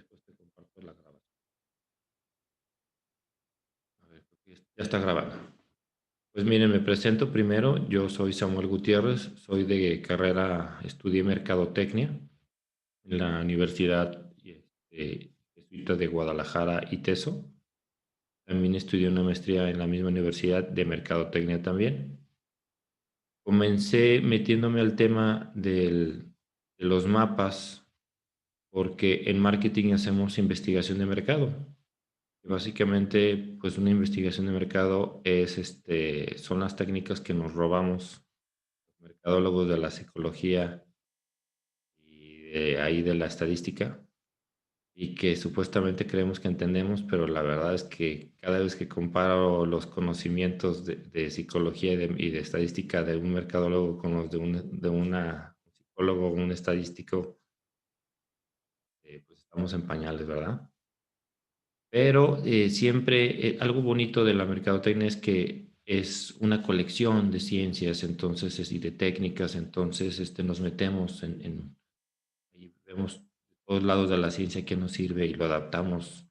después te comparto la grabación. A ver, creo que ya está grabando. Pues miren, me presento primero. Yo soy Samuel Gutiérrez, soy de carrera, estudié Mercadotecnia en la Universidad Jesuita de Guadalajara, ITESO. También estudié una maestría en la misma universidad de Mercadotecnia también. Comencé metiéndome al tema de los mapas porque en marketing hacemos investigación de mercado. Básicamente, pues una investigación de mercado es, son las técnicas que nos robamos los mercadólogos de la psicología y de ahí de la estadística y que supuestamente creemos que entendemos, pero la verdad es que cada vez que comparo los conocimientos de psicología y de estadística de un mercadólogo con los de una psicólogo o un estadístico, pues estamos en pañales, ¿verdad? Pero siempre algo bonito de la mercadotecnia es que es una colección de ciencias, entonces, y de técnicas, entonces nos metemos y vemos de todos lados de la ciencia que nos sirve y lo adaptamos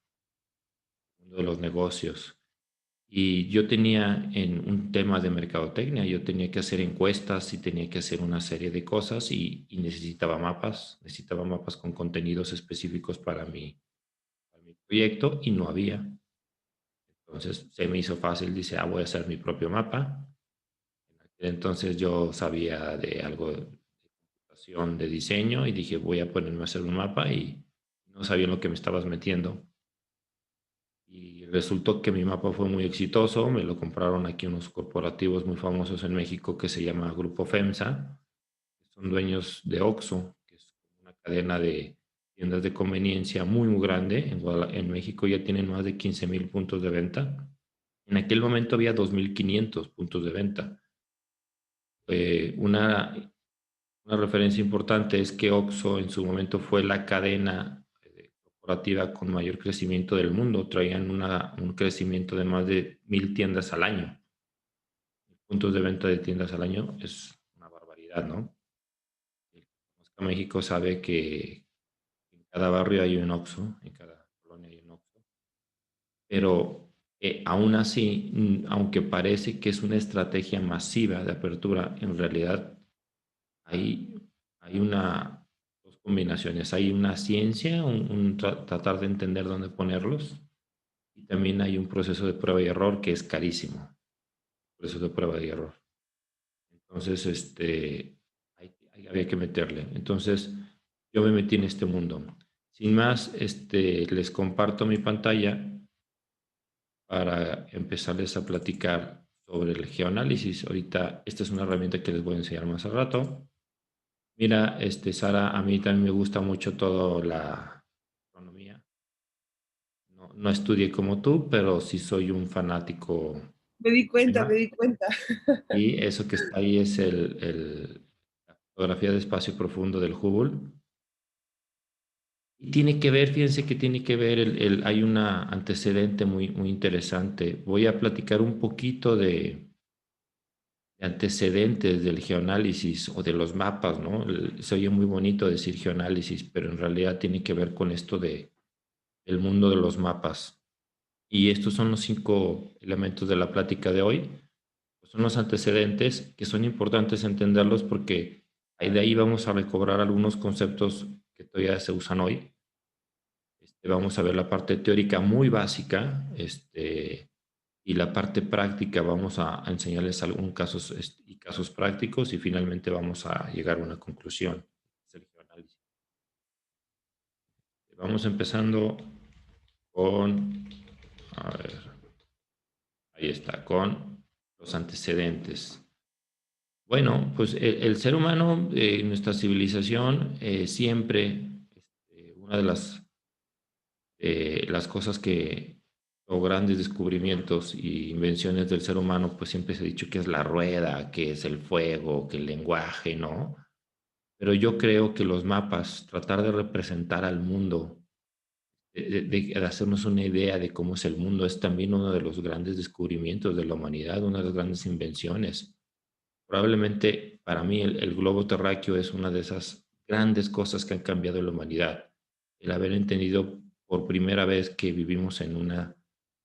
al mundo de los negocios. Y yo tenía en un tema de mercadotecnia, yo tenía que hacer encuestas y tenía que hacer una serie de cosas y necesitaba mapas con contenidos específicos para mi proyecto y no había. Entonces se me hizo fácil, dice, voy a hacer mi propio mapa. En aquel entonces yo sabía de algo de computación, de diseño y dije, voy a ponerme a hacer un mapa y no sabía en lo que me estabas metiendo. Y resultó que mi mapa fue muy exitoso, me lo compraron aquí unos corporativos muy famosos en México que se llama Grupo FEMSA, que son dueños de Oxxo, que es una cadena de tiendas de conveniencia muy, muy grande. En México ya tienen más de 15,000 puntos de venta. En aquel momento había 2,500 puntos de venta. Una referencia importante es que Oxxo en su momento fue la cadena corporativa con mayor crecimiento del mundo. Traían un crecimiento de más de 1,000 tiendas al año. Puntos de venta de tiendas al año es una barbaridad, ¿no? El que conozca México sabe que en cada barrio hay un Oxxo, en cada colonia hay un Oxxo. Pero aún así, aunque parece que es una estrategia masiva de apertura, en realidad hay, hay dos combinaciones. Hay una ciencia, tratar de entender dónde ponerlos, y también hay un proceso de prueba y error que es carísimo. Proceso de prueba y error. Entonces, había que meterle. Entonces, yo me metí en este mundo. Sin más, les comparto mi pantalla para empezarles a platicar sobre el geoanálisis. Ahorita, esta es una herramienta que les voy a enseñar más al rato. Mira, Sara, a mí también me gusta mucho toda la astronomía. No, no estudié como tú, pero sí soy un fanático Me di del cuenta, me tema. di cuenta. Y eso que está ahí es la fotografía de espacio profundo del Hubble. Y tiene que ver, fíjense que tiene que ver, hay un antecedente muy, muy interesante. Voy a platicar un poquito de antecedentes del geoanálisis o de los mapas, ¿no? Se oye muy bonito decir geoanálisis, pero en realidad tiene que ver con esto del mundo de los mapas. Y estos son los 5 elementos de la plática de hoy. Son los antecedentes que son importantes entenderlos porque de ahí vamos a recobrar algunos conceptos que todavía se usan hoy. Vamos a ver la parte teórica muy básica, y la parte práctica vamos a enseñarles algunos casos y casos prácticos y finalmente vamos a llegar a una conclusión. Vamos empezando con, a ver, ahí está, con los antecedentes. Bueno, pues el ser humano, nuestra civilización, siempre, una de las cosas o grandes descubrimientos y invenciones del ser humano, pues siempre se ha dicho que es la rueda, que es el fuego, que el lenguaje, ¿no? Pero yo creo que los mapas, tratar de representar al mundo, de hacernos una idea de cómo es el mundo, es también uno de los grandes descubrimientos de la humanidad, una de las grandes invenciones. Probablemente para mí el globo terráqueo es una de esas grandes cosas que han cambiado la humanidad. El haber entendido por primera vez que vivimos en un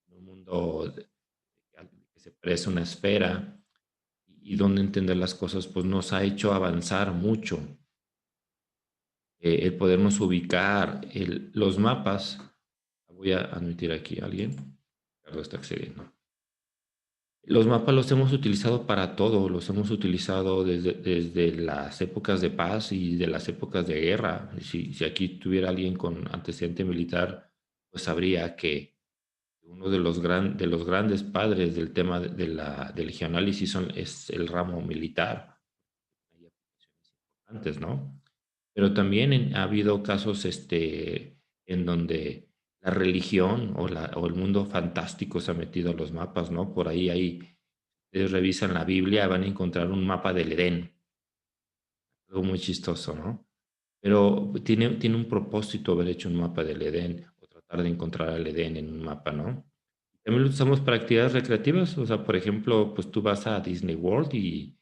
mundo que se parece una esfera y donde entender las cosas, pues nos ha hecho avanzar mucho. El podernos ubicar, los mapas, voy a admitir aquí a alguien, Ricardo está accediendo. Los mapas los hemos utilizado para todo, los hemos utilizado desde las épocas de paz y de las épocas de guerra. Si aquí tuviera alguien con antecedente militar, pues sabría que uno de los grandes padres del tema del geoanálisis es el ramo militar. Hay aplicaciones importantes, ¿no? Pero también ha habido casos en donde la religión o el mundo fantástico se ha metido a los mapas, ¿no? Por ahí ustedes revisan la Biblia, van a encontrar un mapa del Edén, algo muy chistoso, ¿no? Pero tiene un propósito haber hecho un mapa del Edén o tratar de encontrar el Edén en un mapa, ¿no? También lo usamos para actividades recreativas, o sea, por ejemplo, pues tú vas a Disney World y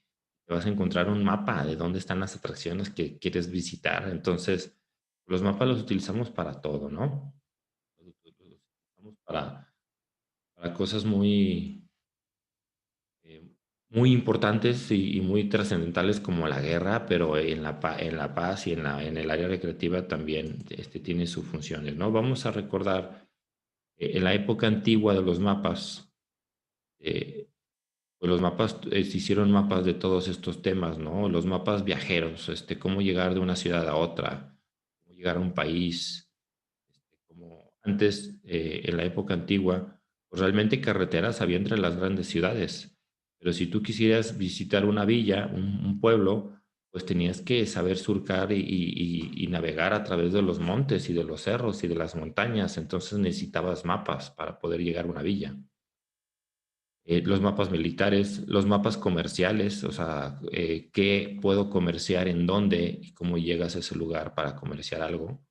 te vas a encontrar un mapa de dónde están las atracciones que quieres visitar. Entonces, los mapas los utilizamos para todo, ¿no? Los utilizamos para cosas eh, muy importantes y muy trascendentales como la guerra, pero en la paz y en el área recreativa también tiene sus funciones, ¿no? Vamos a recordar en la época antigua de los mapas, eh, pues los mapas, se hicieron mapas de todos estos temas, ¿no? Los mapas viajeros, cómo llegar de una ciudad a otra, cómo llegar a un país, como antes, en la época antigua, pues realmente carreteras había entre las grandes ciudades, pero si tú quisieras visitar una villa, un pueblo, pues tenías que saber surcar y navegar a través de los montes y de los cerros y de las montañas, entonces necesitabas mapas para poder llegar a una villa. Los mapas militares, los mapas comerciales, o sea, qué puedo comerciar en dónde y cómo llegas a ese lugar para comerciar algo.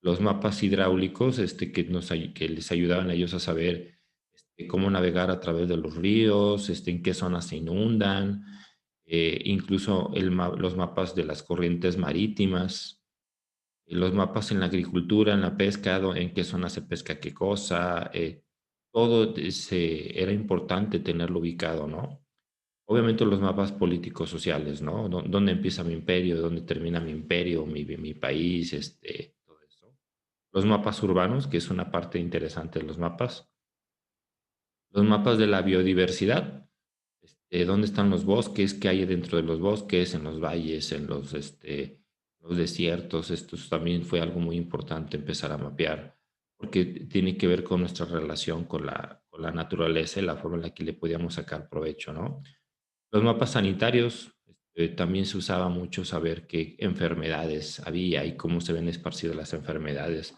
Los mapas hidráulicos, que les ayudaban a ellos a saber cómo navegar a través de los ríos, en qué zonas se inundan, incluso los mapas de las corrientes marítimas, los mapas en la agricultura, en la pesca, en qué zona se pesca qué cosa, todo era importante tenerlo ubicado, ¿no? Obviamente los mapas políticos sociales, ¿no? ¿Dónde empieza mi imperio? ¿Dónde termina mi imperio? Mi país, todo eso. Los mapas urbanos, que es una parte interesante de los mapas. Los mapas de la biodiversidad, dónde están los bosques, qué hay dentro de los bosques, en los valles, los desiertos. Esto también fue algo muy importante empezar a mapear, porque tiene que ver con nuestra relación con la naturaleza y la forma en la que le podíamos sacar provecho, ¿no? Los mapas sanitarios, también se usaba mucho saber qué enfermedades había y cómo se ven esparcidas las enfermedades.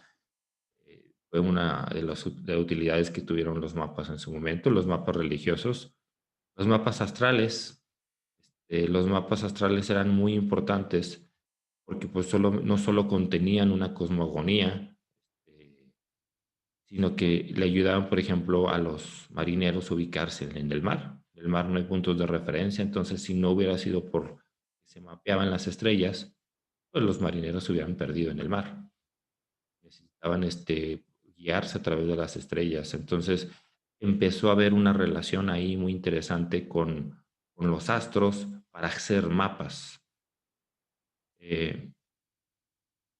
Fue una de las utilidades que tuvieron los mapas en su momento, los mapas religiosos, los mapas astrales. Los mapas astrales eran muy importantes porque pues no solo contenían una cosmogonía, eh, sino que le ayudaban, por ejemplo, a los marineros a ubicarse en el mar. En el mar no hay puntos de referencia, entonces si no hubiera sido por que se mapeaban las estrellas, pues los marineros se hubieran perdido en el mar. Necesitaban guiarse a través de las estrellas. Entonces empezó a haber una relación ahí muy interesante con los astros para hacer mapas. Eh,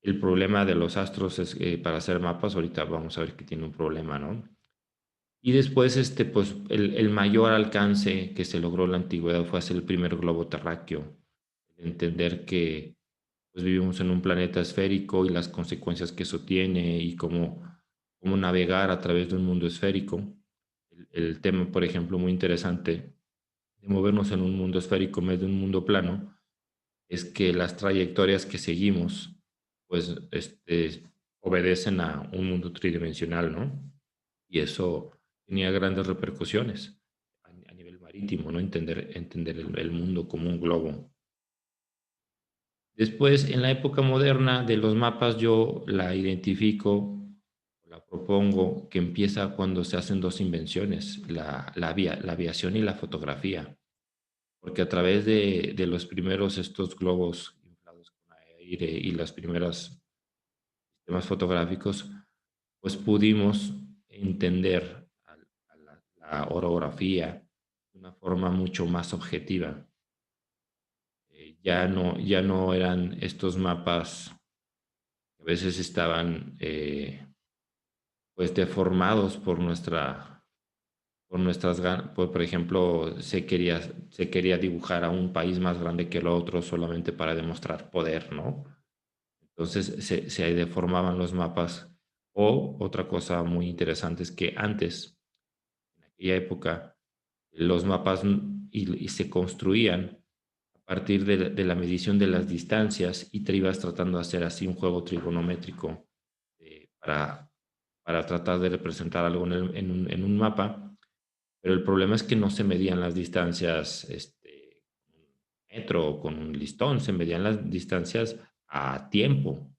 el problema de los astros es para hacer mapas, ahorita vamos a ver que tiene un problema, ¿no? Y después, pues, el mayor alcance que se logró en la antigüedad fue hacer el primer globo terráqueo. Entender que pues, vivimos en un planeta esférico y las consecuencias que eso tiene y cómo navegar a través de un mundo esférico. El tema, por ejemplo, muy interesante de movernos en un mundo esférico en vez de un mundo plano es que las trayectorias que seguimos, pues, obedecen a un mundo tridimensional, ¿no? Y eso tenía grandes repercusiones a nivel marítimo, ¿no? Entender el mundo como un globo. Después, en la época moderna de los mapas, yo la identifico, la propongo, que empieza cuando se hacen dos invenciones, la aviación y la fotografía, porque a través de los primeros estos globos inflados con aire y las primeras sistemas fotográficos, pues pudimos entender a la orografía de una forma mucho más objetiva. Ya no eran estos mapas que a veces estaban pues deformados por nuestras ganas. Por ejemplo, se quería dibujar a un país más grande que el otro solamente para demostrar poder, ¿no? Entonces se deformaban los mapas. O otra cosa muy interesante es que antes, en aquella época, los mapas y se construían a partir de la medición de las distancias y te ibas tratando de hacer así un juego trigonométrico para tratar de representar algo en un mapa, pero el problema es que no se medían las distancias con un metro o con un listón, se medían las distancias a tiempo.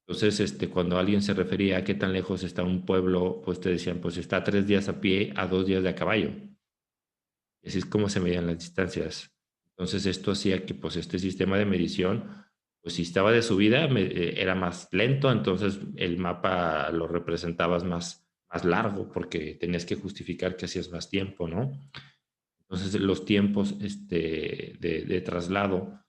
Entonces, cuando alguien se refería a qué tan lejos está un pueblo, pues te decían, pues está a 3 días a pie, a 2 días de a caballo. Y así es como se medían las distancias. Entonces, esto hacía que pues este sistema de medición, pues si estaba de subida, era más lento, entonces el mapa lo representabas más largo porque tenías que justificar que hacías más tiempo, ¿no? Entonces, los tiempos de traslado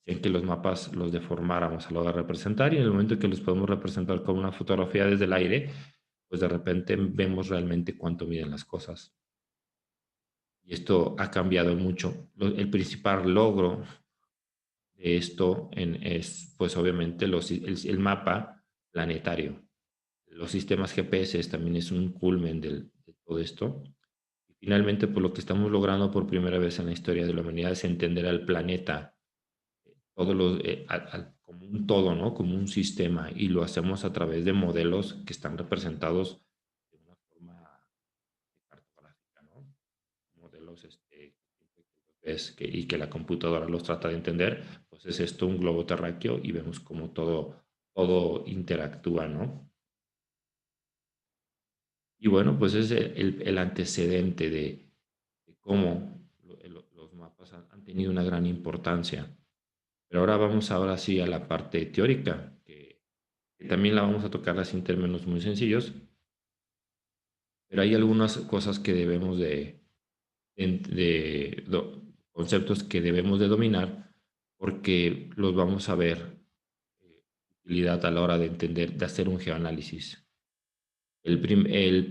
en que los mapas los deformáramos a la hora de representar y en el momento que los podemos representar con una fotografía desde el aire, pues de repente vemos realmente cuánto miden las cosas. Y esto ha cambiado mucho. El principal logro de esto es, pues obviamente, el mapa planetario. Los sistemas GPS también es un culmen de todo esto. Y finalmente, pues lo que estamos logrando por primera vez en la historia de la humanidad es entender al planeta todos los, como un todo, ¿no? Como un sistema, y lo hacemos a través de modelos que están representados de una forma cartográfica, ¿no? Modelos y que la computadora los trata de entender, pues es esto un globo terráqueo y vemos cómo todo interactúa, ¿no? Y bueno, pues es el antecedente de cómo los mapas han tenido una gran importancia. Pero ahora vamos ahora sí a la parte teórica, que también la vamos a tocar así en términos muy sencillos, pero hay algunas cosas que debemos conceptos que debemos de dominar porque los vamos a ver utilidad a la hora de entender, de hacer un geoanálisis. Los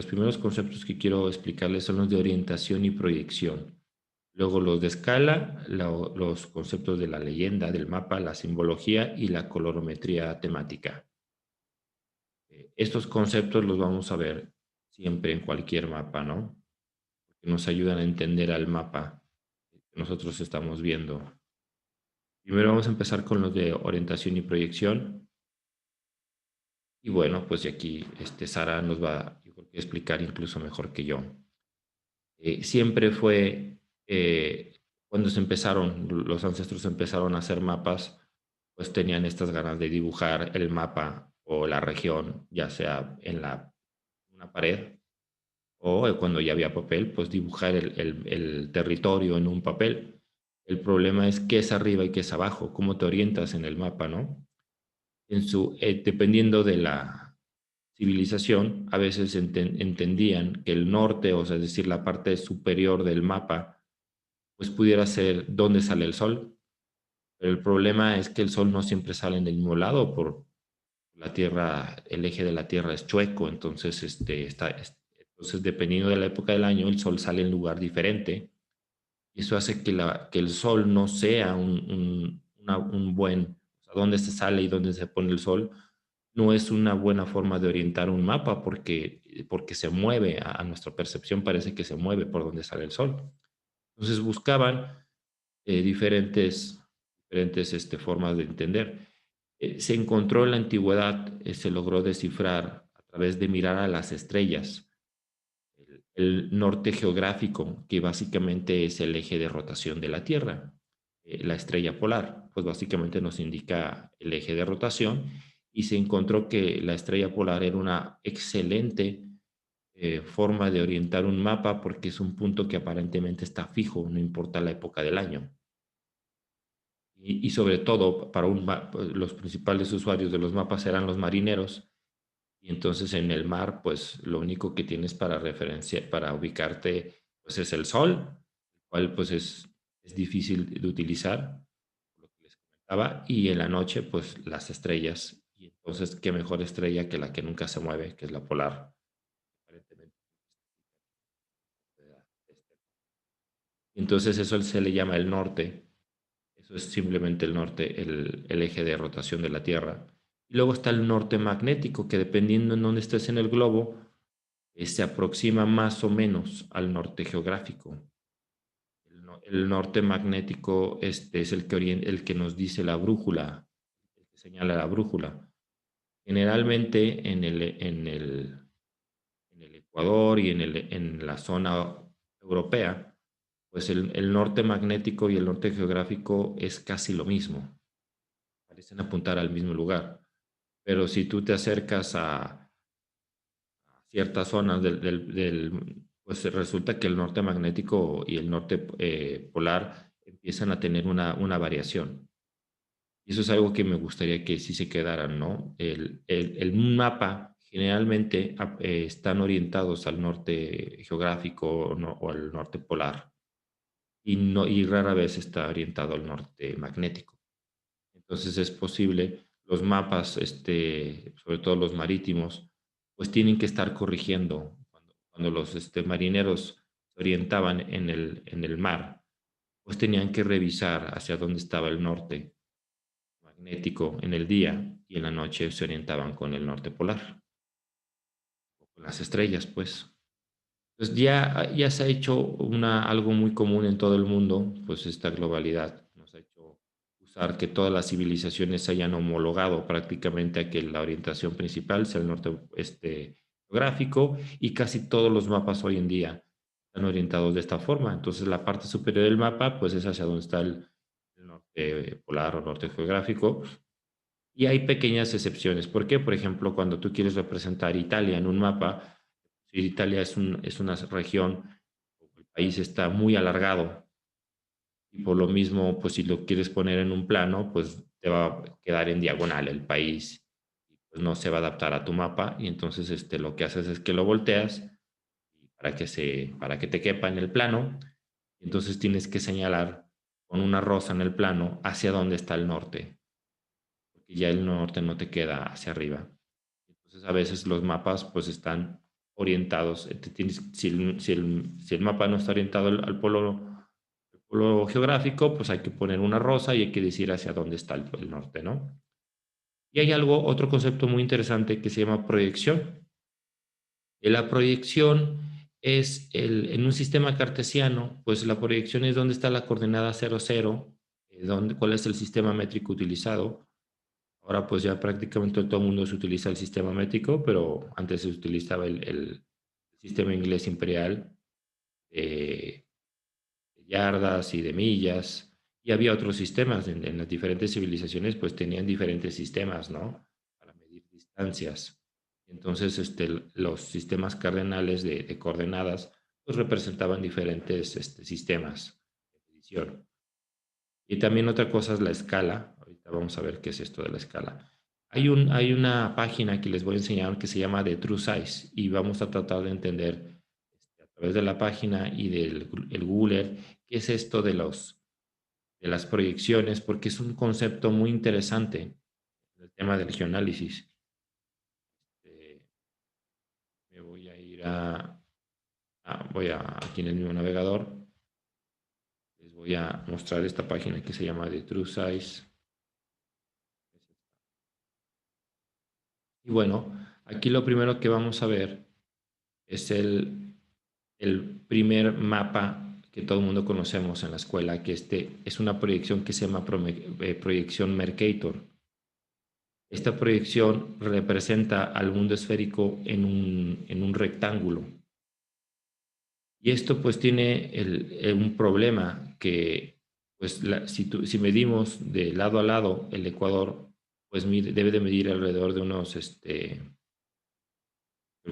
primeros conceptos que quiero explicarles son los de orientación y proyección. Luego los de escala, los conceptos de la leyenda, del mapa, la simbología y la colorometría temática. Estos conceptos los vamos a ver siempre en cualquier mapa, ¿no? Que nos ayudan a entender al mapa que nosotros estamos viendo. Primero vamos a empezar con los de orientación y proyección. Y bueno, pues aquí Sara nos va, yo creo que explicar incluso mejor que yo. Siempre fue, cuando los ancestros empezaron a hacer mapas, pues tenían estas ganas de dibujar el mapa o la región, ya sea en una pared o cuando ya había papel, pues dibujar el territorio en un papel. El problema es qué es arriba y qué es abajo, cómo te orientas en el mapa, ¿no? Dependiendo de la civilización, a veces entendían que el norte, o sea, es decir, la parte superior del mapa, pues pudiera ser dónde sale el sol. Pero el problema es que el sol no siempre sale en el mismo lado, por la Tierra, el eje de la Tierra es chueco, entonces, entonces dependiendo de la época del año, el sol sale en lugar diferente. Y eso hace que el sol no sea un buen, o sea, dónde se sale y dónde se pone el sol, no es una buena forma de orientar un mapa porque se mueve, a nuestra percepción parece que se mueve por donde sale el sol. Entonces buscaban diferentes formas de entender. Se encontró en la antigüedad, se logró descifrar a través de mirar a las estrellas, el norte geográfico, que básicamente es el eje de rotación de la Tierra. La estrella polar, pues básicamente nos indica el eje de rotación, y se encontró que la estrella polar era una excelente forma de orientar un mapa porque es un punto que aparentemente está fijo, no importa la época del año. Y sobre todo, para los principales usuarios de los mapas eran los marineros, y entonces en el mar, pues lo único que tienes para para ubicarte, pues es el sol, el cual pues es difícil de utilizar, lo que les comentaba, y en la noche, pues las estrellas, y entonces qué mejor estrella que la que nunca se mueve, que es la polar, aparentemente. Entonces eso se le llama el norte. Eso es simplemente el norte, el eje de rotación de la Tierra. Y luego está el norte magnético, que dependiendo en dónde estés en el globo, se aproxima más o menos al norte geográfico. El norte magnético es el que nos dice la brújula, el que señala la brújula. Generalmente en el Ecuador y en la zona europea, pues el norte magnético y el norte geográfico es casi lo mismo, parecen apuntar al mismo lugar. Pero si tú te acercas a ciertas zonas pues resulta que el norte magnético y el norte polar empiezan a tener una variación. Y eso es algo que me gustaría que sí se quedaran, ¿no? El mapa generalmente están orientados al norte geográfico, ¿no? O al norte polar y, no, y rara vez está orientado al norte magnético. Entonces es posible, los mapas, sobre todo los marítimos, pues tienen que estar corrigiendo. Cuando los marineros se orientaban en el mar, pues tenían que revisar hacia dónde estaba el norte magnético en el día y en la noche se orientaban con el norte polar, o con las estrellas, pues. Pues ya se ha hecho algo muy común en todo el mundo, pues esta globalidad nos ha hecho usar que todas las civilizaciones se hayan homologado prácticamente a que la orientación principal sea el norte geográfico y casi todos los mapas hoy en día están orientados de esta forma. Entonces la parte superior del mapa pues es hacia donde está el norte polar o norte geográfico y hay pequeñas excepciones. ¿Por qué? Por ejemplo, cuando tú quieres representar Italia en un mapa, si Italia es una región, el país está muy alargado y por lo mismo, pues si lo quieres poner en un plano, pues te va a quedar en diagonal el país y pues no se va a adaptar a tu mapa y entonces lo que haces es que lo volteas para que te quepa en el plano y entonces tienes que señalar con una rosa en el plano hacia dónde está el norte, porque ya el norte no te queda hacia arriba. Entonces, a veces los mapas pues están orientados, si el mapa no está orientado al polo geográfico, pues hay que poner una rosa y hay que decir hacia dónde está el norte, ¿no? Y hay otro concepto muy interesante que se llama proyección. Y la proyección en un sistema cartesiano, pues la proyección es dónde está la coordenada 0, 0, cuál es el sistema métrico utilizado. Ahora pues ya prácticamente todo el mundo se utiliza el sistema métrico, pero antes se utilizaba el sistema inglés imperial de yardas y de millas. Y había otros sistemas en las diferentes civilizaciones, pues tenían diferentes sistemas, ¿no? Para medir distancias. Entonces, los sistemas cardenales de coordenadas, pues representaban diferentes sistemas de medición. Y también otra cosa es la escala. Ahorita vamos a ver qué es esto de la escala. Hay una página que les voy a enseñar que se llama The True Size y vamos a tratar de entender a través de la página y del el Google qué es esto de las proyecciones, porque es un concepto muy interesante el tema del geoanálisis. Eh, Me voy a ir voy aquí en el mismo navegador, les voy a mostrar esta página que se llama The True Size. Y bueno, aquí lo primero que vamos a ver es el primer mapa que todo el mundo conocemos en la escuela, que es una proyección que se llama proyección Mercator. Esta proyección representa al mundo esférico en un rectángulo. Y esto pues tiene un problema que pues si medimos de lado a lado el ecuador, pues debe de medir alrededor de unos creo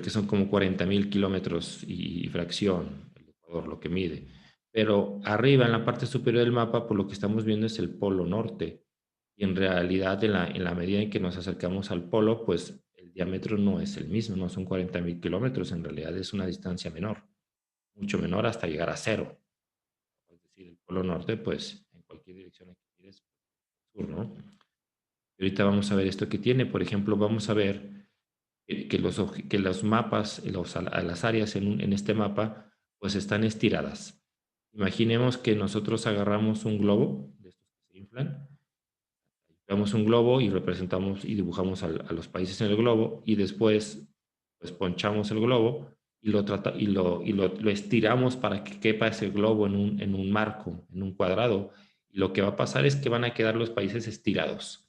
que son como 40.000 kilómetros y fracción el Ecuador lo que mide. Pero arriba, en la parte superior del mapa, por lo que estamos viendo es el polo norte. Y en realidad, en la medida en que nos acercamos al polo, pues el diámetro no es el mismo, no son 40.000 kilómetros, en realidad es una distancia menor, mucho menor hasta llegar a cero. Es decir, el polo norte, pues en cualquier dirección que quieres, sur, ¿no? Y ahorita vamos a ver esto que tiene. Por ejemplo, vamos a ver que los mapas, las áreas en este mapa, pues están estiradas. Imaginemos que nosotros agarramos un globo, de estos que se inflan, damos un globo y representamos y dibujamos a los países en el globo y después pues ponchamos el globo y lo estiramos para que quepa ese globo en un marco, en un cuadrado. Y lo que va a pasar es que van a quedar los países estirados.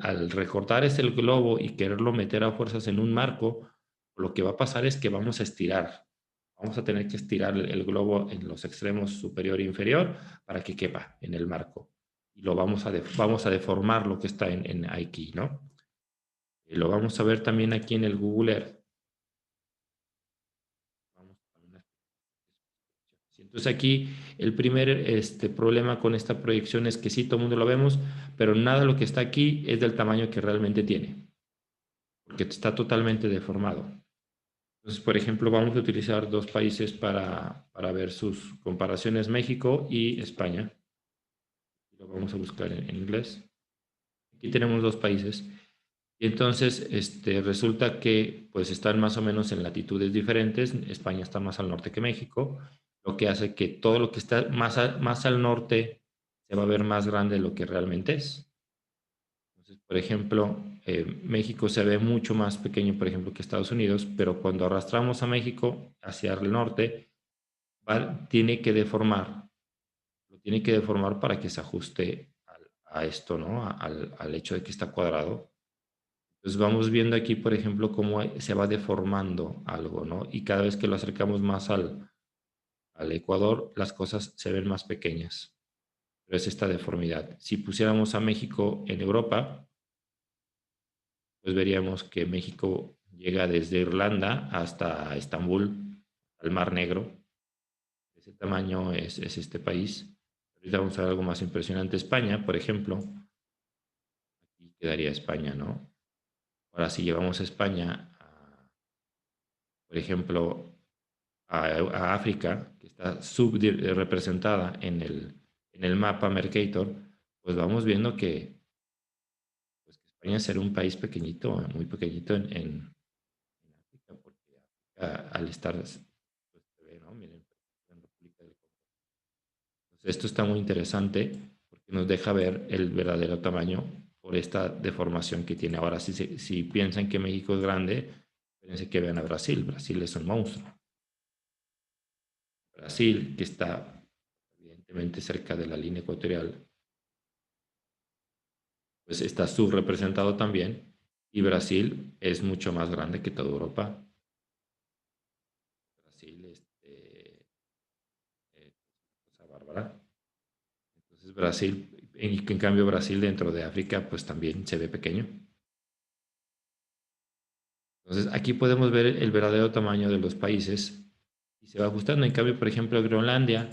Al recortar ese globo y quererlo meter a fuerzas en un marco, lo que va a pasar es que vamos a estirar. Vamos a tener que estirar el globo en los extremos superior e inferior para que quepa en el marco. Y lo vamos a deformar lo que está en aquí, ¿no? Y lo vamos a ver también aquí en el Google Earth. Entonces aquí el primer problema con esta proyección es que sí, todo el mundo lo vemos, pero nada de lo que está aquí es del tamaño que realmente tiene, porque está totalmente deformado. Entonces, por ejemplo, vamos a utilizar dos países para ver sus comparaciones, México y España. Lo vamos a buscar en inglés. Aquí tenemos dos países. Y entonces resulta que pues están más o menos en latitudes diferentes. España está más al norte que México, lo que hace que todo lo que está más al norte se va a ver más grande de lo que realmente es. Entonces, por ejemplo, México se ve mucho más pequeño, por ejemplo, que Estados Unidos, pero cuando arrastramos a México hacia el norte, tiene que deformar, lo tiene que deformar para que se ajuste a esto, ¿no? Al hecho de que está cuadrado. Entonces vamos viendo aquí, por ejemplo, cómo se va deformando algo, ¿no? Y cada vez que lo acercamos más al Ecuador, las cosas se ven más pequeñas. Pero es esta deformidad. Si pusiéramos a México en Europa, pues veríamos que México llega desde Irlanda hasta Estambul, al Mar Negro. Ese tamaño es este país. Ahorita vamos a ver algo más impresionante. España, por ejemplo, aquí quedaría España, ¿no? Ahora, si llevamos a España, por ejemplo, a África, que está subrepresentada en el mapa Mercator, pues vamos viendo pues, que España será un país pequeñito, muy pequeñito en África, porque África, al estar, pues, se ve, ¿no? Miren, en República del Congo. Entonces, esto está muy interesante porque nos deja ver el verdadero tamaño por esta deformación que tiene. Ahora, si piensan que México es grande, fíjense que vean a Brasil. Brasil es un monstruo. Brasil, que está evidentemente cerca de la línea ecuatorial, pues está subrepresentado también. Y Brasil es mucho más grande que toda Europa. Brasil, cosa bárbara. Entonces Brasil, en cambio Brasil dentro de África, pues también se ve pequeño. Entonces aquí podemos ver el verdadero tamaño de los países y se va ajustando. En cambio, por ejemplo, Groenlandia,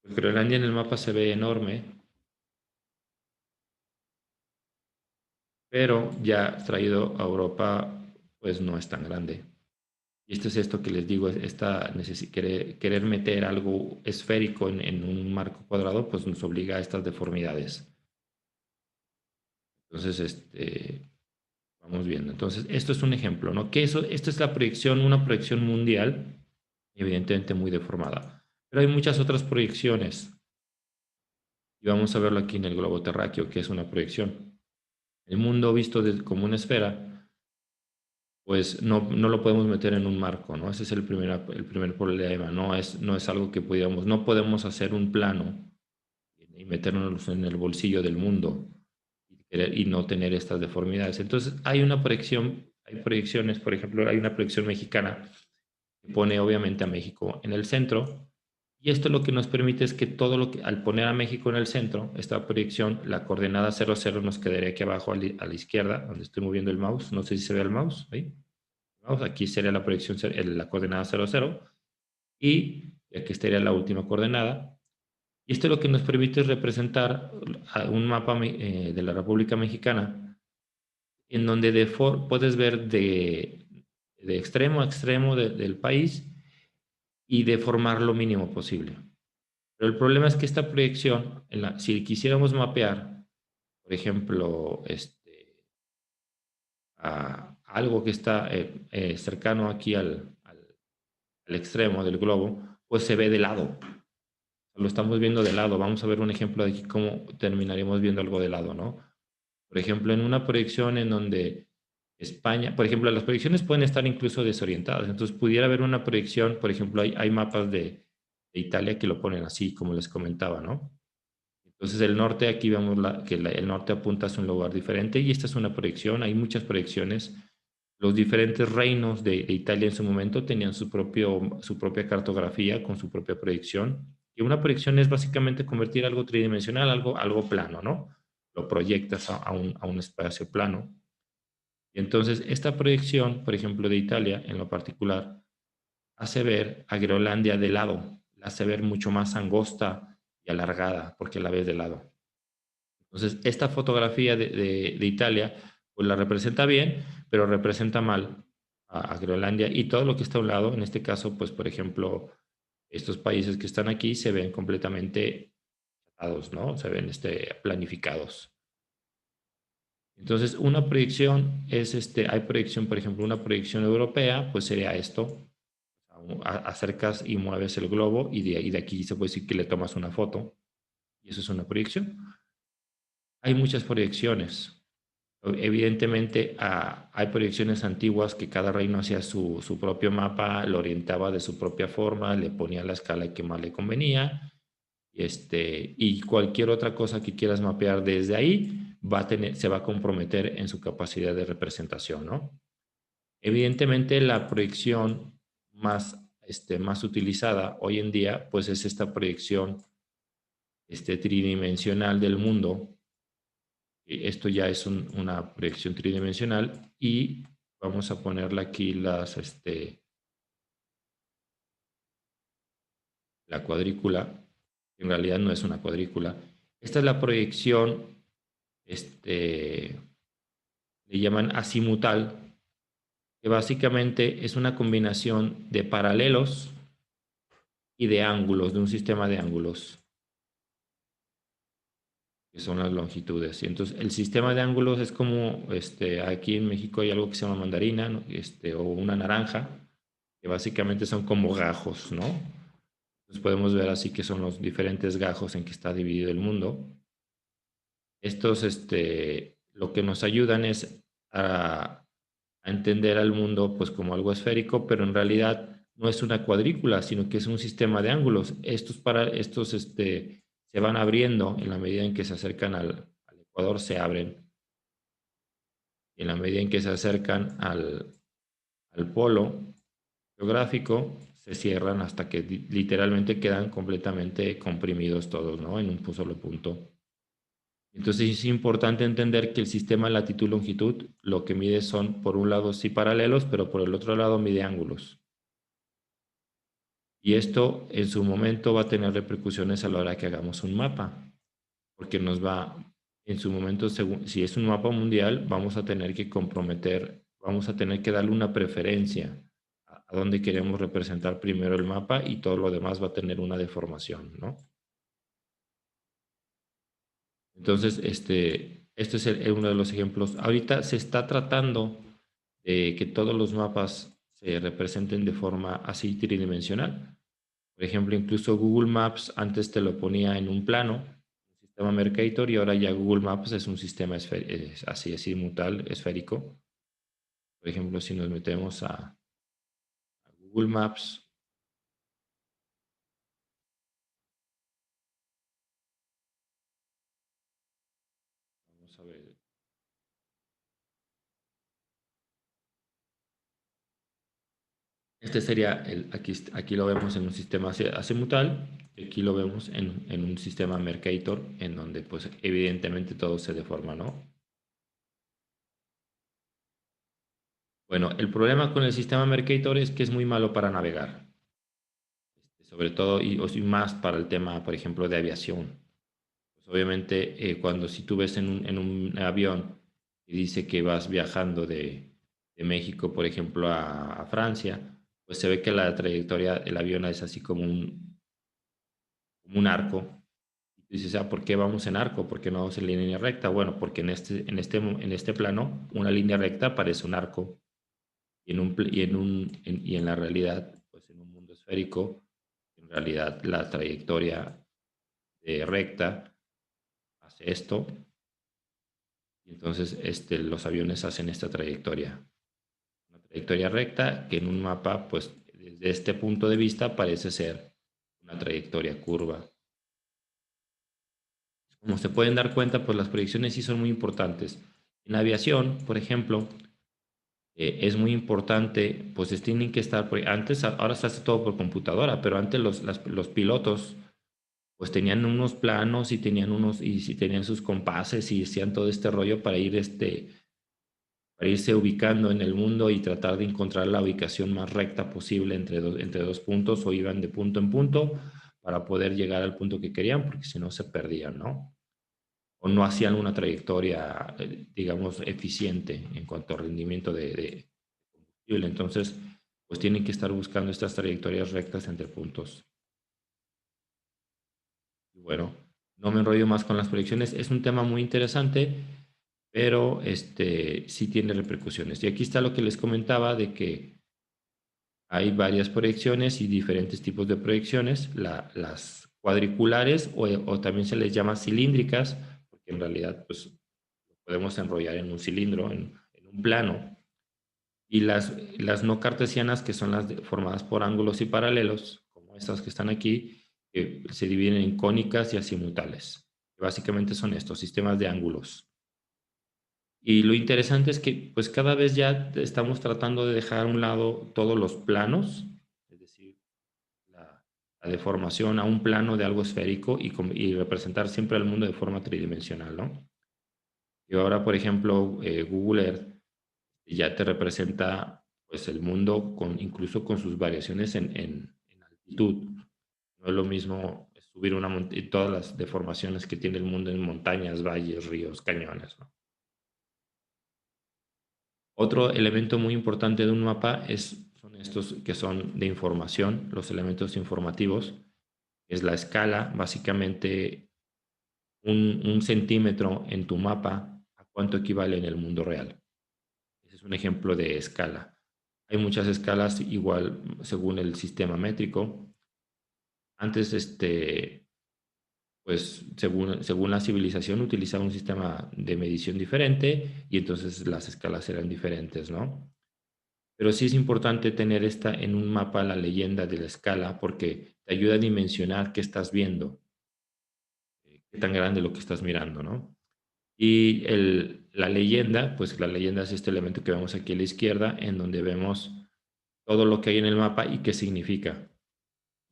pues Groenlandia en el mapa se ve enorme, pero ya traído a Europa, pues no es tan grande. Y esto es esto que les digo, querer meter algo esférico en un marco cuadrado, pues nos obliga a estas deformidades. Entonces, vamos viendo. Entonces, esto es un ejemplo, ¿no? Que esta es la proyección, una proyección mundial, evidentemente muy deformada. Pero hay muchas otras proyecciones. Y vamos a verlo aquí en el globo terráqueo, que es una proyección. El mundo visto como una esfera, pues no lo podemos meter en un marco, ¿no? Ese es el primer problema, no es algo que pudiéramos, no podemos hacer un plano y meternos en el bolsillo del mundo y no tener estas deformidades. Entonces, hay proyecciones, por ejemplo, hay una proyección mexicana que pone obviamente a México en el centro. Y esto lo que nos permite es que al poner a México en el centro, esta proyección, la coordenada 00 nos quedaría aquí abajo a la izquierda, donde estoy moviendo el mouse. No sé si se ve el mouse ahí. Aquí sería la proyección, la coordenada 00. Y aquí estaría la última coordenada. Y esto lo que nos permite es representar un mapa de la República Mexicana en donde puedes ver de extremo a extremo del país y deformar lo mínimo posible. Pero el problema es que esta proyección, si quisiéramos mapear, por ejemplo, a algo que está cercano aquí al extremo del globo, pues se ve de lado. Lo estamos viendo de lado. Vamos a ver un ejemplo de aquí cómo terminaríamos viendo algo de lado, ¿no? Por ejemplo, en una proyección en donde España, por ejemplo, las proyecciones pueden estar incluso desorientadas. Entonces, pudiera haber una proyección, por ejemplo, hay mapas de Italia que lo ponen así, como les comentaba, ¿no? Entonces, el norte, aquí vemos el norte apunta hacia un lugar diferente y esta es una proyección. Hay muchas proyecciones. Los diferentes reinos de Italia en su momento tenían su propia cartografía con su propia proyección. Y una proyección es básicamente convertir algo tridimensional, algo plano, ¿no? Lo proyectas a un espacio plano. Y entonces, esta proyección, por ejemplo, de Italia en lo particular, hace ver a Groenlandia de lado, la hace ver mucho más angosta y alargada porque la ves de lado. Entonces, esta fotografía de Italia, pues la representa bien, pero representa mal a Groenlandia y todo lo que está a un lado, en este caso, pues por ejemplo, estos países que están aquí se ven completamente atados, ¿no? Se ven planificados. Entonces, una proyección es, hay proyección, por ejemplo, una proyección europea, pues sería esto, acercas y mueves el globo y de aquí se puede decir que le tomas una foto y eso es una proyección. Hay muchas proyecciones. Evidentemente, hay proyecciones antiguas que cada reino hacía su propio mapa, lo orientaba de su propia forma, le ponía la escala que más le convenía, y cualquier otra cosa que quieras mapear desde ahí se va a comprometer en su capacidad de representación, ¿no? Evidentemente, la proyección más utilizada hoy en día, pues es esta proyección tridimensional del mundo. Esto ya es una proyección tridimensional y vamos a ponerle aquí la cuadrícula. En realidad no es una cuadrícula. Esta es la proyección, le llaman azimutal, que básicamente es una combinación de paralelos y de ángulos, de un sistema de ángulos, que son las longitudes. Y entonces el sistema de ángulos es como, aquí en México hay algo que se llama mandarina, ¿no? O una naranja, que básicamente son como gajos, ¿no? Entonces podemos ver así que son los diferentes gajos en que está dividido el mundo. Estos, lo que nos ayudan es a entender al mundo pues como algo esférico, pero en realidad no es una cuadrícula, sino que es un sistema de ángulos. Estos se van abriendo en la medida en que se acercan al ecuador, se abren. Y en la medida en que se acercan al polo geográfico, se cierran hasta que literalmente quedan completamente comprimidos todos, ¿no? En un solo punto. Entonces es importante entender que el sistema latitud-longitud lo que mide son, por un lado, sí paralelos, pero por el otro lado mide ángulos. Y esto en su momento va a tener repercusiones a la hora que hagamos un mapa, porque en su momento, si es un mapa mundial, vamos a tener que vamos a tener que darle una preferencia a dónde queremos representar primero el mapa y todo lo demás va a tener una deformación, ¿no? Entonces, este es uno de los ejemplos. Ahorita se está tratando de que todos los mapas se representen de forma así tridimensional. Por ejemplo, incluso Google Maps antes te lo ponía en un plano, un sistema Mercator, y ahora ya Google Maps es un sistema así mutal, esférico. Por ejemplo, si nos metemos a Google Maps, vamos a ver. Este sería aquí lo vemos en un sistema azimutal, y aquí lo vemos en un sistema Mercator, en donde pues evidentemente todo se deforma, ¿no? Bueno, el problema con el sistema Mercator es que es muy malo para navegar, sobre todo y más para el tema, por ejemplo, de aviación. Pues obviamente, cuando si tú ves en un avión y dice que vas viajando de México, por ejemplo, a Francia, pues se ve que la trayectoria del avión es así como un arco. Y tú dices, ah, ¿por qué vamos en arco? ¿Por qué no vamos en línea recta? Bueno, porque en este plano, una línea recta parece un arco. Y en la realidad, pues en un mundo esférico, en realidad la trayectoria recta hace esto, y entonces los aviones hacen esta trayectoria. Una trayectoria recta que en un mapa, pues desde este punto de vista parece ser una trayectoria curva. Como se pueden dar cuenta, pues las proyecciones sí son muy importantes. En aviación, por ejemplo, es muy importante, pues tienen que estar, porque antes, ahora se hace todo por computadora, pero antes los pilotos pues tenían unos planos y y tenían sus compases y hacían todo este rollo para irse ubicando en el mundo y tratar de encontrar la ubicación más recta posible entre dos puntos, o iban de punto en punto para poder llegar al punto que querían, porque si no se perdían, ¿no? O no hacían una trayectoria, digamos, eficiente en cuanto a rendimiento de combustible. Entonces, pues tienen que estar buscando estas trayectorias rectas entre puntos. Y bueno, no me enrollo más con las proyecciones. Es un tema muy interesante, pero sí tiene repercusiones. Y aquí está lo que les comentaba de que hay varias proyecciones y diferentes tipos de proyecciones. Las cuadriculares o también se les llama cilíndricas, porque en realidad pues lo podemos enrollar en un cilindro, en un plano. Y las no cartesianas, que son formadas por ángulos y paralelos, como estas que están aquí, que se dividen en cónicas y azimutales. Básicamente son estos sistemas de ángulos. Y lo interesante es que pues cada vez ya estamos tratando de dejar a un lado todos los planos, es decir, la deformación a un plano de algo esférico y representar siempre el mundo de forma tridimensional, ¿no? Y ahora, por ejemplo, Google Earth ya te representa pues el mundo incluso con sus variaciones en altitud. No es lo mismo subir una montaña y todas las deformaciones que tiene el mundo en montañas, valles, ríos, cañones, ¿no? Otro elemento muy importante de un mapa son estos que son de información, los elementos informativos. Es la escala, básicamente un centímetro en tu mapa, ¿a cuánto equivale en el mundo real? Ese es un ejemplo de escala. Hay muchas escalas igual según el sistema métrico. Antes, pues según la civilización utilizaba un sistema de medición diferente y entonces las escalas eran diferentes, ¿no? Pero sí es importante tener en un mapa la leyenda de la escala porque te ayuda a dimensionar qué estás viendo, qué tan grande lo que estás mirando, ¿no? Y la leyenda, pues la leyenda es este elemento que vemos aquí a la izquierda, en donde vemos todo lo que hay en el mapa y qué significa.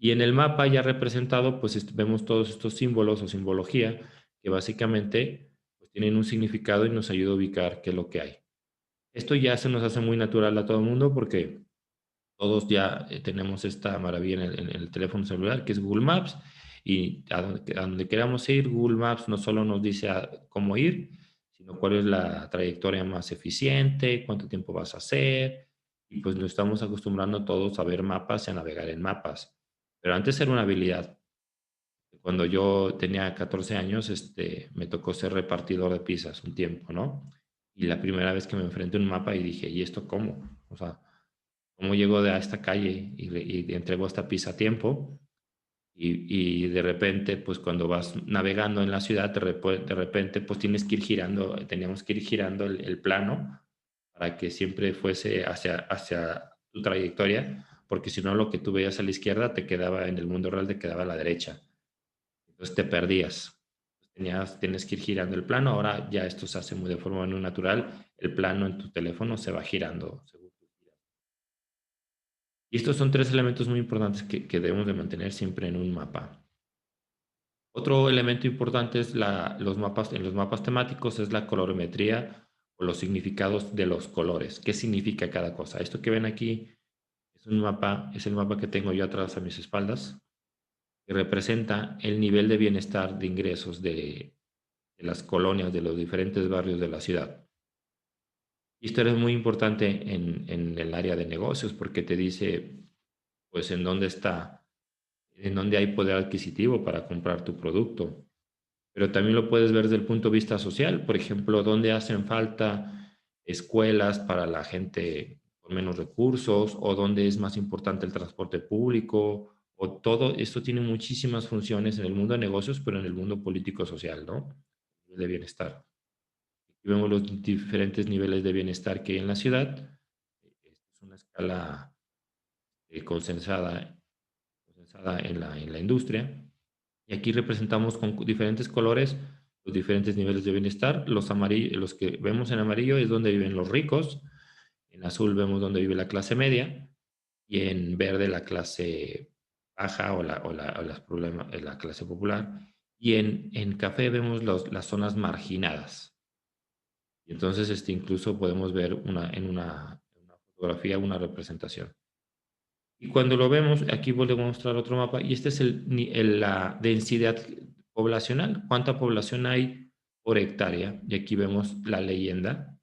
Y en el mapa ya representado, pues vemos todos estos símbolos o simbología que básicamente pues, tienen un significado y nos ayuda a ubicar qué es lo que hay. Esto ya se nos hace muy natural a todo el mundo porque todos ya tenemos esta maravilla en el teléfono celular que es Google Maps, y a donde queramos ir, Google Maps no solo nos dice cómo ir, sino cuál es la trayectoria más eficiente, cuánto tiempo vas a hacer, y pues nos estamos acostumbrando todos a ver mapas y a navegar en mapas. Pero antes era una habilidad. Cuando yo tenía 14 años, me tocó ser repartidor de pizzas un tiempo, ¿no? Y la primera vez que me enfrenté a un mapa y dije, ¿y esto cómo? O sea, ¿cómo llego a esta calle y entrego esta pizza a tiempo? Y de repente, pues cuando vas navegando en la ciudad, de repente, pues teníamos que ir girando el plano para que siempre fuese hacia tu trayectoria, porque si no, lo que tú veías a la izquierda te quedaba en el mundo real, te quedaba a la derecha. Entonces te perdías. Tienes que ir girando el plano. Ahora ya esto se hace muy de forma muy natural. El plano en tu teléfono se va girando según tú giras. Y estos son tres elementos muy importantes que debemos de mantener siempre en un mapa. Otro elemento importante es en los mapas temáticos es la colorimetría o los significados de los colores. ¿Qué significa cada cosa? Esto que ven aquí es el mapa que tengo yo atrás a mis espaldas, que representa el nivel de bienestar de ingresos de las colonias, de los diferentes barrios de la ciudad. Y esto es muy importante en el área de negocios porque te dice, pues, en dónde está, en dónde hay poder adquisitivo para comprar tu producto. Pero también lo puedes ver desde el punto de vista social, por ejemplo, dónde hacen falta escuelas para la gente con menos recursos o dónde es más importante el transporte público o todo esto tiene muchísimas funciones en el mundo de negocios, pero en el mundo político social, ¿no? De bienestar. Aquí vemos los diferentes niveles de bienestar que hay en la ciudad. Esta es una escala consensada en la industria. Y aquí representamos con diferentes colores los diferentes niveles de bienestar. Los que vemos en amarillo es donde viven los ricos, en azul vemos donde vive la clase media y en verde la clase baja la clase popular. Y en café vemos las zonas marginadas. Y entonces incluso podemos ver en una fotografía una representación. Y cuando lo vemos, aquí volvemos a mostrar otro mapa, y este es la densidad poblacional, cuánta población hay por hectárea, y aquí vemos la leyenda,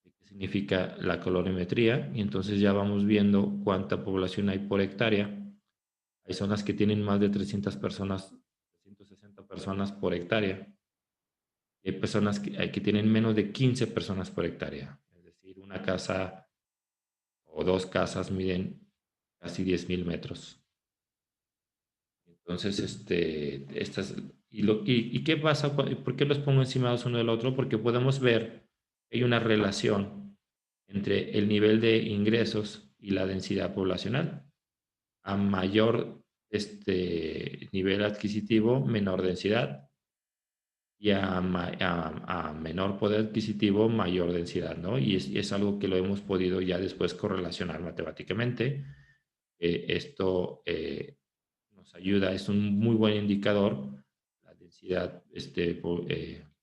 que significa la colorimetría, y entonces ya vamos viendo cuánta población hay por hectárea. Hay zonas que tienen más de 300 personas, 360 personas por hectárea, y hay personas que tienen menos de 15 personas por hectárea, es decir, una casa o dos casas miden casi 10.000 metros. Entonces, ¿y qué pasa? ¿Por qué los pongo encimados uno del otro? Porque podemos ver que hay una relación entre el nivel de ingresos y la densidad poblacional. A mayor nivel adquisitivo, menor densidad. Y a menor poder adquisitivo, mayor densidad, ¿no? Y es algo que lo hemos podido ya después correlacionar matemáticamente. Esto nos ayuda, es un muy buen indicador, la densidad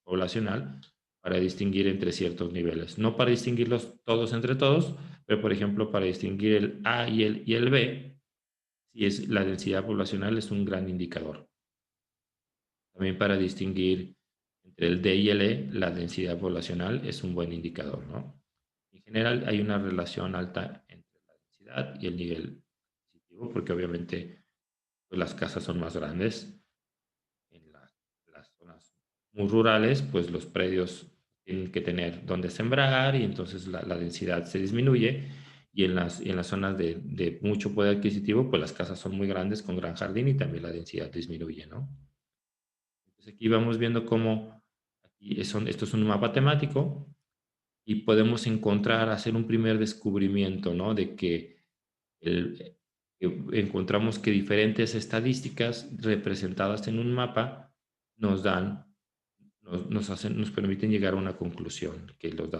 poblacional, para distinguir entre ciertos niveles. No para distinguirlos todos entre todos, pero por ejemplo para distinguir el A y el B, si es la densidad poblacional es un gran indicador. También para distinguir entre el D y el E, la densidad poblacional es un buen indicador, ¿no? En general hay una relación alta entre la densidad y el nivel adquisitivo, porque obviamente pues, las casas son más grandes. En las zonas muy rurales, pues los predios tienen que tener donde sembrar y entonces la densidad se disminuye. Y en las zonas de mucho poder adquisitivo, pues las casas son muy grandes con gran jardín y también la densidad disminuye, ¿no? Entonces aquí vamos viendo cómo esto es un mapa temático y podemos hacer un primer descubrimiento, ¿no? De que encontramos que diferentes estadísticas representadas en un mapa nos dan, nos permiten llegar a una conclusión, que los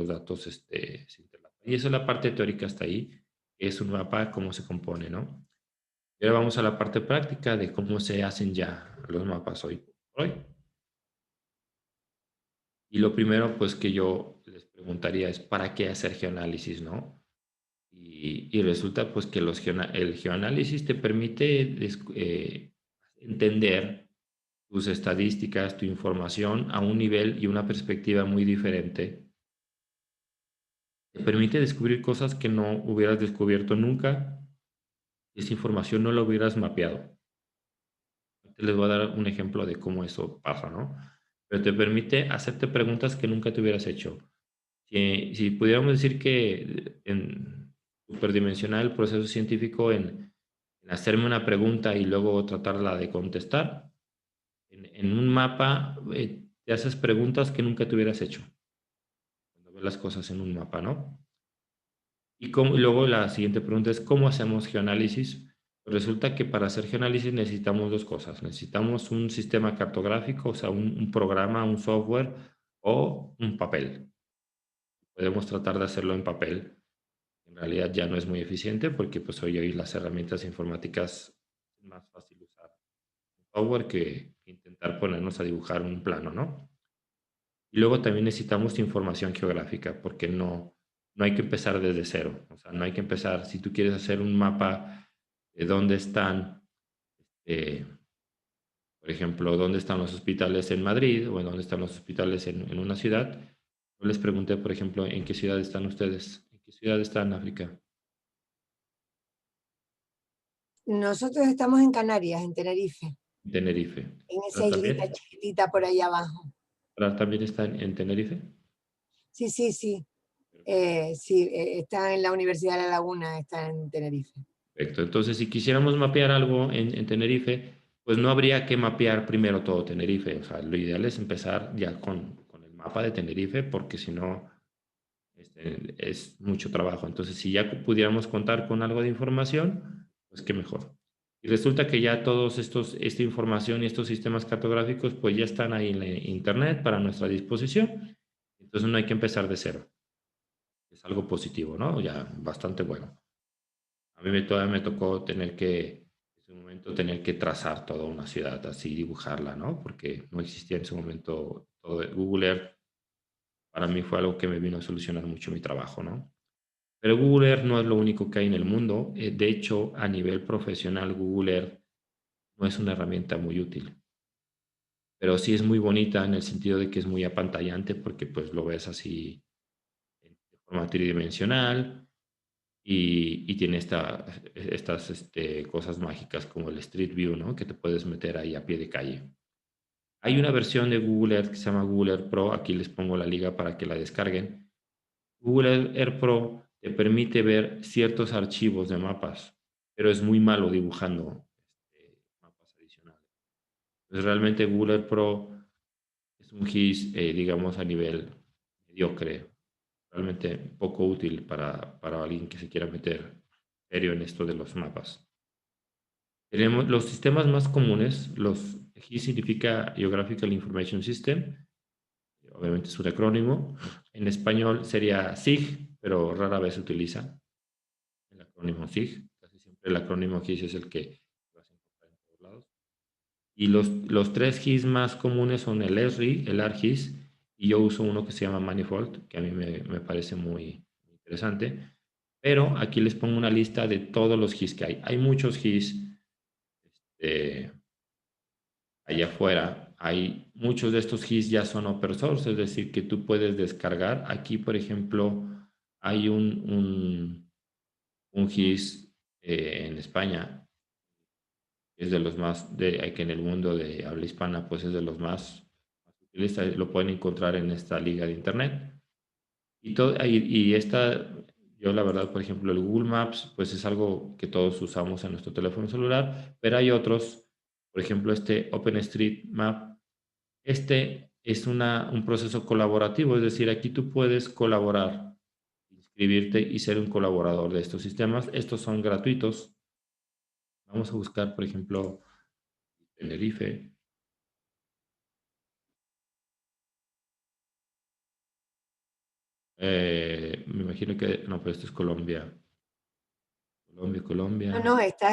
datos se interlapan. Y esa es la parte teórica hasta ahí, que es un mapa, cómo se compone, ¿no? Y ahora vamos a la parte práctica de cómo se hacen ya los mapas hoy por hoy. Y lo primero, pues, que yo les preguntaría es, ¿para qué hacer geoanálisis, no? Y resulta, pues, que el geoanálisis te permite entender tus estadísticas, tu información a un nivel y una perspectiva muy diferente. Te permite descubrir cosas que no hubieras descubierto nunca, y esa información no la hubieras mapeado. Les voy a dar un ejemplo de cómo eso pasa, ¿no? Pero te permite hacerte preguntas que nunca te hubieras hecho. Si pudiéramos decir que en superdimensional el proceso científico en hacerme una pregunta y luego tratarla de contestar, en un mapa te haces preguntas que nunca te hubieras hecho cuando ves las cosas en un mapa, ¿no? Y luego la siguiente pregunta es, ¿cómo hacemos geoanálisis? Pues resulta que para hacer geoanálisis necesitamos dos cosas. Necesitamos un sistema cartográfico, o sea, un programa, un software o un papel. Podemos tratar de hacerlo en papel. En realidad ya no es muy eficiente porque pues hoy las herramientas informáticas es más fácil usar un software que intentar ponernos a dibujar un plano, ¿no? Y luego también necesitamos información geográfica porque no hay que empezar desde cero. O sea, no hay que empezar, si tú quieres hacer un mapa de dónde están, eh, por ejemplo, dónde están los hospitales en Madrid o en dónde están los hospitales en una ciudad, Yo les pregunté, por ejemplo, ¿en qué ciudad están ustedes? ¿En qué ciudad está en África? Nosotros estamos en Canarias, en Tenerife, En Tenerife. en esa ¿Ahora islita también? chiquitita por ahí abajo. ¿Ahora también están en Tenerife? Sí, sí, sí. Está en la Universidad de La Laguna, está en Tenerife. Perfecto. Entonces, si quisiéramos mapear algo en Tenerife, pues no habría que mapear primero todo Tenerife. O sea, lo ideal es empezar ya con el mapa de Tenerife, porque si no, es mucho trabajo. Entonces, si ya pudiéramos contar con algo de información, pues qué mejor. Y resulta que ya esta información y estos sistemas cartográficos, pues ya están ahí en la internet para nuestra disposición. Entonces, no hay que empezar de cero. Es algo positivo, ¿no? Ya bastante bueno. A mí todavía me tocó en ese momento, tener que trazar toda una ciudad, así dibujarla, ¿no? Porque no existía en ese momento todo. Google Earth para mí fue algo que me vino a solucionar mucho mi trabajo, ¿no? Pero Google Earth no es lo único que hay en el mundo. De hecho, a nivel profesional, Google Earth no es una herramienta muy útil. Pero sí es muy bonita en el sentido de que es muy apantallante porque pues lo ves así de forma tridimensional y tiene estas cosas mágicas como el Street View, ¿no? Que te puedes meter ahí a pie de calle. Hay una versión de Google Earth que se llama Google Earth Pro. Aquí les pongo la liga para que la descarguen. Google Earth Pro te permite ver ciertos archivos de mapas, pero es muy malo dibujando mapas adicionales. Entonces, realmente Google Earth Pro es un GIS, digamos, a nivel mediocre, realmente poco útil para alguien que se quiera meter serio en esto de los mapas. Tenemos los sistemas más comunes, los GIS significa Geographical Information System, obviamente es un acrónimo. En español sería SIG, pero rara vez se utiliza el acrónimo SIG. Casi siempre el acrónimo GIS es el que vas a encontrar en todos lados. Y los tres GIS más comunes son el ESRI, el ARGIS, y yo uso uno que se llama Manifold, que a mí me parece muy interesante. Pero aquí les pongo una lista de todos los GIS que hay. Hay muchos GIS allá afuera. Hay muchos de estos GIS ya son open source, es decir, que tú puedes descargar. Aquí, por ejemplo, hay un GIS en España, es de los más, que en el mundo de habla hispana, pues es de los más utilizados. Lo pueden encontrar en esta liga de internet. Y esta, yo la verdad, por ejemplo, el Google Maps, pues es algo que todos usamos en nuestro teléfono celular, pero hay otros, por ejemplo, este OpenStreetMap. Este es un proceso colaborativo, es decir, aquí tú puedes colaborar, inscribirte y ser un colaborador de estos sistemas. Estos son gratuitos. Vamos a buscar, por ejemplo, Tenerife. Me imagino que, no, pero esto es Colombia. Colombia, No, Colombia. no, esto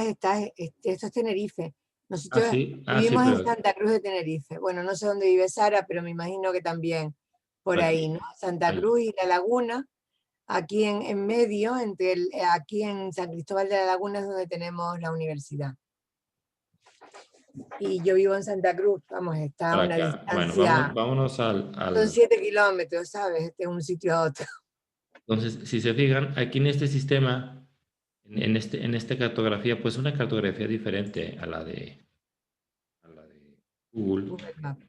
es Tenerife. Nosotros Ah, sí, vivimos en pero Santa Cruz de Tenerife. Bueno, no sé dónde vive Sara, pero me imagino que también por ahí, aquí. ¿no? Santa Ahí. Cruz y La Laguna, aquí en medio, aquí en San Cristóbal de la Laguna es donde tenemos la universidad. Y yo vivo en Santa Cruz, vamos, está a Para una acá. Bueno, distancia, vámonos son 7 kilómetros, ¿sabes? De un sitio a otro. Entonces, si se fijan, aquí en este sistema, en esta cartografía, pues una cartografía diferente a la de Google. Google Maps.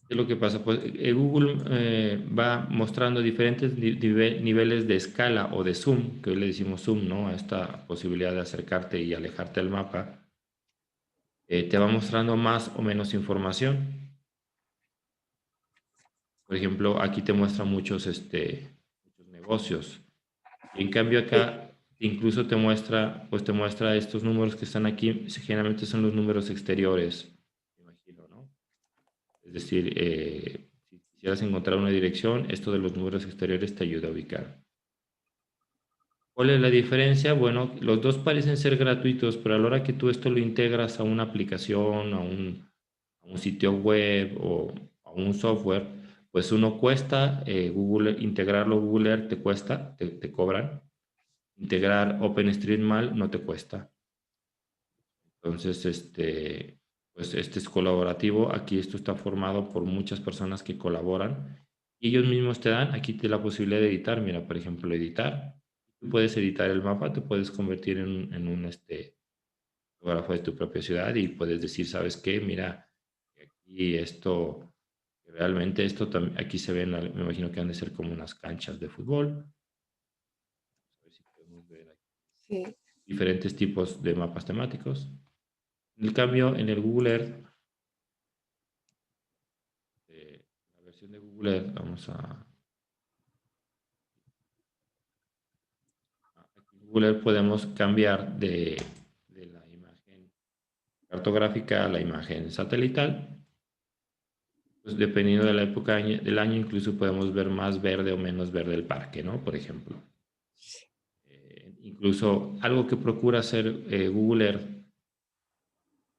¿Qué es lo que pasa? Pues Google va mostrando diferentes niveles de escala o de zoom, que hoy le decimos zoom, ¿no? A esta posibilidad de acercarte y alejarte del mapa. Te va mostrando más o menos información. Por ejemplo, aquí te muestra muchos negocios. Y en cambio Sí. acá incluso te muestra estos números que están aquí, generalmente son los números exteriores, me imagino, ¿no? Es decir, si quisieras encontrar una dirección, esto de los números exteriores te ayuda a ubicar. ¿Cuál es la diferencia? Bueno, los dos parecen ser gratuitos, pero a la hora que tú esto lo integras a una aplicación, a un sitio web o a un software, pues uno cuesta, integrarlo Google Earth te cuesta, te cobran. Integrar OpenStreetMap no te cuesta. Entonces, pues este es colaborativo. Aquí esto está formado por muchas personas que colaboran y ellos mismos te dan, aquí te la posibilidad de editar. Mira, por ejemplo, editar. Tú puedes editar el mapa, te puedes convertir en un fotógrafo de tu propia ciudad y puedes decir, ¿sabes qué? Mira, aquí esto, realmente esto también, aquí se ven, me imagino que han de ser como unas canchas de fútbol. A ver si podemos ver aquí Sí. diferentes tipos de mapas temáticos. En el cambio, en el Google Earth, la versión de Google Earth, vamos a... Aquí en Google Earth podemos cambiar de la imagen cartográfica a la imagen satelital. Pues dependiendo de la época del año, incluso podemos ver más verde o menos verde el parque, ¿no? Por ejemplo. Incluso algo que procura hacer Google Earth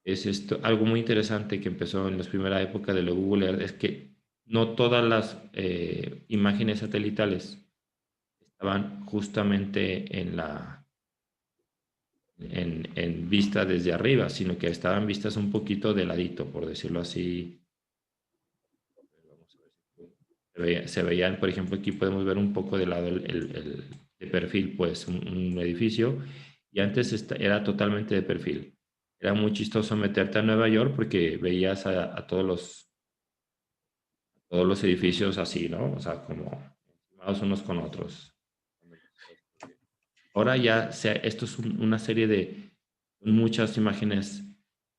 es esto, algo muy interesante que empezó en la primera época de lo Google Earth, es que no todas las imágenes satelitales estaban justamente en vista desde arriba, sino que estaban vistas un poquito de ladito, por decirlo así. Vamos a ver si se veían, por ejemplo, aquí podemos ver un poco de lado de perfil, pues un edificio, y antes era totalmente de perfil. Era muy chistoso meterte a Nueva York porque veías a todos los edificios así, ¿no? O sea, como encimados unos con otros. Ahora ya, esto es una serie de muchas imágenes,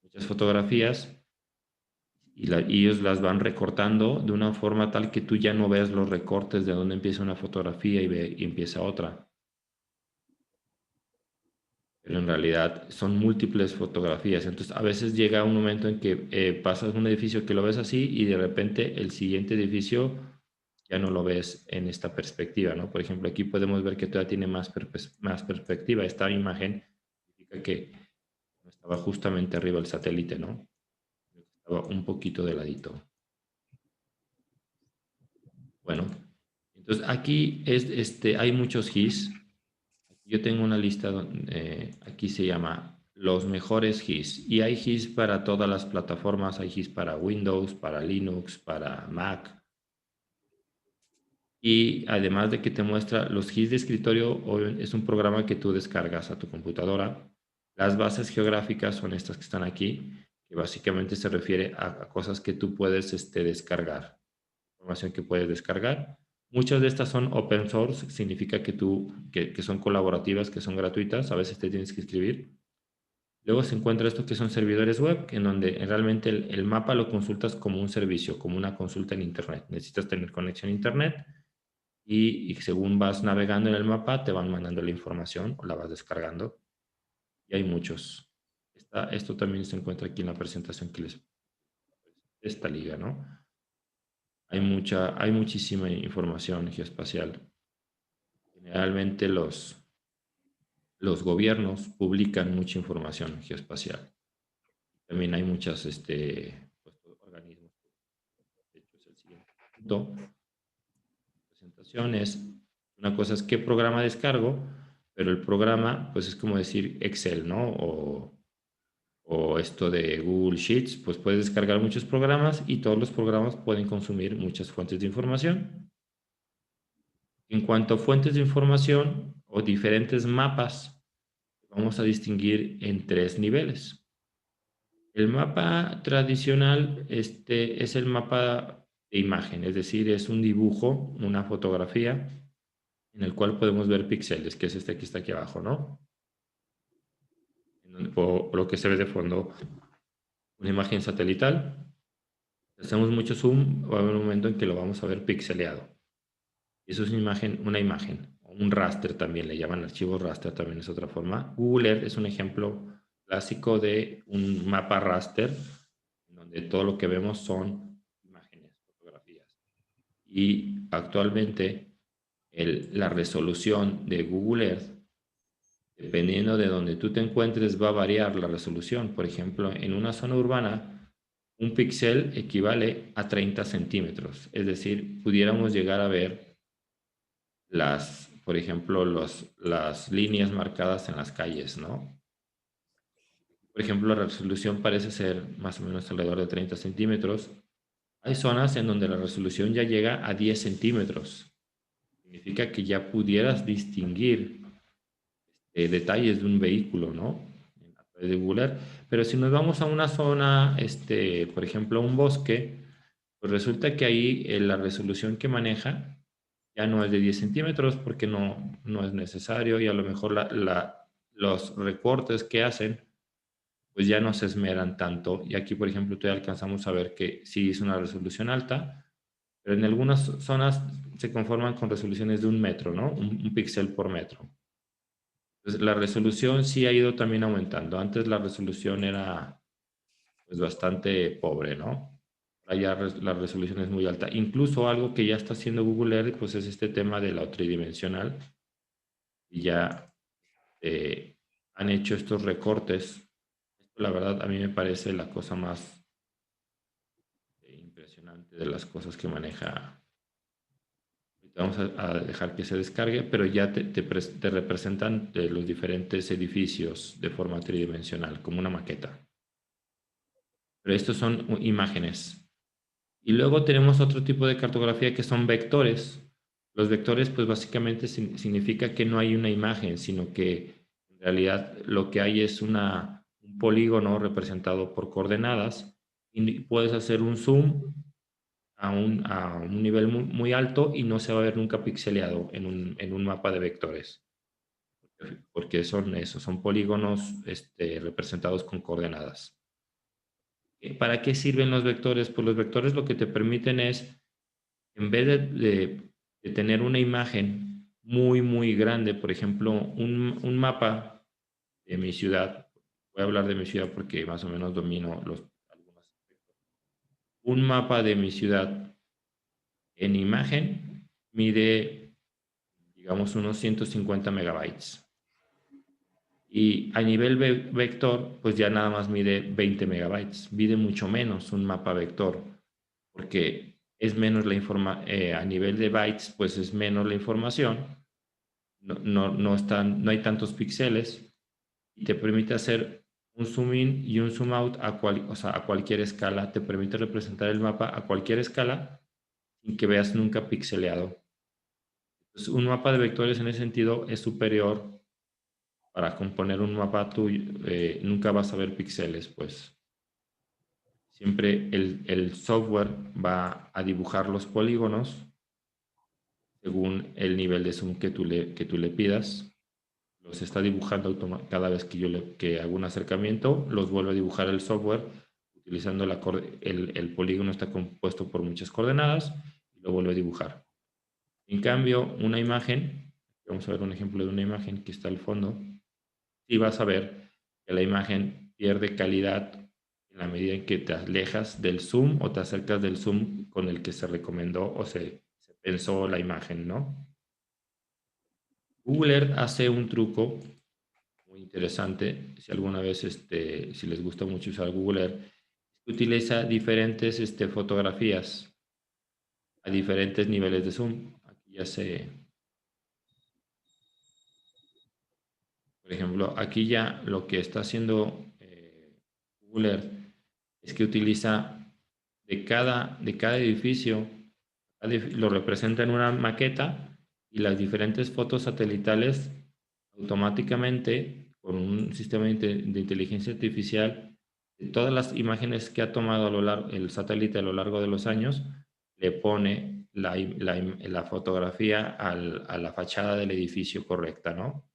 muchas fotografías, y ellos las van recortando de una forma tal que tú ya no ves los recortes de dónde empieza una fotografía y empieza otra. Pero en realidad son múltiples fotografías. Entonces, a veces llega un momento en que pasas un edificio que lo ves así y de repente el siguiente edificio ya no lo ves en esta perspectiva, ¿no? Por ejemplo, aquí podemos ver que todavía tiene más perspectiva. Esta imagen significa que no estaba justamente arriba el satélite, ¿no? Estaba un poquito de ladito. Bueno, entonces aquí hay muchos GIS. Yo tengo una lista donde aquí se llama los mejores GIS y hay GIS para todas las plataformas, hay GIS para Windows, para Linux, para Mac. Y además de que te muestra los GIS de escritorio, es un programa que tú descargas a tu computadora. Las bases geográficas son estas que están aquí, que básicamente se refiere a cosas que tú puedes descargar, información que puedes descargar. Muchas de estas son open source, significa que son colaborativas, que son gratuitas, a veces te tienes que inscribir. Luego se encuentra esto que son servidores web, en donde realmente el mapa lo consultas como un servicio, como una consulta en Internet. Necesitas tener conexión a Internet y según vas navegando en el mapa te van mandando la información o la vas descargando. Y hay muchos. Esto también se encuentra aquí en la presentación que les... Esta liga, ¿no? Hay muchísima información geoespacial. Generalmente los gobiernos publican mucha información geoespacial. También hay muchos pues, organismos. De hecho, es el siguiente punto. Presentación es, una cosa es qué programa descargo, pero el programa pues es como decir Excel, ¿no? O esto de Google Sheets, pues puedes descargar muchos programas y todos los programas pueden consumir muchas fuentes de información. En cuanto a fuentes de información o diferentes mapas, vamos a distinguir en tres niveles. El mapa tradicional es el mapa de imagen, es decir, es un dibujo, una fotografía, en el cual podemos ver píxeles, que es este que está aquí abajo, ¿no? O lo que se ve de fondo, una imagen satelital. Hacemos mucho zoom, va a haber un momento en que lo vamos a ver pixeleado. Eso es una imagen, o un raster también, le llaman archivos raster, también es otra forma. Google Earth es un ejemplo clásico de un mapa raster, donde todo lo que vemos son imágenes, fotografías. Y actualmente la resolución de Google Earth, dependiendo de donde tú te encuentres, va a variar la resolución. Por ejemplo, en una zona urbana, un píxel equivale a 30 centímetros. Es decir, pudiéramos llegar a ver por ejemplo, las líneas marcadas en las calles, ¿no? Por ejemplo, la resolución parece ser más o menos alrededor de 30 centímetros. Hay zonas en donde la resolución ya llega a 10 centímetros. Significa que ya pudieras distinguir detalles de un vehículo, ¿no? A través de Google Earth. Pero si nos vamos a una zona, por ejemplo, a un bosque, pues resulta que ahí la resolución que maneja ya no es de 10 centímetros porque no es necesario y a lo mejor los recortes que hacen pues ya no se esmeran tanto. Y aquí, por ejemplo, todavía alcanzamos a ver que sí es una resolución alta, pero en algunas zonas se conforman con resoluciones de 1 metro, ¿no? Un píxel por metro. Entonces, la resolución sí ha ido también aumentando. Antes la resolución era pues bastante pobre, ¿no? Ahora ya la resolución es muy alta. Incluso algo que ya está haciendo Google Earth, pues es este tema de la tridimensional. Y ya han hecho estos recortes. Esto, la verdad, a mí me parece la cosa más impresionante de las cosas que maneja. Vamos a dejar que se descargue, pero ya te representan los diferentes edificios de forma tridimensional, como una maqueta. Pero estos son imágenes. Y luego tenemos otro tipo de cartografía que son vectores. Los vectores, pues básicamente significa que no hay una imagen, sino que en realidad lo que hay es un polígono representado por coordenadas y puedes hacer un zoom a un nivel muy alto y no se va a ver nunca pixeleado en un mapa de vectores, porque son eso, son polígonos representados con coordenadas. ¿Para qué sirven los vectores? Pues los vectores lo que te permiten es, en vez de tener una imagen muy, muy grande, por ejemplo, un mapa de mi ciudad, voy a hablar de mi ciudad porque más o menos domino algunos aspectos. Un mapa de mi ciudad en imagen mide, digamos, unos 150 megabytes. Y a nivel vector, pues ya nada más mide 20 megabytes. Mide mucho menos un mapa vector, porque es menos la información, a nivel de bytes, pues es menos la información, no hay tantos píxeles y te permite hacer un zoom in y un zoom out o sea, a cualquier escala. Te permite representar el mapa a cualquier escala sin que veas nunca pixeleado. Entonces, un mapa de vectores en ese sentido es superior. Para componer un mapa tú nunca vas a ver píxeles, pues siempre el software va a dibujar los polígonos según el nivel de zoom que tú le pidas. Los está dibujando cada vez que hago un acercamiento, los vuelve a dibujar el software utilizando el polígono está compuesto por muchas coordenadas y lo vuelve a dibujar. En cambio, una imagen, vamos a ver un ejemplo de una imagen que está al fondo, y vas a ver que la imagen pierde calidad en la medida en que te alejas del zoom o te acercas del zoom con el que se recomendó o se pensó la imagen, ¿no? Google Earth hace un truco muy interesante, si alguna vez, si les gusta mucho usar Google Earth, utiliza diferentes fotografías a diferentes niveles de zoom. Aquí ya por ejemplo, aquí ya lo que está haciendo Google Earth es que utiliza de cada edificio, lo representa en una maqueta y las diferentes fotos satelitales automáticamente con un sistema de inteligencia artificial de todas las imágenes que ha tomado el satélite a lo largo de los años, le pone la fotografía a la fachada del edificio correcta, ¿no?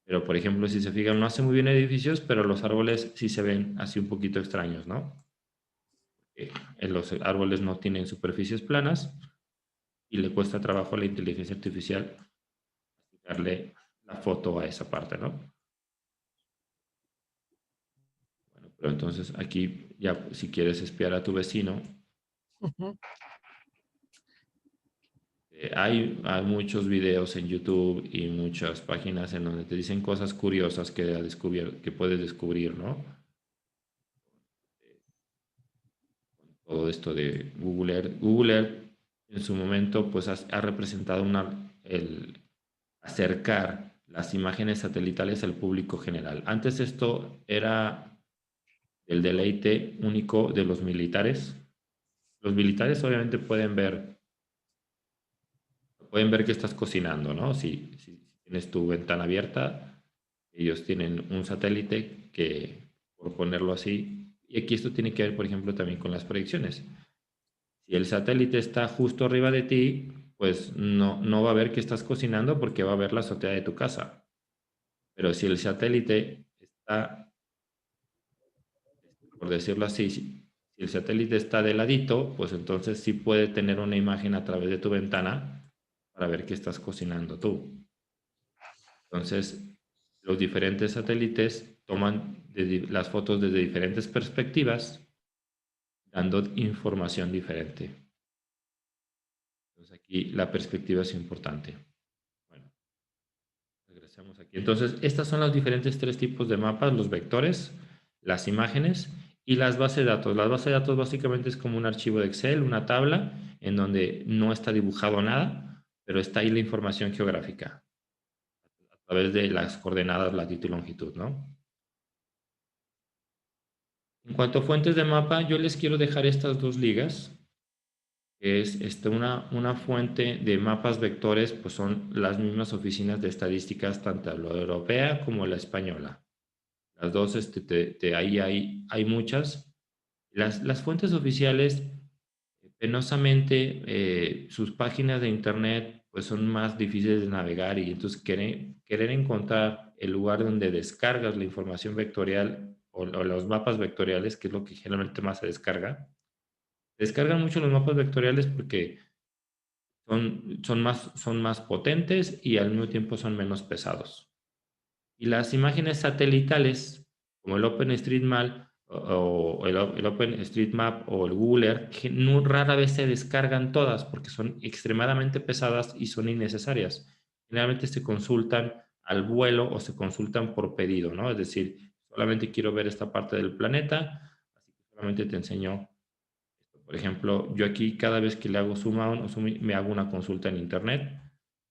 Pero, por ejemplo, si se fijan, no hace muy bien edificios, pero los árboles sí se ven así un poquito extraños, ¿no? Los árboles no tienen superficies planas y le cuesta trabajo a la inteligencia artificial darle la foto a esa parte, ¿no? Bueno, pero entonces aquí ya si quieres espiar a tu vecino, hay muchos videos en YouTube y muchas páginas en donde te dicen cosas curiosas que puedes descubrir, ¿no? Todo esto de Google Earth. Google Earth en su momento pues ha representado el acercar las imágenes satelitales al público general. Antes esto era el deleite único de los militares. Los militares obviamente pueden ver que estás cocinando, ¿no? Si tienes tu ventana abierta, ellos tienen un satélite que, por ponerlo así, y aquí esto tiene que ver, por ejemplo, también con las proyecciones. Si el satélite está justo arriba de ti, pues no va a ver que estás cocinando porque va a ver la azotea de tu casa. Pero si el satélite está, por decirlo así, si el satélite está de ladito, pues entonces sí puede tener una imagen a través de tu ventana para ver que estás cocinando tú. Entonces, los diferentes satélites toman las fotos desde diferentes perspectivas, dando información diferente. Entonces, aquí la perspectiva es importante. Bueno, regresamos aquí. Entonces, estas son los diferentes tres tipos de mapas: los vectores, las imágenes y las bases de datos. Las bases de datos básicamente es como un archivo de Excel, una tabla en donde no está dibujado nada, pero está ahí la información geográfica a través de las coordenadas latitud y longitud, ¿no? En cuanto a fuentes de mapa, yo les quiero dejar estas dos ligas, que es una fuente de mapas vectores, pues son las mismas oficinas de estadísticas, tanto la europea como la española. Las dos, ahí hay muchas. Las fuentes oficiales, penosamente, sus páginas de internet pues son más difíciles de navegar, y entonces querer encontrar el lugar donde descargas la información vectorial o los mapas vectoriales, que es lo que generalmente más se descarga. Descargan mucho los mapas vectoriales porque son más potentes y al mismo tiempo son menos pesados. Y las imágenes satelitales, como el OpenStreetMap o el OpenStreetMap o el Google Earth, que no, rara vez se descargan todas porque son extremadamente pesadas y son innecesarias. Generalmente se consultan al vuelo o se consultan por pedido, ¿no? Es decir, solamente quiero ver esta parte del planeta, así que solamente te enseño. Por ejemplo, yo aquí cada vez que le hago zoom out o zoom in, me hago una consulta en internet,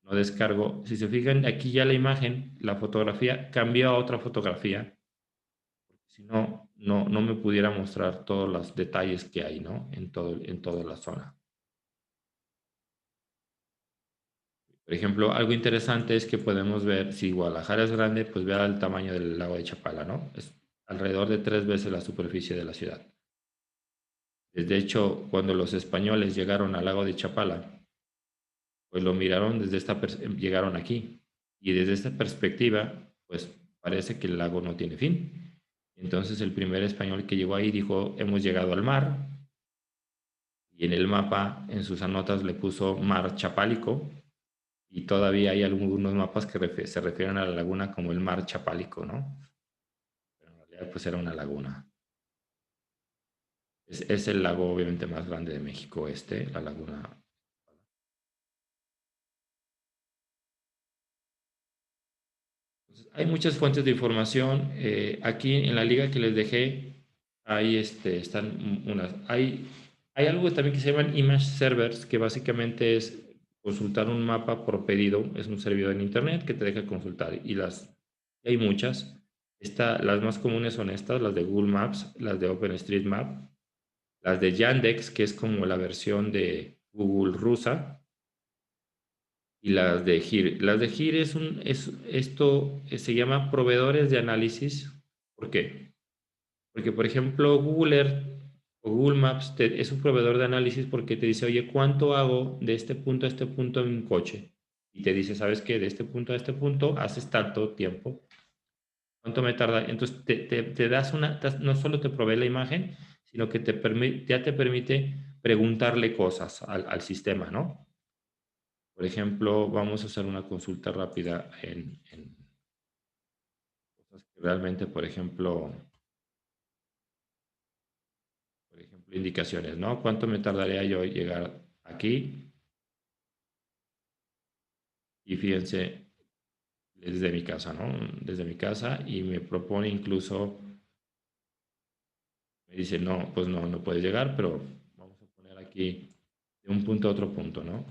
no descargo. Si se fijan, aquí ya la imagen, la fotografía cambió a otra fotografía. Si no, no me pudiera mostrar todos los detalles que hay, ¿no? En toda la zona. Por ejemplo, algo interesante es que podemos ver, si Guadalajara es grande, pues vea el tamaño del lago de Chapala, ¿no? Es alrededor de 3 veces la superficie de la ciudad. De hecho, cuando los españoles llegaron al lago de Chapala, pues lo miraron llegaron aquí. Y desde esta perspectiva, pues parece que el lago no tiene fin. Entonces el primer español que llegó ahí dijo, hemos llegado al mar. Y en el mapa, en sus anotas, le puso mar Chapálico. Y todavía hay algunos mapas que se refieren a la laguna como el mar Chapálico, ¿no? Pero en realidad pues era una laguna. Es el lago obviamente más grande de México, la laguna. Hay muchas fuentes de información. Aquí en la liga que les dejé, ahí están unas. Hay algo también que se llaman image servers, que básicamente es consultar un mapa por pedido. Es un servidor en internet que te deja consultar. Hay muchas. Las más comunes son estas, las de Google Maps, las de OpenStreetMap, las de Yandex, que es como la versión de Google rusa, y las de GIR. Las de GIR esto se llama proveedores de análisis. ¿Por qué? Porque, por ejemplo, Google Earth o Google Maps es un proveedor de análisis porque te dice, oye, ¿cuánto hago de este punto a este punto en un coche? Y te dice, ¿sabes qué? De este punto a este punto haces tanto tiempo. ¿Cuánto me tarda? Entonces, te das no solo te provee la imagen, sino que ya te permite preguntarle cosas al sistema, ¿no? Por ejemplo, vamos a hacer una consulta rápida en cosas que realmente, por ejemplo, indicaciones, ¿no? ¿Cuánto me tardaría yo llegar aquí? Y fíjense, desde mi casa, ¿no? Desde mi casa, y me propone incluso, me dice, no, pues no puedes llegar, pero vamos a poner aquí de un punto a otro punto, ¿no?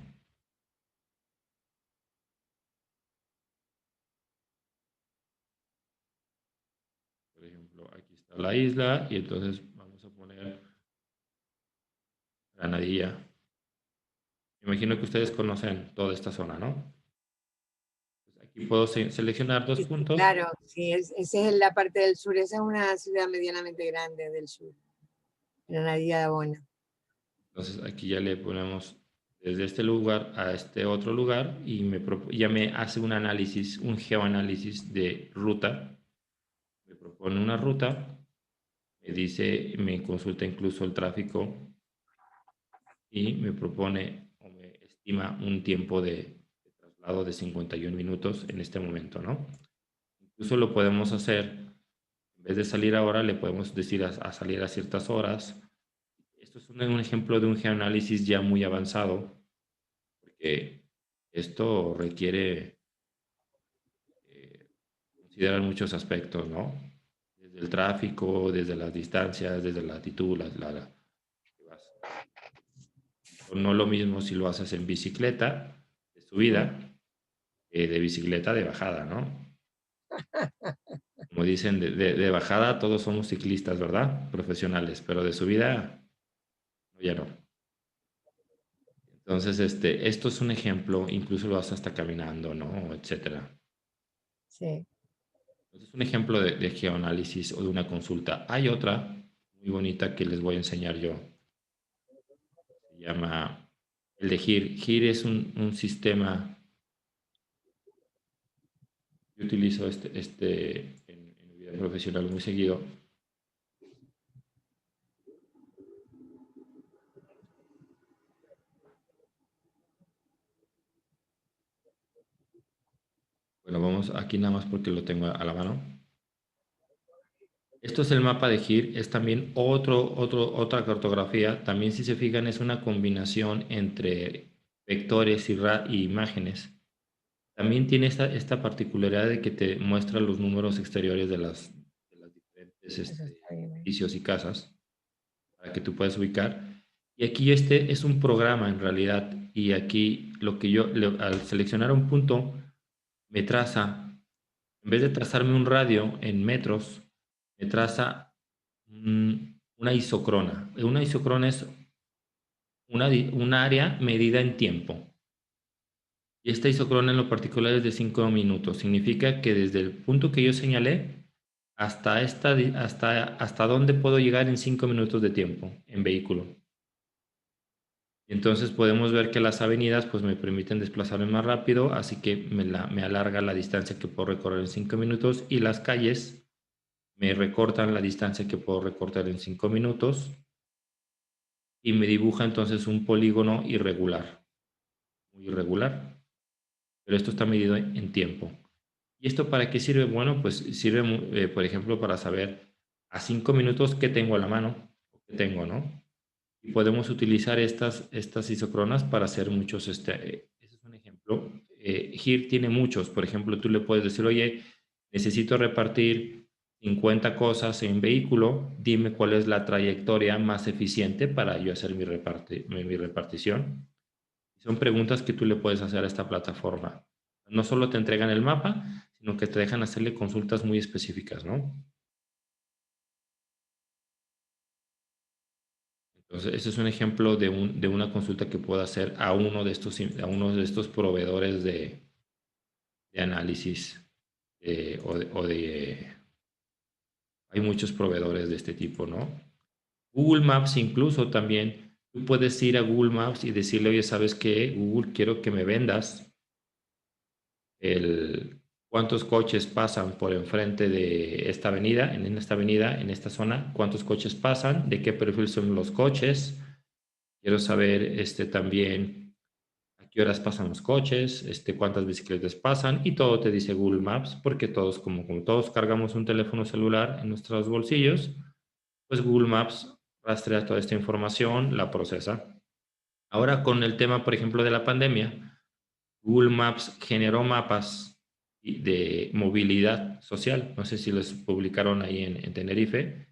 a la isla y entonces vamos a poner Granadilla. Me imagino que ustedes conocen toda esta zona, ¿no? Pues aquí puedo seleccionar dos Sí, sí, puntos. claro, sí, esa es la parte del sur, esa es una ciudad medianamente grande del sur, Granadilla de Abona. Entonces aquí ya le ponemos desde este lugar a este otro lugar y ya me hace un análisis, un geoanálisis de ruta. Me propone una ruta, me dice, me consulta incluso el tráfico y me propone o me estima un tiempo de traslado de 51 minutos en este momento, ¿no? Incluso lo podemos hacer, en vez de salir ahora, le podemos decir a salir a ciertas horas. Esto es un ejemplo de un geoanálisis ya muy avanzado, porque esto requiere considerar muchos aspectos, ¿no? Desde el tráfico, desde las distancias, desde la latitud, que vas. No lo mismo si lo haces en bicicleta de subida que de bicicleta de bajada, ¿no? Como dicen, de bajada todos somos ciclistas, ¿verdad? Profesionales, pero de subida ya no. Entonces, esto es un ejemplo, incluso lo haces hasta caminando, ¿no? Etcétera. Sí. Es un ejemplo de geoanálisis o de una consulta. Hay otra muy bonita que les voy a enseñar yo. Se llama el de GIR. GIR es un sistema. Yo utilizo en mi vida profesional muy seguido. Bueno, vamos aquí nada más porque lo tengo a la mano. Esto es el mapa de GIR, es también otra cartografía. También si se fijan es una combinación entre vectores y imágenes. También tiene esta particularidad de que te muestra los números exteriores de las diferentes Eso está bien. edificios y casas para que tú puedas ubicar. Y aquí es un programa en realidad. Y aquí lo que al seleccionar un punto, me traza, en vez de trazarme un radio en metros, me traza una isocrona. Una isocrona es un área medida en tiempo. Y esta isocrona en lo particular es de 5 minutos. Significa que desde el punto que yo señalé hasta dónde puedo llegar en 5 minutos de tiempo en vehículo. Y entonces podemos ver que las avenidas pues me permiten desplazarme más rápido, así que me alarga la distancia que puedo recorrer en 5 minutos y las calles me recortan la distancia que puedo recortar en 5 minutos y me dibuja entonces un polígono irregular, muy irregular, pero esto está medido en tiempo. ¿Y esto para qué sirve? Bueno, pues sirve, por ejemplo, para saber a 5 minutos qué tengo a la mano, qué tengo, ¿no? Y podemos utilizar estas isocronas para hacer muchos, ese es un ejemplo. GIR tiene muchos, por ejemplo, tú le puedes decir, oye, necesito repartir 50 cosas en vehículo, dime cuál es la trayectoria más eficiente para yo hacer mi repartición. Son preguntas que tú le puedes hacer a esta plataforma. No solo te entregan el mapa, sino que te dejan hacerle consultas muy específicas, ¿no? Entonces, ese es un ejemplo de una consulta que puedo hacer a uno de estos proveedores de análisis. Hay muchos proveedores de este tipo, ¿no? Google Maps incluso también. Tú puedes ir a Google Maps y decirle, oye, ¿sabes qué? Google, quiero que me vendas cuántos coches pasan por enfrente de esta avenida, en esta zona, cuántos coches pasan, de qué perfil son los coches. Quiero saber también a qué horas pasan los coches, cuántas bicicletas pasan y todo te dice Google Maps, porque todos, como todos cargamos un teléfono celular en nuestros bolsillos, pues Google Maps rastrea toda esta información, la procesa. Ahora con el tema, por ejemplo, de la pandemia, Google Maps generó mapas de movilidad social. No sé si los publicaron ahí en Tenerife,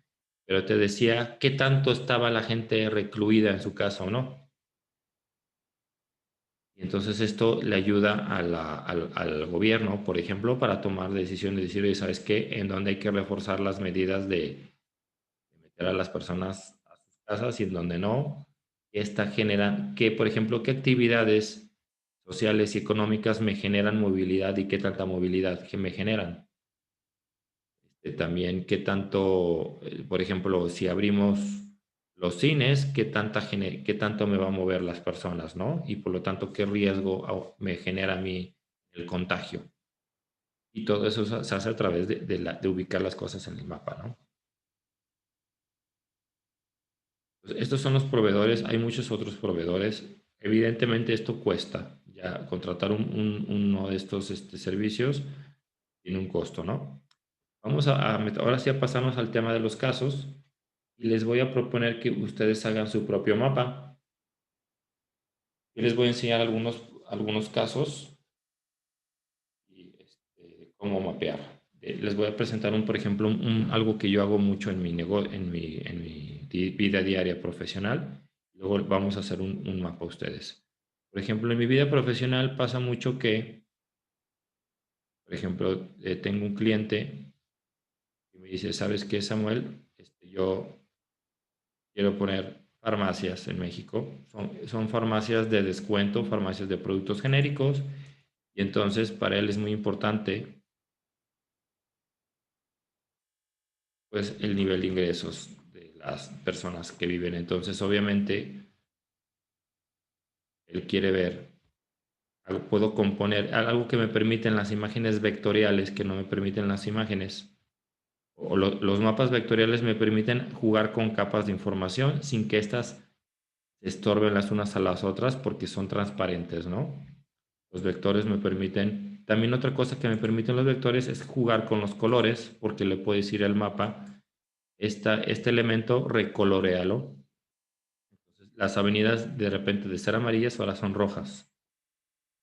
pero te decía qué tanto estaba la gente recluida en su casa o no. Y entonces esto le ayuda al gobierno, por ejemplo, para tomar decisiones, decir, oye, ¿sabes qué? En dónde hay que reforzar las medidas de meter a las personas a sus casas y en donde no, esta genera, que por ejemplo, qué actividades sociales y económicas me generan movilidad y qué tanta movilidad que me generan. También qué tanto, por ejemplo, si abrimos los cines, qué tanto me va a mover las personas, ¿no? Y por lo tanto, qué riesgo me genera a mí el contagio. Y todo eso se hace a través de ubicar las cosas en el mapa, ¿no? Pues estos son los proveedores, hay muchos otros proveedores. Evidentemente esto cuesta, ya contratar uno de estos servicios tiene un costo, ¿no? Vamos ahora sí a pasarnos al tema de los casos y les voy a proponer que ustedes hagan su propio mapa. Yo les voy a enseñar algunos casos y cómo mapear. Les voy a presentar por ejemplo, algo que yo hago mucho en mi vida diaria profesional. Luego vamos a hacer un mapa a ustedes. Por ejemplo, en mi vida profesional pasa mucho que, por ejemplo, tengo un cliente que me dice, ¿sabes qué, Samuel? Yo quiero poner farmacias en México. Son farmacias de descuento, farmacias de productos genéricos. Y entonces para él es muy importante pues el nivel de ingresos de las personas que viven. Entonces obviamente él quiere ver, puedo componer algo que me permiten las imágenes vectoriales, que no me permiten las imágenes. Los mapas vectoriales me permiten jugar con capas de información sin que éstas se estorben las unas a las otras porque son transparentes, ¿no? Los vectores me permiten, también otra cosa que me permiten los vectores es jugar con los colores, porque le puedo decir al mapa, este elemento recoloréalo. Entonces, las avenidas de repente de ser amarillas ahora son rojas.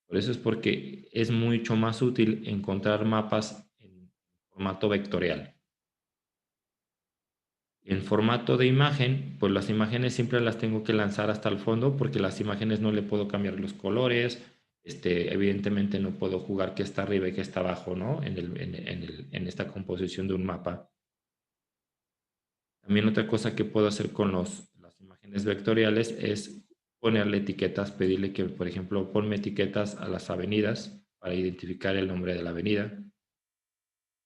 Por eso es porque es mucho más útil encontrar mapas en formato vectorial. En formato de imagen, pues las imágenes siempre las tengo que lanzar hasta el fondo porque las imágenes no le puedo cambiar los colores. Evidentemente no puedo jugar que está arriba y que está abajo, ¿no? En esta composición de un mapa. También otra cosa que puedo hacer con las imágenes vectoriales es ponerle etiquetas, pedirle que, por ejemplo, ponme etiquetas a las avenidas para identificar el nombre de la avenida.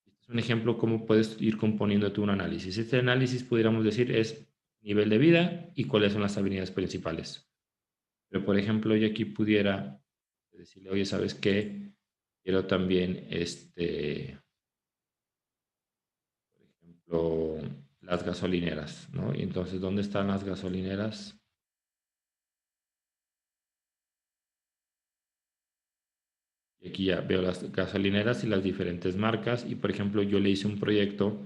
Es un ejemplo cómo puedes ir componiéndote un análisis. Este análisis, pudiéramos decir, es nivel de vida y cuáles son las avenidas principales. Pero, por ejemplo, yo aquí pudiera decirle, oye, ¿sabes qué? Quiero también, por ejemplo, las gasolineras, ¿no? Y entonces, ¿dónde están las gasolineras? Y aquí ya veo las gasolineras y las diferentes marcas. Y, por ejemplo, yo le hice un proyecto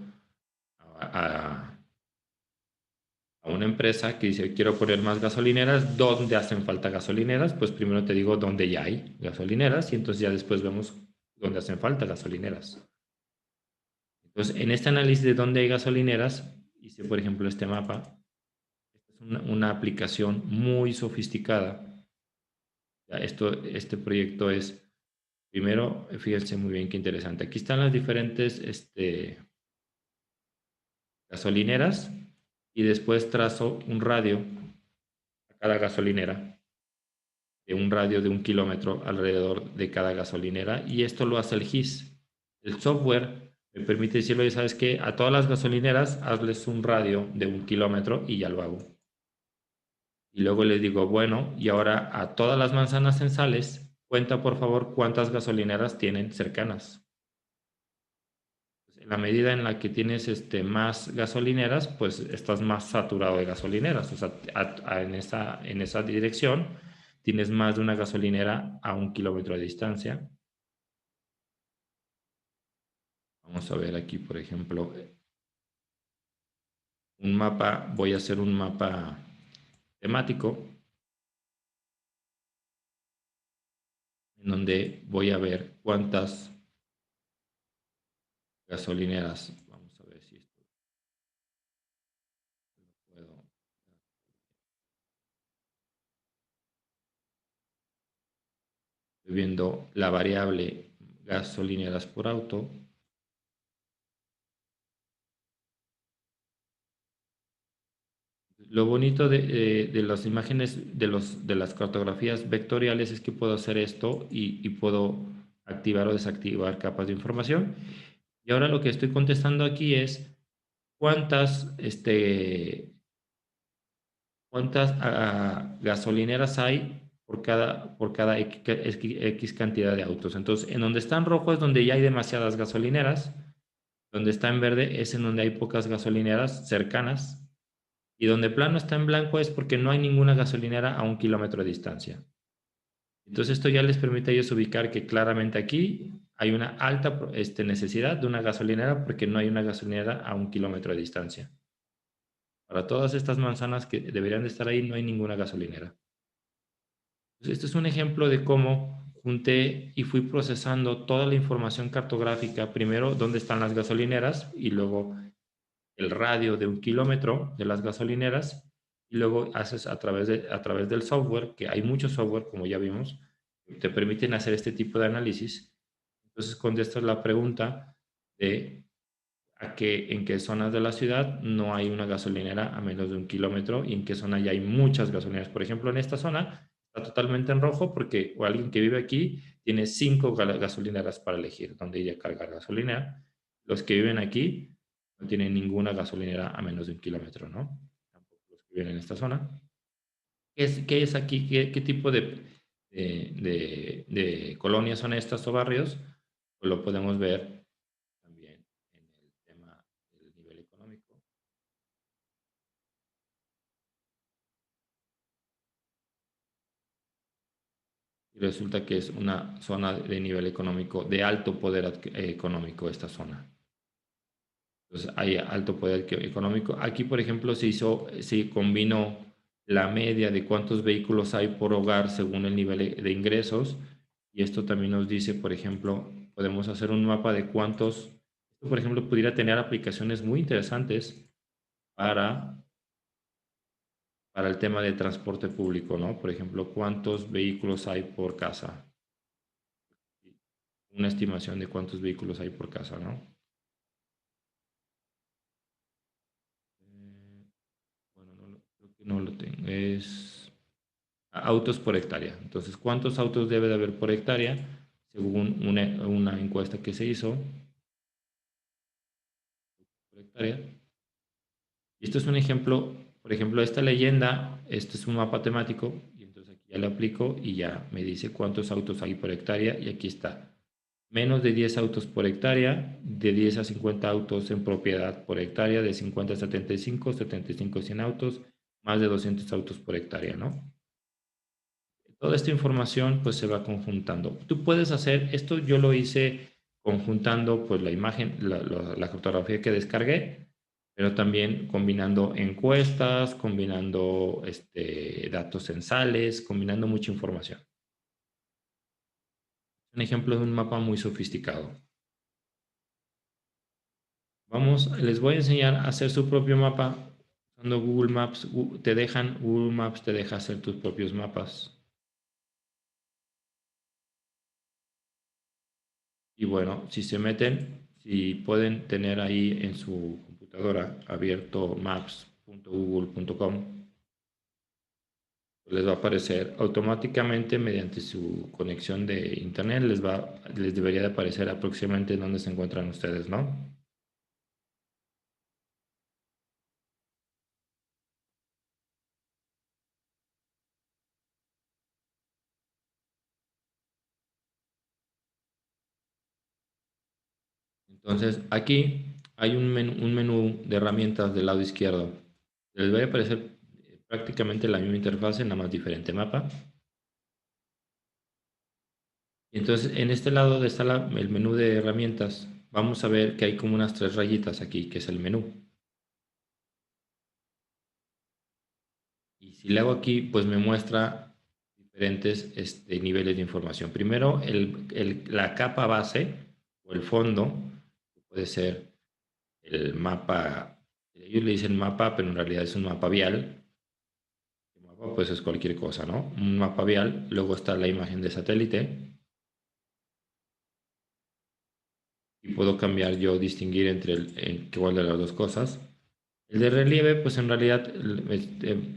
a una empresa que dice, quiero poner más gasolineras. ¿Dónde hacen falta gasolineras? Pues primero te digo dónde ya hay gasolineras y entonces ya después vemos dónde hacen falta gasolineras. Entonces, en este análisis de dónde hay gasolineras, hice, por ejemplo, este mapa. Esta es una aplicación muy sofisticada. Ya este proyecto es, primero, fíjense muy bien qué interesante. Aquí están las diferentes gasolineras y después trazo un radio a cada gasolinera, de un radio de 1 kilómetro alrededor de cada gasolinera, y esto lo hace el GIS. El software me permite decirle, ¿sabes qué? A todas las gasolineras hazles un radio de 1 kilómetro y ya lo hago. Y luego les digo, bueno, y ahora a todas las manzanas censales, cuenta por favor cuántas gasolineras tienen cercanas. En la medida en la que tienes más gasolineras, pues estás más saturado de gasolineras. O sea, en esa dirección tienes más de una gasolinera a 1 kilómetro de distancia. Vamos a ver aquí, por ejemplo, un mapa. Voy a hacer un mapa temático en donde voy a ver cuántas gasolineras. Vamos a ver si esto puedo. Estoy viendo la variable gasolineras por auto. Lo bonito de las imágenes, de las cartografías vectoriales es que puedo hacer esto y puedo activar o desactivar capas de información. Y ahora lo que estoy contestando aquí es cuántas, cuántas gasolineras hay por cada X cantidad de autos. Entonces, en donde está en rojo es donde ya hay demasiadas gasolineras, donde está en verde es en donde hay pocas gasolineras cercanas, y donde plano está en blanco es porque no hay ninguna gasolinera a 1 kilómetro de distancia. Entonces esto ya les permite a ellos ubicar que claramente aquí hay una alta necesidad de una gasolinera porque no hay una gasolinera a 1 kilómetro de distancia. Para todas estas manzanas que deberían de estar ahí no hay ninguna gasolinera. Entonces, este es un ejemplo de cómo junté y fui procesando toda la información cartográfica, primero dónde están las gasolineras y luego el radio de 1 kilómetro de las gasolineras, y luego haces a través del software, que hay mucho software, como ya vimos, que te permiten hacer este tipo de análisis. Entonces contestas la pregunta de en qué zonas de la ciudad no hay una gasolinera a menos de 1 kilómetro y en qué zona ya hay muchas gasolineras. Por ejemplo, en esta zona está totalmente en rojo porque o alguien que vive aquí tiene 5 gasolineras para elegir dónde ir a cargar gasolina. Los que viven aquí no tienen ninguna gasolinera a menos de 1 kilómetro, ¿no? Tampoco los que viven en esta zona. ¿Qué es aquí? ¿Qué tipo de colonias son estas o barrios? Pues lo podemos ver también en el tema del nivel económico. Y resulta que es una zona de nivel económico, de alto poder económico esta zona. Entonces hay alto poder económico. Aquí, por ejemplo, se combinó la media de cuántos vehículos hay por hogar según el nivel de ingresos. Y esto también nos dice, por ejemplo, podemos hacer un mapa de cuántos, esto, por ejemplo, pudiera tener aplicaciones muy interesantes para, para el tema de transporte público, ¿no? Por ejemplo, cuántos vehículos hay por casa. Una estimación de cuántos vehículos hay por casa, ¿no? Bueno, creo que no lo tengo. Es autos por hectárea. Entonces, ¿cuántos autos debe de haber por hectárea? Según una encuesta que se hizo por hectárea. Y esto es un ejemplo, por ejemplo, esta leyenda, este es un mapa temático, y entonces aquí ya le aplico y ya me dice cuántos autos hay por hectárea, y aquí está. Menos de 10 autos por hectárea, de 10 a 50 autos en propiedad por hectárea, de 50 a 75, 75 a 100 autos, más de 200 autos por hectárea, ¿no? Toda esta información pues se va conjuntando. Tú puedes hacer, esto yo lo hice conjuntando pues la imagen, la fotografía que descargué, pero también combinando encuestas, combinando datos censales, combinando mucha información. Un ejemplo de un mapa muy sofisticado. Les voy a enseñar a hacer su propio mapa usando Google Maps. Google Maps te deja hacer tus propios mapas. Y bueno, si se meten, si pueden tener ahí en su computadora abierto maps.google.com, les va a aparecer automáticamente mediante su conexión de internet, les debería de aparecer aproximadamente dónde se encuentran ustedes, ¿no? Entonces, aquí hay un menú de herramientas del lado izquierdo. Les va a aparecer prácticamente la misma interfaz, nada más diferente mapa. Y entonces, en este lado donde está el menú de herramientas, vamos a ver que hay como unas 3 rayitas aquí, que es el menú. Y si le hago aquí, pues me muestra diferentes niveles de información. Primero, la capa base o el fondo, que puede ser el mapa, ellos le dicen mapa, pero en realidad es un mapa vial. El mapa pues es cualquier cosa, ¿no? Un mapa vial, luego está la imagen de satélite y puedo cambiar yo, distinguir entre cuál de las dos cosas. El de relieve, pues en realidad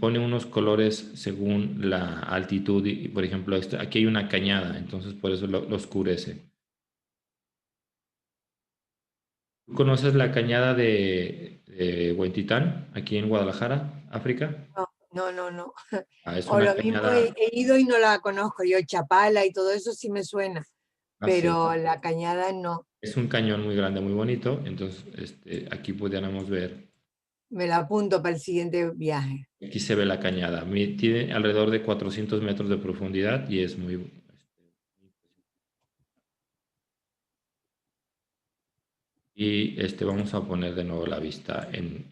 pone unos colores según la altitud y, por ejemplo, aquí hay una cañada, entonces por eso lo oscurece. ¿Tú conoces la cañada de Huentitán, aquí en Guadalajara, África? No, no, no, no. Es O una lo mismo cañada, he ido y no la conozco. Yo, Chapala y todo eso sí me suena, así, pero la cañada no. es un cañón muy grande, muy bonito, entonces aquí pudiéramos ver, Me la apunto para el siguiente viaje. aquí se ve la cañada, tiene alrededor de 400 metros de profundidad y es muy... y vamos a poner de nuevo la vista en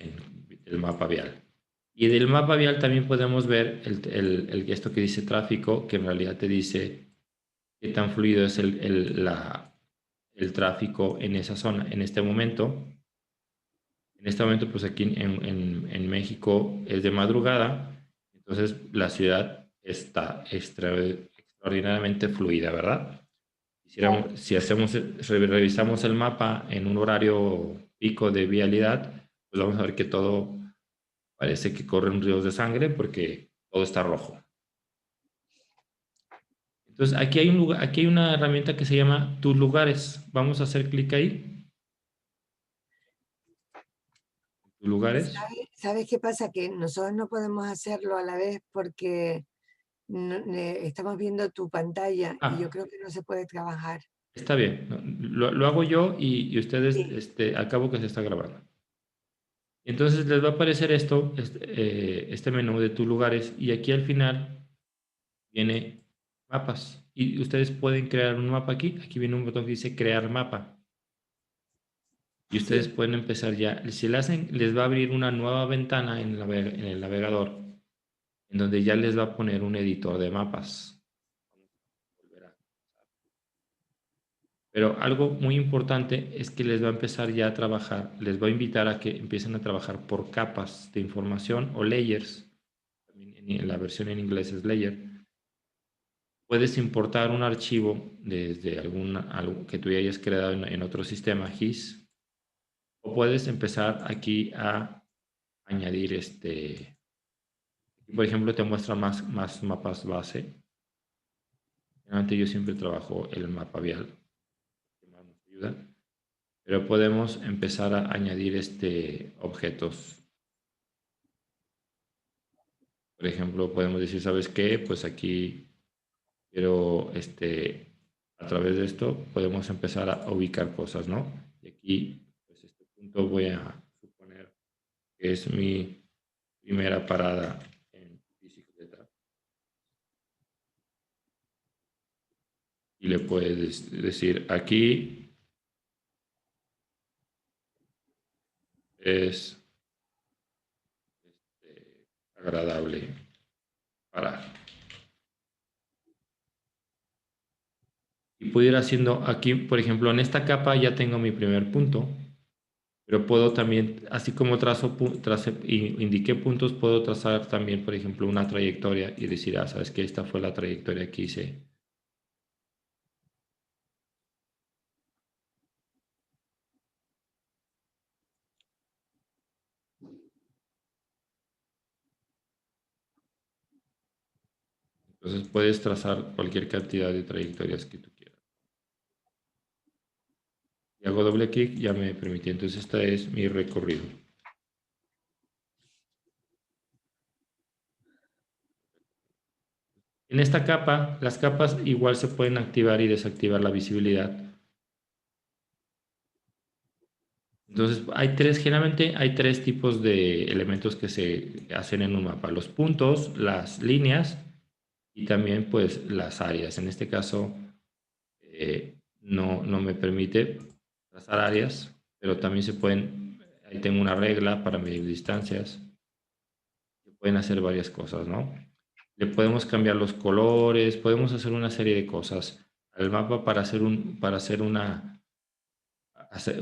el mapa vial. Y del mapa vial también podemos ver esto que dice tráfico, que en realidad te dice qué tan fluido es el tráfico en esa zona. En este momento pues aquí en México es de madrugada, entonces la ciudad está extraordinariamente fluida, ¿verdad? Si revisamos el mapa en un horario pico de vialidad, pues vamos a ver que todo parece que corren ríos de sangre porque todo está rojo. Entonces, aquí hay una herramienta que se llama Tus lugares. Vamos a hacer clic ahí. Tus lugares. ¿Sabes qué pasa? Que nosotros no podemos hacerlo a la vez porque estamos viendo tu pantalla y yo Ah, creo que no se puede trabajar. está bien. No, lo hago yo y ustedes, Sí, al cabo que se está grabando. Entonces les va a aparecer este menú de tus lugares y aquí al final viene mapas. Y ustedes pueden crear un mapa aquí. Aquí viene un botón que dice crear mapa. Y ustedes sí. pueden empezar ya. Si lo hacen, les va a abrir una nueva ventana en el navegador, en donde ya les va a poner un editor de mapas. Pero algo muy importante es que les va a empezar ya a trabajar, les va a invitar a que empiecen a trabajar por capas de información o layers. También en la versión en inglés es layer. Puedes importar un archivo desde algo que tú ya hayas creado en otro sistema, GIS, o puedes empezar aquí a añadir por ejemplo, te muestra más mapas base. Generalmente yo siempre trabajo el mapa vial, que más nos ayuda, pero podemos empezar a añadir objetos. Por ejemplo, podemos decir, ¿sabes qué? Pues aquí quiero, a través de esto podemos empezar a ubicar cosas, ¿no? Y aquí, pues este punto voy a suponer que es mi primera parada en bicicleta. Y le puedes decir, aquí es agradable parar. Y puedo ir haciendo aquí, por ejemplo, en esta capa ya tengo mi primer punto, pero puedo también, así como indiqué puntos, puedo trazar también, por ejemplo, una trayectoria y decir, sabes que esta fue la trayectoria que hice. Entonces puedes trazar cualquier cantidad de trayectorias que tú quieras. Y hago doble clic, ya me permite. Entonces este es mi recorrido. En esta capa, las capas igual se pueden activar y desactivar la visibilidad. Entonces, generalmente hay tres tipos de elementos que se hacen en un mapa: los puntos, las líneas y también pues las áreas. En este caso, no me permite trazar áreas, pero también ahí tengo una regla para medir distancias. Se pueden hacer varias cosas, ¿no? Le podemos cambiar los colores, podemos hacer una serie de cosas al mapa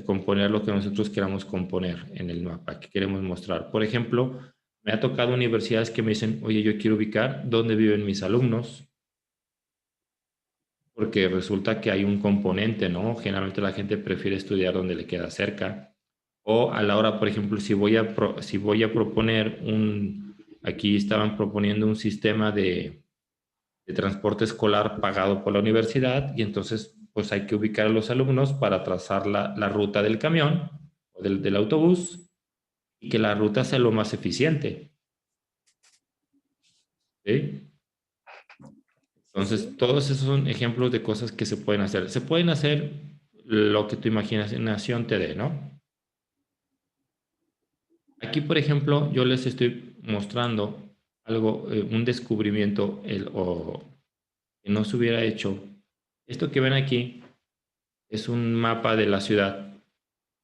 componer lo que nosotros queramos componer en el mapa que queremos mostrar. Por ejemplo, me ha tocado universidades que me dicen, oye, yo quiero ubicar dónde viven mis alumnos, porque resulta que hay un componente, ¿no? Generalmente la gente prefiere estudiar donde le queda cerca, O a la hora, por ejemplo, si voy a proponer aquí estaban proponiendo un sistema de transporte escolar pagado por la universidad y entonces pues hay que ubicar a los alumnos para trazar la ruta del camión o del autobús y que la ruta sea lo más eficiente. ¿Sí? Entonces, Sí, todos esos son ejemplos de cosas que se pueden hacer. Se pueden hacer lo que tu imaginación te dé, ¿no? Aquí, por ejemplo, yo les estoy mostrando algo, un descubrimiento o que no se hubiera hecho. Esto que ven aquí es un mapa de la ciudad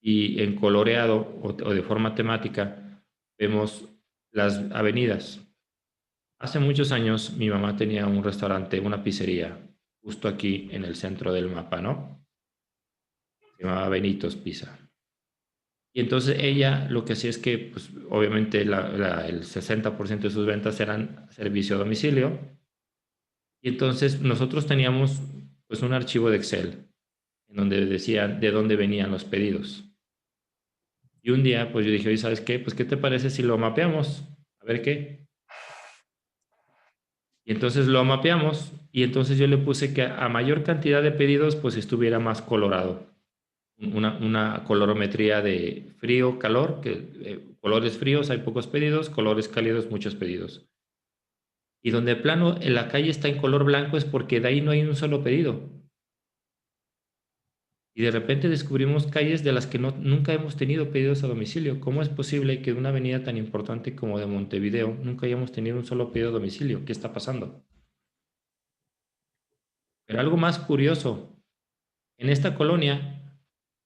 y en coloreado o de forma temática vemos las avenidas. Hace muchos años mi mamá tenía un restaurante, una pizzería, justo aquí en el centro del mapa, ¿no? Se llamaba Benitos Pizza. Y entonces ella lo que hacía es que, pues, obviamente el 60% de sus ventas eran servicio a domicilio. Y entonces nosotros teníamos pues un archivo de Excel en donde decía de dónde venían los pedidos. Y un día pues yo dije, oye, ¿sabes qué? Pues ¿qué te parece si lo mapeamos? A ver qué. Y entonces lo mapeamos y entonces yo le puse que a mayor cantidad de pedidos pues estuviera más colorado. Una colorometría de frío, calor, que colores fríos hay pocos pedidos, colores cálidos muchos pedidos. Y donde de plano en la calle está en color blanco es porque de ahí no hay un solo pedido. Y de repente descubrimos calles de las que nunca hemos tenido pedidos a domicilio. ¿Cómo es posible que de una avenida tan importante como de Montevideo nunca hayamos tenido un solo pedido a domicilio? ¿Qué está pasando? Pero algo más curioso, en esta colonia,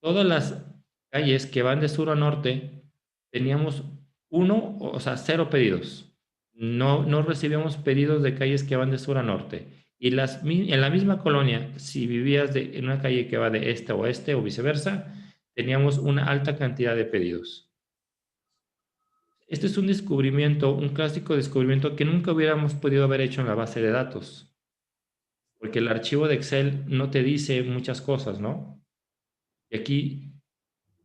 todas las calles que van de sur a norte, teníamos o sea, cero pedidos. No recibíamos pedidos de calles que van de sur a norte. Y en la misma colonia, si vivías en una calle que va de este a oeste o viceversa, teníamos una alta cantidad de pedidos. Este es un descubrimiento, un clásico descubrimiento que nunca hubiéramos podido haber hecho en la base de datos, porque el archivo de Excel no te dice muchas cosas, ¿no? Y aquí,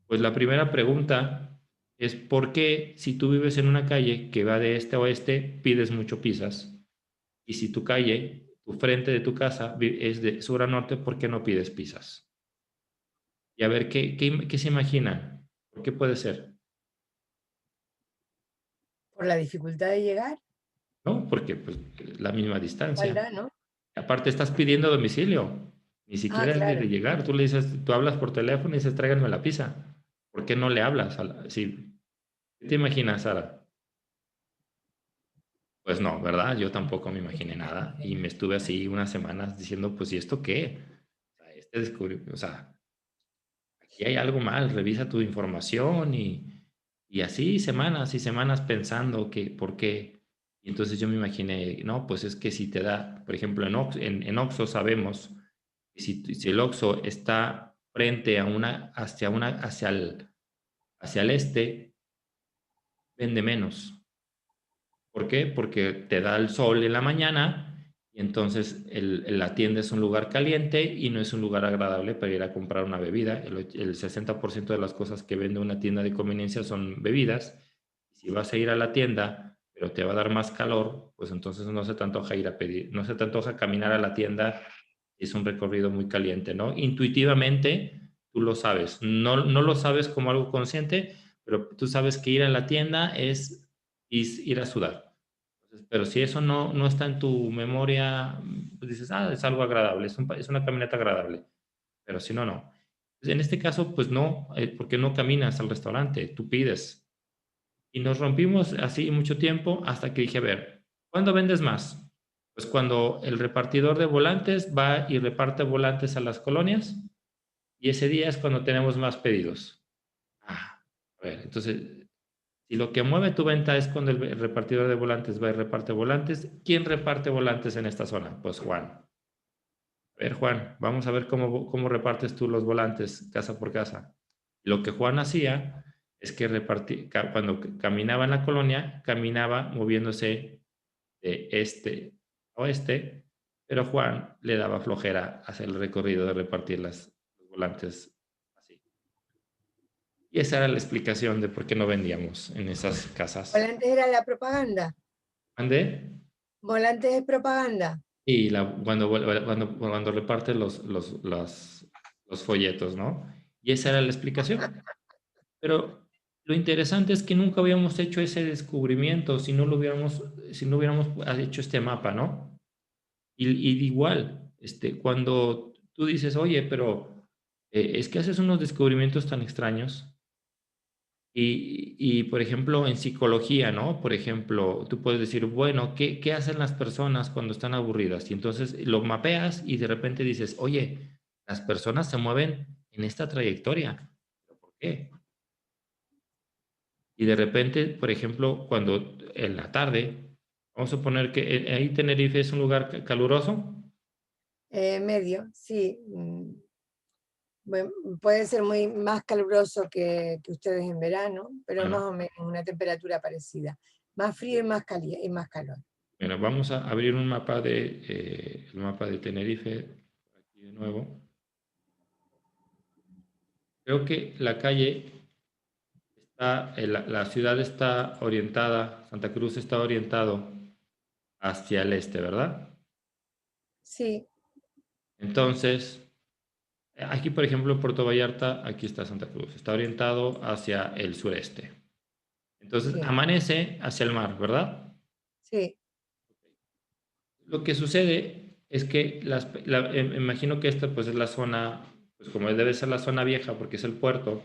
pues la primera pregunta es, ¿por qué si tú vives en una calle que va de este a oeste, pides mucho pizzas? Y si tu calle, tu frente de tu casa es de sur a norte, ¿por qué no pides pizzas? Y a ver, ¿qué se imaginan? ¿Por qué puede ser? por la dificultad de llegar, ¿No? Porque pues, la misma ¿cuál distancia. da, no? Aparte, estás pidiendo a domicilio. Ni Ah, siquiera es de claro. llegar. Tú le dices, tú hablas por teléfono y dices, tráiganme la pizza. ¿Por qué no le hablas? Sí. ¿Qué te imaginas, Sara? Pues no, ¿verdad? Yo tampoco me imaginé nada y me estuve así unas semanas diciendo, pues, ¿y esto qué? O sea, o sea, aquí hay algo mal, revisa tu información y así semanas y semanas pensando que, ¿por qué? Y entonces yo me imaginé, no, pues es que si te da, por ejemplo, en Oxxo sabemos que si el Oxxo está frente a hacia el este, vende menos. ¿Por qué? Porque te da el sol en la mañana y entonces la tienda es un lugar caliente y no es un lugar agradable para ir a comprar una bebida. El 60% de las cosas que vende una tienda de conveniencia son bebidas. Si vas a ir a la tienda, pero te va a dar más calor, pues entonces no se te antoja ir a pedir, no se te antoja caminar a la tienda. Es un recorrido muy caliente, ¿no? Intuitivamente tú lo sabes. No lo sabes como algo consciente, pero tú sabes que ir a la tienda es ir a sudar. Entonces, pero si eso no está en tu memoria, pues dices, ah, es algo agradable, es una caminata agradable, pero si no, no. Pues en este caso, pues no, porque no caminas al restaurante, tú pides. Y nos rompimos así mucho tiempo hasta que dije, a ver, ¿cuándo vendes más? Pues cuando el repartidor de volantes va y reparte volantes a las colonias y ese día es cuando tenemos más pedidos. Ah, a ver, entonces si lo que mueve tu venta es cuando el repartidor de volantes va y reparte volantes, ¿quién reparte volantes en esta zona? Pues Juan. A ver, Juan, vamos a ver cómo repartes tú los volantes casa por casa. Lo que Juan hacía es que cuando caminaba en la colonia, caminaba moviéndose de este a oeste, pero Juan le daba flojera hacer el recorrido de repartir los volantes así. Y esa era la explicación de por qué no vendíamos en esas casas. Volantes era la propaganda. ¿Ande? Volantes es propaganda. Y cuando reparte los folletos, ¿no? Y esa era la explicación. Pero lo interesante es que nunca habíamos hecho ese descubrimiento si no hubiéramos hecho este mapa, ¿no? Y igual, cuando tú dices, oye, pero es que haces unos descubrimientos tan extraños. Por ejemplo, en psicología, ¿no? Por ejemplo, tú puedes decir, bueno, ¿qué hacen las personas cuando están aburridas? Y entonces lo mapeas y de repente dices, oye, las personas se mueven en esta trayectoria. ¿Pero por qué? Y de repente, por ejemplo, cuando en la tarde, vamos a poner que ahí Tenerife es un lugar caluroso. Medio, sí. Bueno, puede ser muy más caluroso que ustedes en verano, pero más Bueno, o menos una temperatura parecida. Más frío y más, y más calor. bueno, vamos a abrir el mapa de Tenerife aquí de nuevo. Creo que la calle la ciudad está orientada, Santa Cruz está orientado hacia el este, ¿verdad? Sí, Entonces, aquí, por ejemplo, en Puerto Vallarta, aquí está Santa Cruz, está orientado hacia el sureste. Entonces, sí, amanece hacia el mar, ¿verdad? sí, Lo que sucede es que imagino que esta pues es la zona, pues como debe ser la zona vieja porque es el puerto,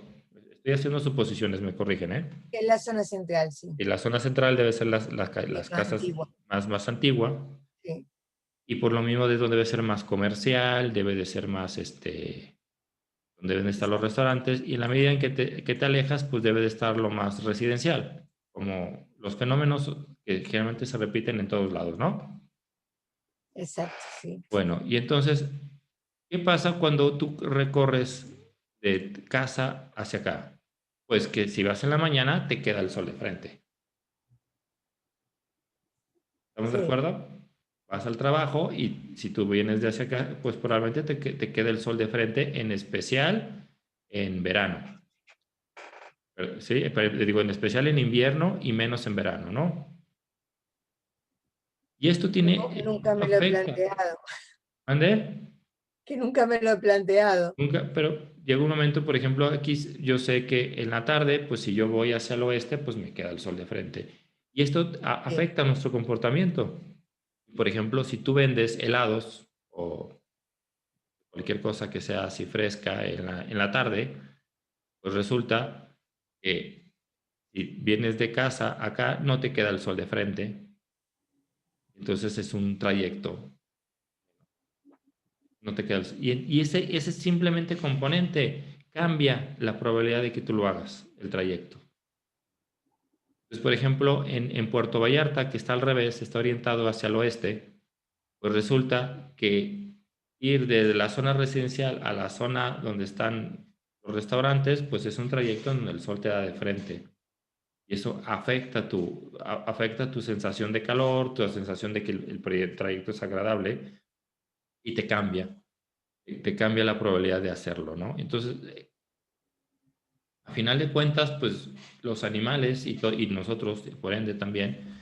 estoy haciendo suposiciones, me corrigen, ¿eh? es la zona central, sí, Y la zona central debe ser sí, las más casas antigua, más antigua. sí, Y por lo mismo de donde debe ser más comercial, debe de ser más, donde deben estar los exacto, restaurantes, y en la medida en que te alejas, pues debe de estar lo más residencial, como los fenómenos que generalmente se repiten en todos lados, ¿no? exacto, sí. Bueno, y entonces, ¿qué pasa cuando tú recorres de casa hacia acá? Pues que si vas en la mañana, te queda el sol de frente. ¿Estamos de Sí, acuerdo? Vas al trabajo y si tú vienes de hacia acá, pues probablemente te quede el sol de frente, en especial en verano. Sí, pero digo, en especial en invierno y menos en verano, ¿no? Y esto nunca me lo he afecta. planteado, ¿Ande? que nunca me lo he planteado. Nunca, pero llega un momento, por ejemplo, aquí yo sé que en la tarde, pues si yo voy hacia el oeste, pues me queda el sol de frente. Y esto Sí, afecta nuestro comportamiento. Por ejemplo, si tú vendes helados o cualquier cosa que sea así fresca en la tarde, pues resulta que si vienes de casa acá, no te queda el sol de frente. Entonces es un trayecto, no te queda y ese simplemente componente cambia la probabilidad de que tú lo hagas, el trayecto. Entonces, por ejemplo, en Puerto Vallarta, que está al revés, está orientado hacia el oeste, pues resulta que ir desde la zona residencial a la zona donde están los restaurantes, pues es un trayecto donde el sol te da de frente. Y eso afecta tu sensación de calor, tu sensación de que el trayecto es agradable y te cambia la probabilidad de hacerlo, ¿no? Entonces, a final de cuentas, pues los animales y nosotros, por ende también,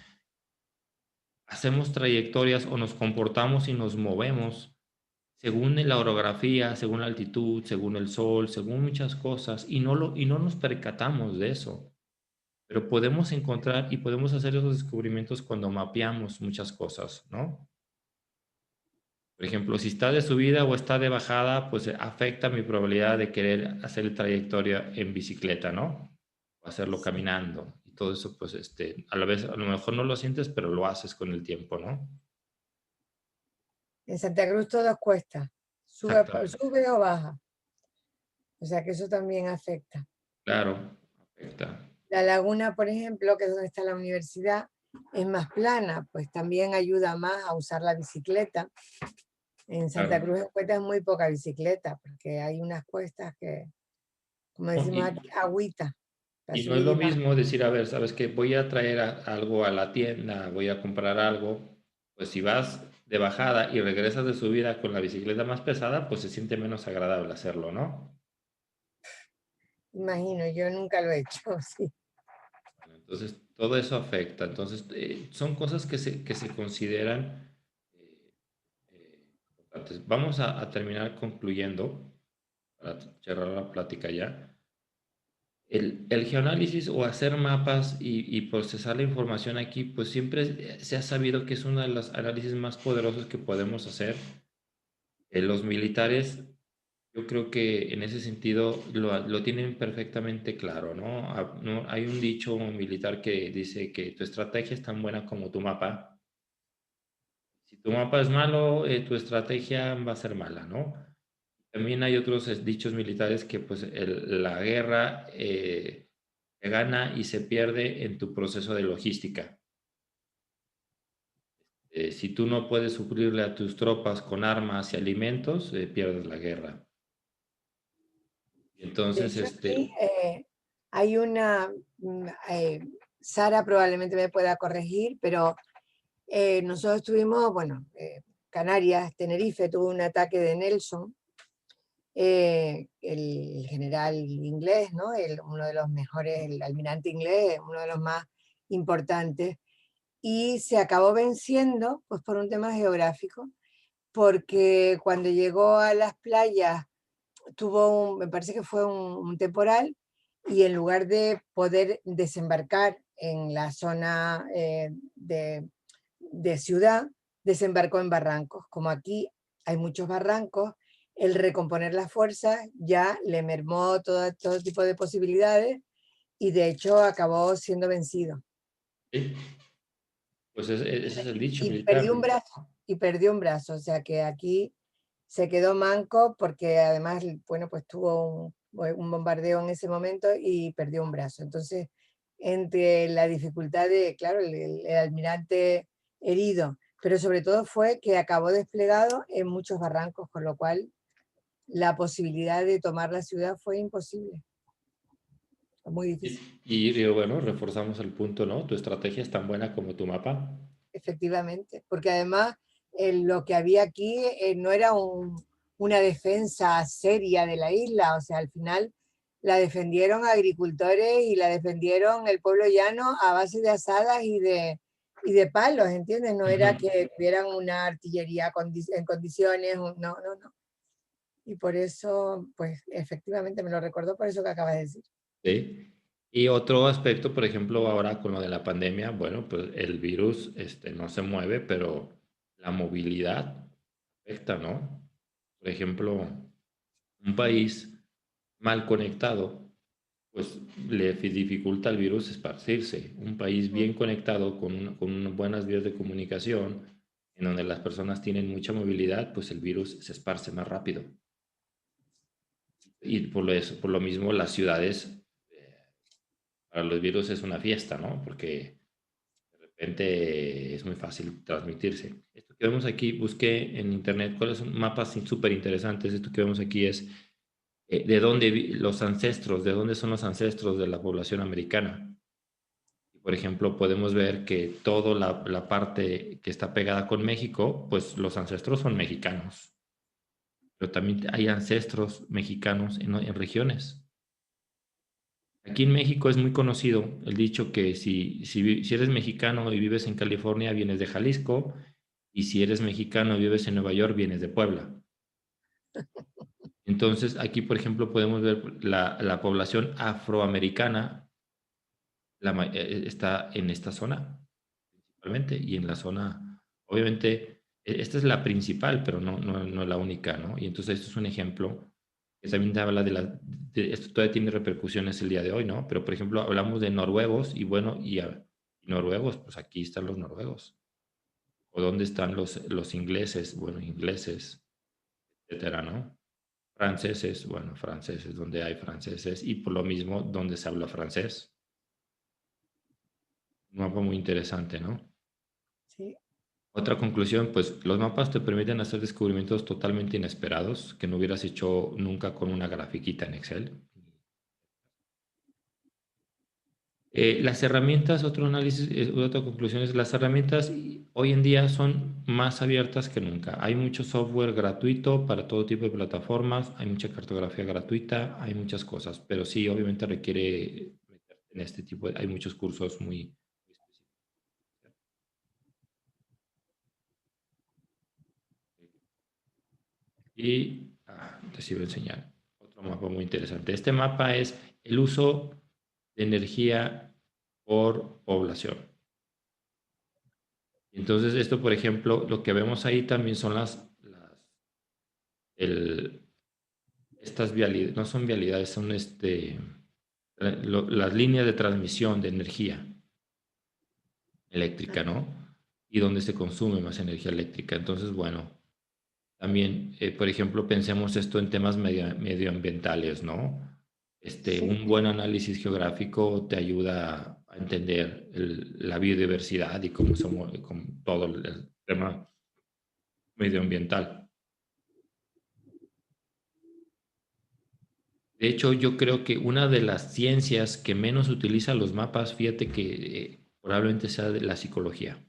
hacemos trayectorias o nos comportamos y nos movemos según la orografía, según la altitud, según el sol, según muchas cosas, y no nos percatamos de eso. Pero podemos encontrar y podemos hacer esos descubrimientos cuando mapeamos muchas cosas, ¿no? Por ejemplo, si está de subida o está de bajada, pues afecta mi probabilidad de querer hacer trayectoria en bicicleta, ¿no? O hacerlo sí. caminando. Y todo eso, pues, a la vez, a lo mejor no lo sientes, pero lo haces con el tiempo, ¿no? En Santa Cruz todo cuesta, Exactamente. sube o baja, o sea que eso también afecta. Claro, afecta. La laguna, por ejemplo, que es donde está la universidad, es más plana, pues también ayuda más a usar la bicicleta. En Santa Claro. Cruz de Cuesta es muy poca bicicleta, porque hay unas cuestas que, como No, decimos aquí, agüita, para y no es subir lo y bajar. mismo decir, a ver, sabes que voy a traer algo a la tienda, voy a comprar algo, pues si vas de bajada y regresas de subida con la bicicleta más pesada, pues se siente menos agradable hacerlo, ¿no? imagino, yo nunca lo he hecho, sí. Bueno, entonces, todo eso afecta. Entonces, son cosas que se consideran eh, importantes. Vamos a terminar concluyendo, para cerrar la plática ya. El geoanálisis o hacer mapas y procesar la información aquí, pues siempre se ha sabido que es uno de los análisis más poderosos que podemos hacer. Los militares, yo creo que en ese sentido lo tienen perfectamente claro, ¿no? Hay un dicho militar que dice que tu estrategia es tan buena como tu mapa. Si tu mapa es malo, tu estrategia va a ser mala, ¿no? También hay otros dichos militares que pues la guerra se gana y se pierde en tu proceso de logística. Si tú no puedes suplirle a tus tropas con armas y alimentos, pierdes la guerra. De Entonces, hecho, aquí hay una, Sara probablemente me pueda corregir, pero nosotros tuvimos, bueno, Canarias, Tenerife, tuvo un ataque de Nelson, el general inglés, ¿no? Uno de los mejores, el almirante inglés, uno de los más importantes, y se acabó venciendo pues, por un tema geográfico, porque cuando llegó a las playas me parece que fue un temporal, y en lugar de poder desembarcar en la zona de ciudad, desembarcó en barrancos. Como aquí hay muchos barrancos, el recomponer las fuerzas ya le mermó todo tipo de posibilidades y de hecho acabó siendo vencido. sí, pues ese es el dicho Y perdió militar. un brazo, o sea que aquí se quedó manco porque además, bueno, pues tuvo un bombardeo en ese momento y perdió un brazo. Entonces, entre la dificultad de, claro, el almirante herido, pero sobre todo fue que acabó desplegado en muchos barrancos, con lo cual la posibilidad de tomar la ciudad fue imposible, fue muy difícil. Bueno, reforzamos el punto, ¿no? Tu estrategia es tan buena como tu mapa. Efectivamente, porque además lo que había aquí no era una defensa seria de la isla, o sea, al final la defendieron agricultores y la defendieron el pueblo llano a base de asadas y de palos, ¿entiendes? No era Ujú. que tuvieran una artillería en condiciones, no, no, no. Y por eso, pues efectivamente me lo recordó por eso que acabas de decir. Sí. Y otro aspecto, por ejemplo, ahora con lo de la pandemia, bueno, pues el virus no se mueve, pero la movilidad afecta, ¿no? Por ejemplo, un país mal conectado, pues le dificulta al virus esparcirse. Un país bien conectado con buenas vías de comunicación, en donde las personas tienen mucha movilidad, pues el virus se esparce más rápido. Y por lo mismo las ciudades, para los virus es una fiesta, ¿no? Porque de repente es muy fácil transmitirse. Esto que vemos aquí, busqué en internet cuáles son mapas súper interesantes. Esto que vemos aquí es de dónde los ancestros, de dónde son los ancestros de la población americana. Por ejemplo, podemos ver que toda la parte que está pegada con México, pues los ancestros son mexicanos, pero también hay ancestros mexicanos en regiones. Aquí en México es muy conocido el dicho que si eres mexicano y vives en California, vienes de Jalisco, y si eres mexicano y vives en Nueva York, vienes de Puebla. Entonces, aquí, por ejemplo, podemos ver la población afroamericana está en esta zona, principalmente, y en la zona, obviamente, esta es la principal, pero no la única, ¿no? Y entonces, esto es un ejemplo que también te habla esto todavía tiene repercusiones el día de hoy, ¿no? Pero, por ejemplo, hablamos de noruegos y bueno, y noruegos, pues aquí están los noruegos. ¿O dónde están los ingleses? Bueno, ingleses, etcétera, ¿no? Franceses, bueno, franceses, donde hay franceses, y por lo mismo, donde se habla francés. Un mapa muy interesante, ¿no? Sí. Otra conclusión, pues los mapas te permiten hacer descubrimientos totalmente inesperados que no hubieras hecho nunca con una grafiquita en Excel. Las herramientas, otro análisis, otra conclusión es las herramientas hoy en día son más abiertas que nunca. Hay mucho software gratuito para todo tipo de plataformas, hay mucha cartografía gratuita, hay muchas cosas, pero sí, obviamente requiere meterte en este tipo hay muchos cursos muy específicos. Y les iba a enseñar otro mapa muy interesante. Este mapa es el uso de energía por población. Entonces, esto, por ejemplo, lo que vemos ahí también son el, estas vialidades, no son vialidades, son las líneas de transmisión de energía eléctrica, ¿no? Y donde se consume más energía eléctrica. Entonces, bueno, también, por ejemplo, pensemos esto en temas medioambientales, ¿no? Sí. Un buen análisis geográfico te ayuda a entender la biodiversidad y cómo somos, con todo el tema medioambiental. De hecho, yo creo que una de las ciencias que menos utiliza los mapas, fíjate que probablemente sea de la psicología.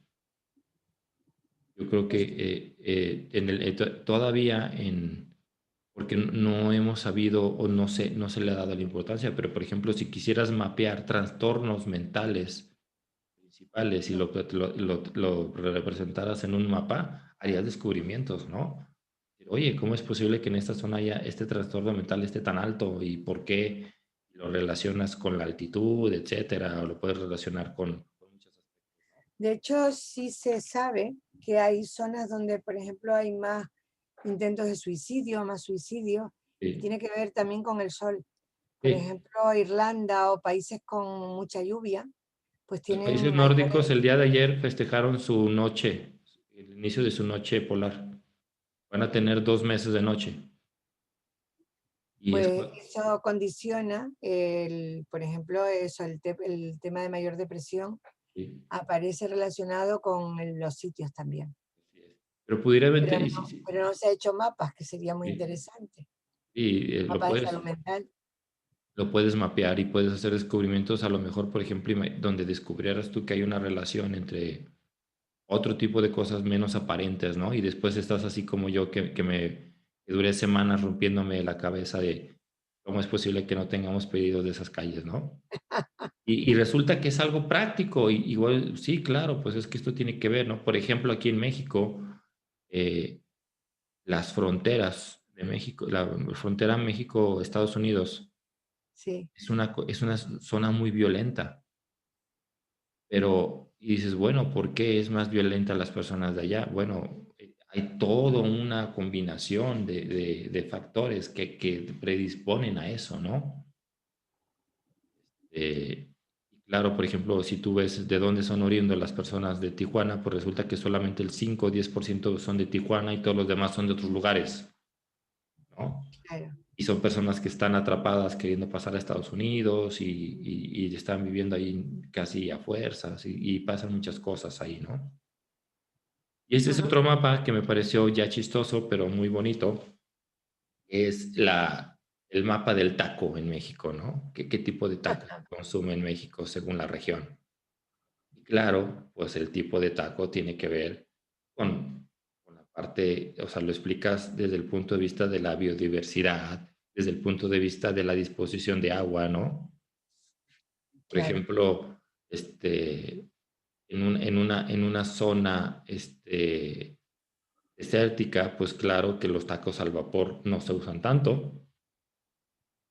Yo creo que Pues, todavía porque no hemos sabido o no se le ha dado la importancia, pero por ejemplo, si quisieras mapear trastornos mentales principales y lo representaras en un mapa, harías descubrimientos, ¿no? Oye, ¿cómo es posible que en esta zona haya este trastorno mental esté tan alto y por qué lo relacionas con la altitud, etcétera, o lo puedes relacionar con muchos aspectos, ¿no? de hecho, sí se sabe que hay zonas donde, por ejemplo, hay más intentos de suicidio, más suicidio, y Sí, tiene que ver también con el sol. Por sí. ejemplo, Irlanda o países con mucha lluvia, pues Los países tienen nórdicos mayores. el día de ayer festejaron su noche, el inicio de su noche polar. Van a tener 2 meses de noche. Y es, Pues eso condiciona, por ejemplo, eso, el tema de mayor depresión sí, aparece relacionado con los sitios también. así es. Pero pudiera Pero verte, no, sí, sí, pero no se ha hecho mapas, que sería muy sí, interesante. y Mapas de salud mental. lo puedes mapear y puedes hacer descubrimientos, a lo mejor, por ejemplo, donde descubrieras tú que hay una relación entre otro tipo de cosas menos aparentes, ¿no? Y después estás así como yo, que duré semanas rompiéndome la cabeza de cómo es posible que no tengamos pedidos de esas calles, ¿no? Y resulta que es algo práctico, y igual, sí, claro, pues es que esto tiene que ver, ¿no? Por ejemplo, aquí en México, eh, las fronteras de México, la frontera México-Estados Unidos Sí. es una zona muy violenta, pero, y dices, bueno, ¿por qué es más violenta las personas de allá? Bueno, hay toda una combinación de factores que predisponen a eso, ¿no? Y claro, por ejemplo, si tú ves de dónde son oriundas las personas de Tijuana, pues resulta que solamente el 5 o 10% son de Tijuana y todos los demás son de otros lugares, ¿no? Claro. Y son personas que están atrapadas queriendo pasar a Estados Unidos y están viviendo ahí casi a fuerzas y pasan muchas cosas ahí, ¿no? Y este es Ajá. otro mapa que me pareció ya chistoso, pero muy bonito. Es el mapa del taco en México, ¿no? ¿Qué tipo de taco se consume en México según la región? Y claro, pues el tipo de taco tiene que ver con la parte, o sea, lo explicas desde el punto de vista de la biodiversidad, desde el punto de vista de la disposición de agua, ¿no? Por Claro. ejemplo, en una zona, desértica, pues claro que los tacos al vapor no se usan tanto.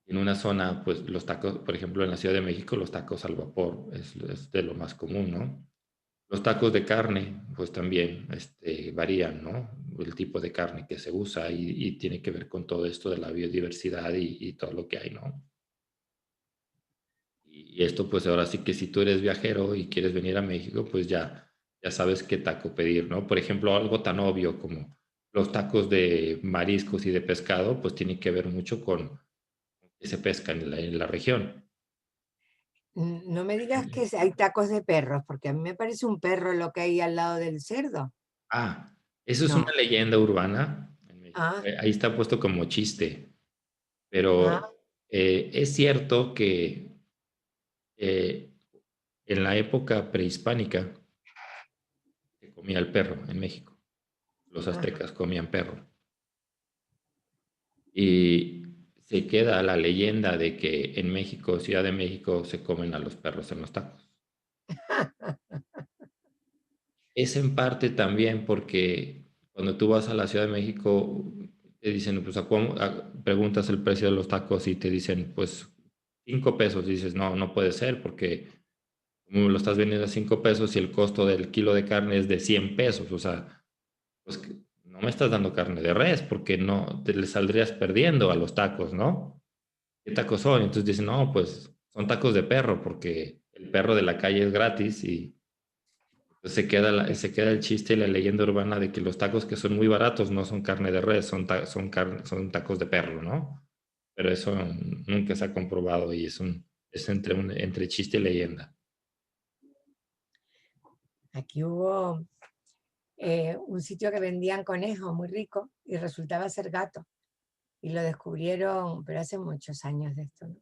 En una zona, pues los tacos, por ejemplo, en la Ciudad de México, los tacos al vapor es de lo más común, ¿no? Los tacos de carne, pues también varían, ¿no? El tipo de carne que se usa y tiene que ver con todo esto de la biodiversidad y todo lo que hay, ¿no? Y esto, pues ahora sí que si tú eres viajero y quieres venir a México, pues ya sabes qué taco pedir, ¿no? Por ejemplo, algo tan obvio como los tacos de mariscos y de pescado, pues tiene que ver mucho con que se pesca en la región. No me digas que hay tacos de perros, porque a mí me parece un perro lo que hay al lado del cerdo. Ah, eso es una No. leyenda urbana en México. Ah, Ahí está puesto como chiste, ah, pero es cierto que eh, en la época prehispánica se comía el perro en México. Los Ajá. aztecas comían perro. Y se queda la leyenda de que en México, Ciudad de México, se comen a los perros en los tacos. Es en parte también porque cuando tú vas a la Ciudad de México, te dicen, pues, preguntas el precio de los tacos y te dicen, pues, 5 pesos. Y dices, no, no puede ser porque como lo estás vendiendo a 5 pesos y el costo del kilo de carne es de 100 pesos. O sea, pues no me estás dando carne de res porque no te le saldrías perdiendo a los tacos, ¿no? ¿Qué tacos son? Entonces dicen, no, pues son tacos de perro porque el perro de la calle es gratis y pues se queda el chiste y la leyenda urbana de que los tacos que son muy baratos no son carne de res, son tacos de perro, ¿no? Pero eso nunca se ha comprobado y es entre chiste y leyenda. Aquí hubo un sitio que vendían conejos muy rico y resultaba ser gato. Y lo descubrieron, pero hace muchos años de esto, ¿no?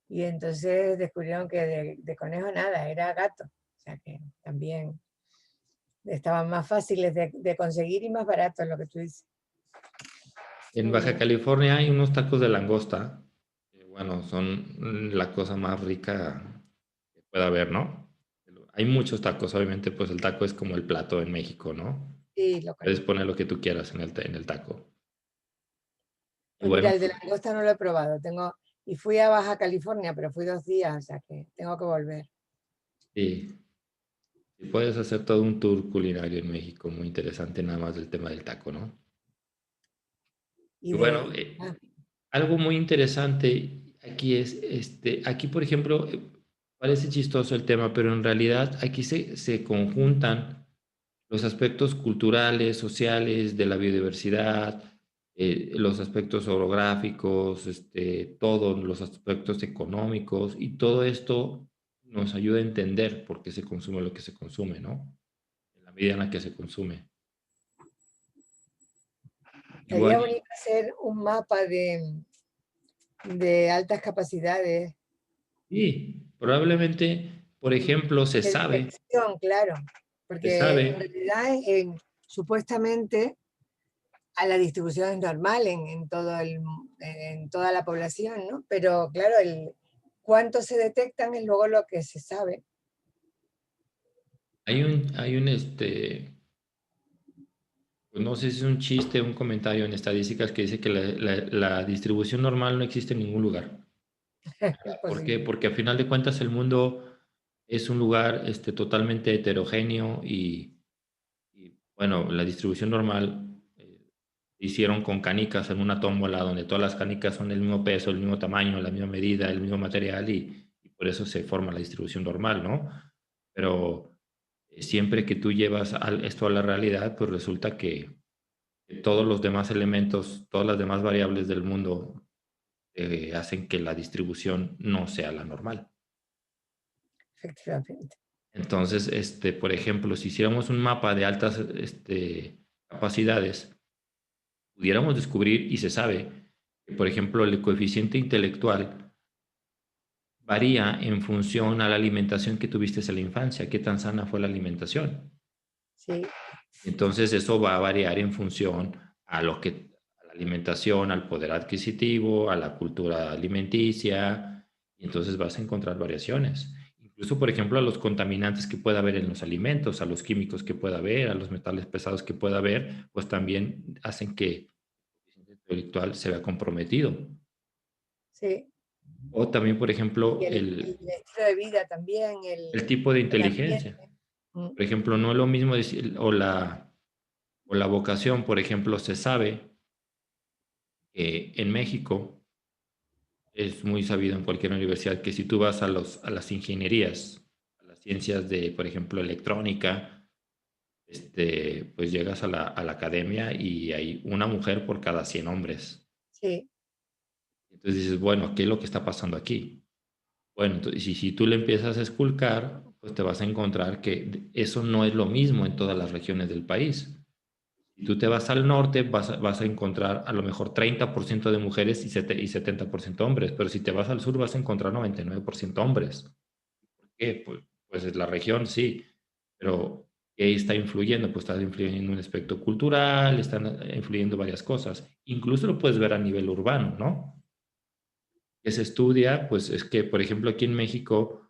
Y entonces descubrieron que de conejo nada, era gato. O sea que también estaban más fáciles de conseguir y más baratos, lo que tú dices. En Muy Baja bien. California hay unos tacos de langosta, que bueno, son la cosa más rica que pueda haber, ¿no? Hay muchos tacos, obviamente, pues el taco es como el plato en México, ¿no? Sí, lo Puedes conozco. poner lo que tú quieras en el taco. Y Pues mira, bueno, el de langosta no lo he probado. Y fui a Baja California, pero fui 2 días, o sea que tengo que volver. sí, sí puedes hacer todo un tour culinario en México, muy interesante nada más del tema del taco, ¿no? Y Y bueno, algo muy interesante aquí es, aquí por ejemplo, parece chistoso el tema, pero en realidad aquí se conjuntan los aspectos culturales, sociales, de la biodiversidad, los aspectos orográficos, todos los aspectos económicos, y todo esto nos ayuda a entender por qué se consume lo que se consume, ¿no? En la medida en la que se consume. Y sería bueno, bonito hacer un mapa de altas capacidades, y probablemente, por ejemplo, de detección, claro, se porque en sabe, realidad supuestamente a la distribución es normal en toda la población, ¿no? Pero claro, cuánto se detectan es luego lo que se sabe. pues no sé si es un chiste o un comentario en estadísticas que dice que la distribución normal no existe en ningún lugar. Es ¿Por qué? posible. Porque a final de cuentas el mundo es un lugar totalmente heterogéneo y, bueno, la distribución normal hicieron con canicas en una tómbola donde todas las canicas son del mismo peso, el mismo tamaño, la misma medida, el mismo material y por eso se forma la distribución normal, ¿no? Pero siempre que tú llevas esto a la realidad, pues resulta que todos los demás elementos, todas las demás variables del mundo hacen que la distribución no sea la normal. Efectivamente. Entonces, por ejemplo, si hiciéramos un mapa de altas capacidades, pudiéramos descubrir, y se sabe, que, por ejemplo, el coeficiente intelectual varía en función a la alimentación que tuviste en la infancia, qué tan sana fue la alimentación. Sí, Entonces, eso va a variar en función a la alimentación, al poder adquisitivo, a la cultura alimenticia, y entonces vas a encontrar variaciones. Incluso, por ejemplo, a los contaminantes que pueda haber en los alimentos, a los químicos que pueda haber, a los metales pesados que pueda haber, pues también hacen que el coeficiente intelectual se vea comprometido. sí. O también, por Y ejemplo, el estilo de vida también, el tipo de el ambiente. inteligencia. Mm. Por ejemplo, no es lo mismo decir, o la vocación, por ejemplo, se sabe que en México es muy sabido en cualquier universidad que si tú vas a las ingenierías, a las ciencias de, por ejemplo, electrónica, pues llegas a la academia y hay una mujer por cada 100 hombres. Sí, Entonces dices, bueno, ¿qué es lo que está pasando aquí? Bueno, entonces, si tú le empiezas a esculcar, pues te vas a encontrar que eso no es lo mismo en todas las regiones del país. Si tú te vas al norte, vas a encontrar a lo mejor 30% de mujeres y 70% hombres, pero si te vas al sur vas a encontrar 99% hombres. ¿Por qué? Pues pues es la región, sí, pero ¿qué está influyendo? Pues está influyendo en un aspecto cultural, están influyendo varias cosas. Incluso lo puedes ver a nivel urbano, ¿no? Que se estudia, pues es que, por ejemplo, aquí en México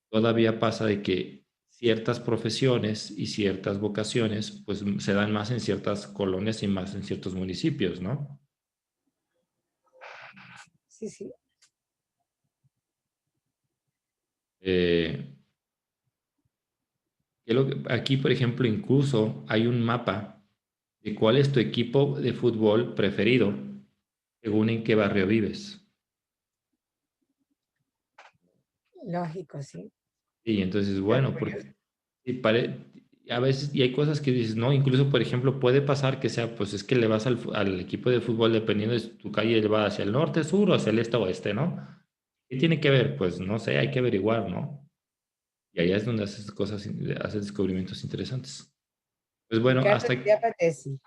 todavía pasa de que ciertas profesiones y ciertas vocaciones, pues se dan más en ciertas colonias y más en ciertos municipios, ¿no? Sí, sí. Eh, aquí, por ejemplo, incluso hay un mapa de cuál es tu equipo de fútbol preferido según en qué barrio vives. Lógico, sí. Y entonces, bueno, porque y a veces, y hay cosas que dices, no, incluso, por ejemplo, puede pasar que sea, pues es que le vas al equipo de fútbol, dependiendo de tu calle, le va hacia el norte, sur o hacia el este, oeste, ¿no? ¿Qué tiene que ver? Pues no sé, hay que averiguar, ¿no? Y allá es donde haces cosas, haces descubrimientos interesantes. Pues bueno, Ricardo, ya para tesis.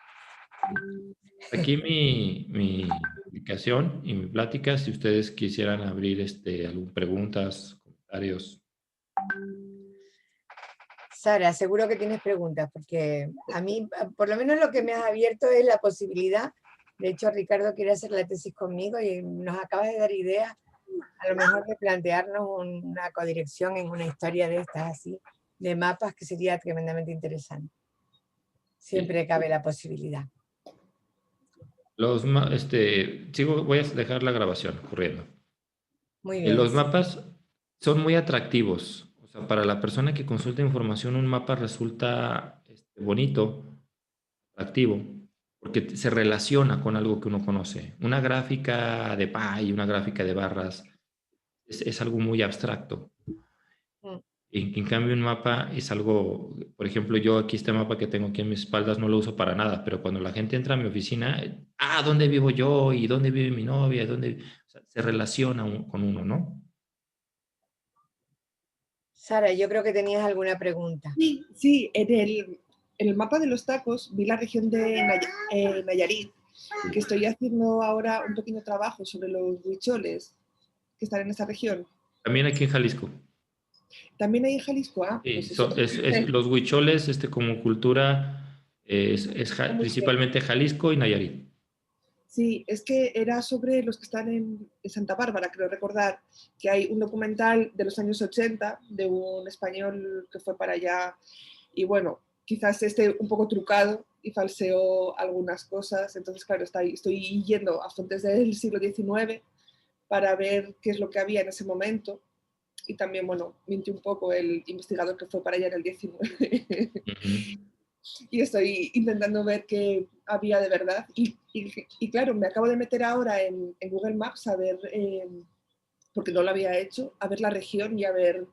aquí mi explicación y mi plática. Si ustedes quisieran abrir algunas preguntas, comentarios. Sara, seguro que tienes preguntas, porque a mí, por lo menos lo que me has abierto es la posibilidad. De hecho, Ricardo quiere hacer la tesis conmigo y nos acabas de dar ideas, a lo mejor de plantearnos una codirección en una historia de estas así, de mapas, que sería tremendamente interesante. Sí. Siempre cabe la posibilidad. Voy a dejar la grabación corriendo. Muy bien, Los sí. mapas son muy atractivos. O sea, para la persona que consulta información, un mapa resulta bonito, atractivo, porque se relaciona con algo que uno conoce. Una gráfica de pie, una gráfica de barras, es algo muy abstracto. Mm. En cambio, un mapa es algo, por ejemplo, yo aquí este mapa que tengo aquí en mis espaldas no lo uso para nada, pero cuando la gente entra a mi oficina, ¿dónde vivo yo? ¿Y dónde vive mi novia? O sea, se relaciona con uno, ¿no? Sara, yo creo que tenías alguna pregunta. Sí, sí, en el mapa de los tacos vi la región de Nayarit, que estoy haciendo ahora un pequeño trabajo sobre los huicholes que están en esa región. También aquí en Jalisco. También hay en Jalisco, Sí, pues eso. los huicholes, como cultura, Muy bien. principalmente Jalisco y Nayarit. Sí, es que era sobre los que están en Santa Bárbara, creo recordar, que hay un documental de los años 80 de un español que fue para allá y bueno, quizás esté un poco trucado y falseó algunas cosas, entonces claro, estoy yendo a fuentes del siglo XIX para ver qué es lo que había en ese momento y también, bueno, mintió un poco el investigador que fue para allá en el 19 Ujú. y estoy intentando ver qué había de verdad. Y claro, me acabo de meter ahora en Google Maps a ver, porque no lo había hecho, a ver la región y a ver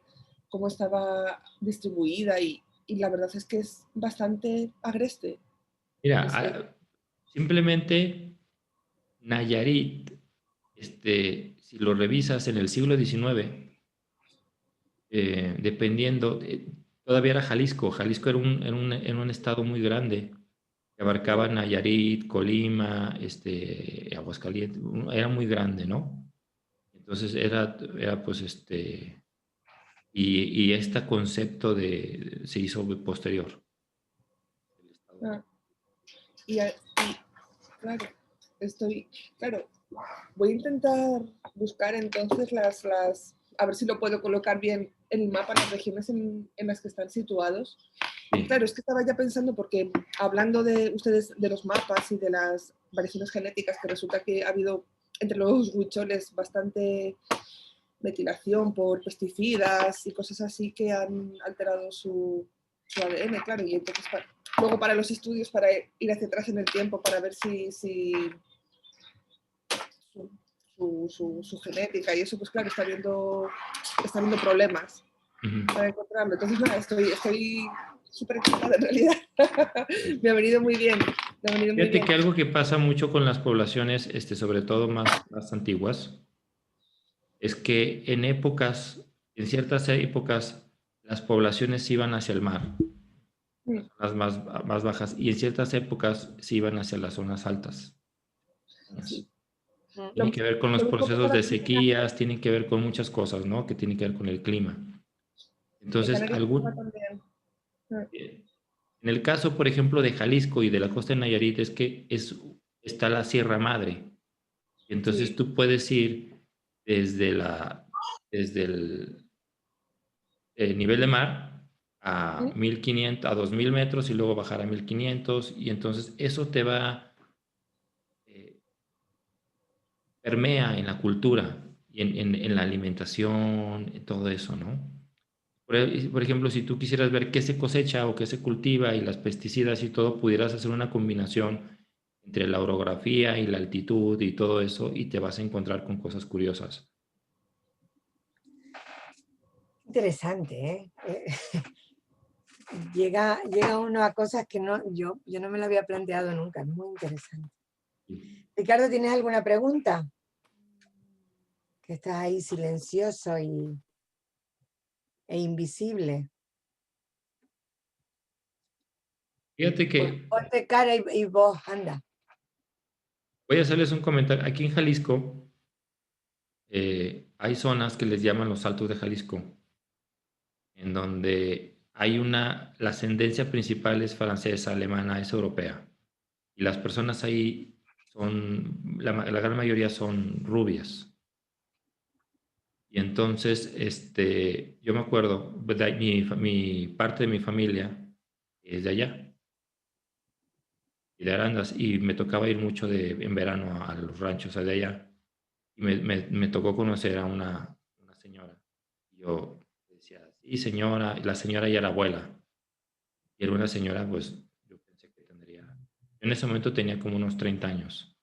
cómo estaba distribuida y la verdad es que es bastante agreste. Mira, Es- simplemente Nayarit, si lo revisas en el siglo XIX, dependiendo, todavía era Jalisco. Jalisco era un estado muy grande que abarcaba Nayarit, Colima, Aguascalientes, era muy grande, ¿no? Entonces era pues y este concepto se hizo posterior. El estado. ah, y claro, claro, voy a intentar buscar entonces a ver si lo puedo colocar bien en el mapa, las regiones en las que están situados. Sí. Claro, es que estaba ya pensando, porque hablando de ustedes de los mapas y de las variaciones genéticas, que resulta que ha habido entre los huicholes bastante metilación por pesticidas y cosas así que han alterado su ADN, claro, y entonces luego para los estudios, para ir hacia atrás en el tiempo, para ver si su genética y eso, pues claro, está viendo problemas Ujú. para encontrarlo. Entonces, nada, estoy súper excitada en realidad. Me ha venido muy bien. Me ha venido muy Fíjate bien. que algo que pasa mucho con las poblaciones, sobre todo más antiguas, es que en ciertas épocas, las poblaciones iban hacia el mar, Mm, las más bajas, y en ciertas épocas se iban hacia las zonas altas. sí. Mm. Tiene que ver con los Lo un poco procesos para de funcionar. sequías, tiene que ver con muchas cosas, ¿no? Que tiene que ver con el clima. Entonces, Canarias también. en el caso, por ejemplo, de Jalisco y de la costa de Nayarit, es que está la Sierra Madre. Y entonces Sí. tú puedes ir desde el nivel de mar a ¿Mm? 1500, a 2000 metros y luego bajar a 1500. Y entonces eso te va, eh, permea en la cultura y en la alimentación, en todo eso, ¿no? Por ejemplo, si tú quisieras ver qué se cosecha o qué se cultiva y las pesticidas y todo, pudieras hacer una combinación entre la orografía y la altitud y todo eso y te vas a encontrar con cosas curiosas. Interesante, ¿eh? Llega uno a cosas que yo no me lo había planteado nunca, es muy interesante. Ricardo, ¿tienes alguna pregunta? Que estás ahí silencioso e invisible. Fíjate que Ponte cara y voz, anda. voy a hacerles un comentario. Aquí en Jalisco hay zonas que les llaman los Altos de Jalisco, en donde la ascendencia principal es francesa, alemana, es europea. Y las personas ahí la gran mayoría son rubias. Y entonces, yo me acuerdo, mi parte de mi familia es de allá, y de Arandas, y me tocaba ir mucho en verano a los ranchos de allá. Y me tocó conocer a una señora. Yo decía, sí, señora, y la señora ya era abuela. Y era una señora, pues, yo pensé que en ese momento tenía como unos 30 años.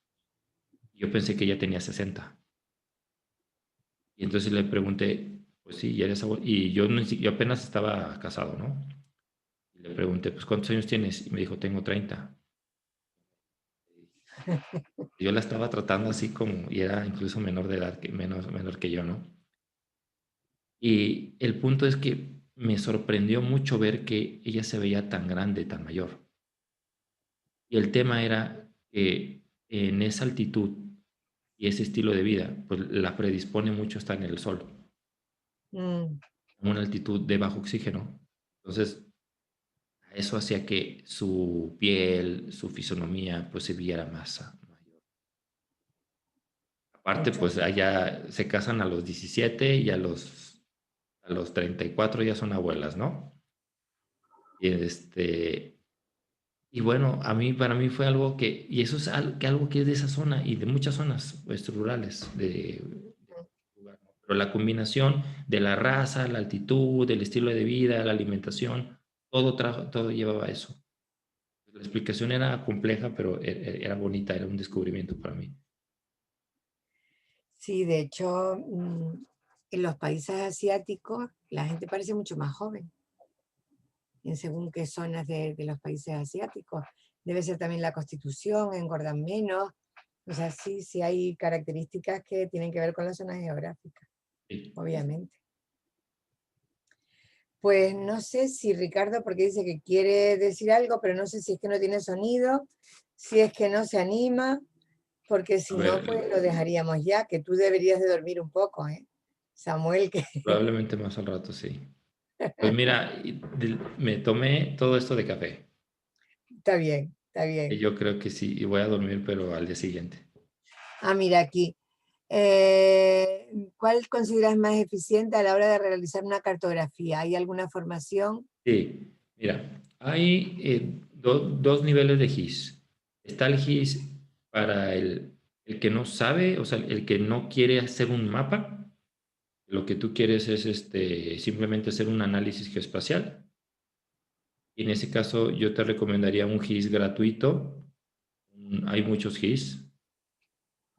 Yo pensé que ella tenía 60. Y entonces le pregunté, pues sí, ya eres abuela. Y yo apenas estaba casado, ¿no? Y le pregunté, pues, ¿cuántos años tienes? Y me dijo, tengo 30. Yo la estaba tratando así como, y era incluso menor de edad, menor que yo, ¿no? Y el punto es que me sorprendió mucho ver que ella se veía tan grande, tan mayor. Y el tema era que en esa altitud y ese estilo de vida, pues la predispone mucho a estar en el sol, Mm, en una altitud de bajo oxígeno. Entonces, eso hacía que su piel, su fisonomía, pues se viera más mayor. Aparte, mucho. pues allá se casan a los 17 y a los 34 ya son abuelas, ¿no? Y Y bueno, para mí fue algo y eso es algo que es de esa zona y de muchas zonas pues, rurales lugar, ¿no? Pero la combinación de la raza, la altitud, el estilo de vida, la alimentación, todo llevaba a eso. La explicación era compleja, pero era bonita, era un descubrimiento para mí. Sí, de hecho, en los países asiáticos la gente parece mucho más joven, en según qué zonas de los países asiáticos. Debe ser también la constitución, engordan menos. O sea, sí hay características que tienen que ver con la zona geográfica, Sí. obviamente. Pues no sé si Ricardo, porque dice que quiere decir algo, pero no sé si es que no tiene sonido, si es que no se anima, porque A si no, pues lo ver, dejaríamos ya, que tú deberías de dormir un poco, ¿eh? Samuel, que probablemente más al rato, sí. Pues mira, me tomé todo esto de café. está bien, está Y bien. yo creo que sí, y voy a dormir, pero al día siguiente. Ah, mira aquí. ¿Cuál consideras más eficiente a la hora de realizar una cartografía? ¿Hay alguna formación? Sí, mira, hay dos niveles de GIS. Está el GIS para el que no sabe, o sea, el que no quiere hacer un mapa. Lo que tú quieres es simplemente hacer un análisis geoespacial. Y en ese caso yo te recomendaría un GIS gratuito. Hay muchos GIS,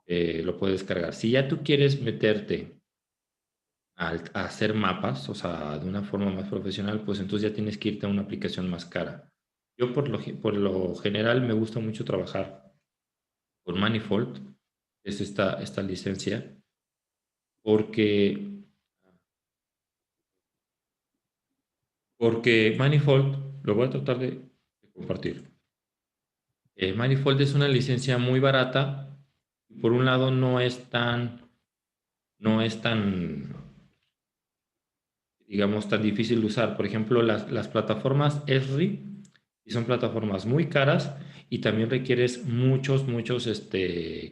lo puedes descargar. Si ya tú quieres meterte a hacer mapas, o sea, de una forma más profesional, pues entonces ya tienes que irte a una aplicación más cara. Yo por lo general me gusta mucho trabajar con Manifold, es esta licencia, porque, porque Manifold, lo voy a tratar de compartir. Manifold es una licencia muy barata y por un lado no es tan digamos, tan difícil de usar. Por ejemplo, las plataformas Esri y son plataformas muy caras y también requieres muchos,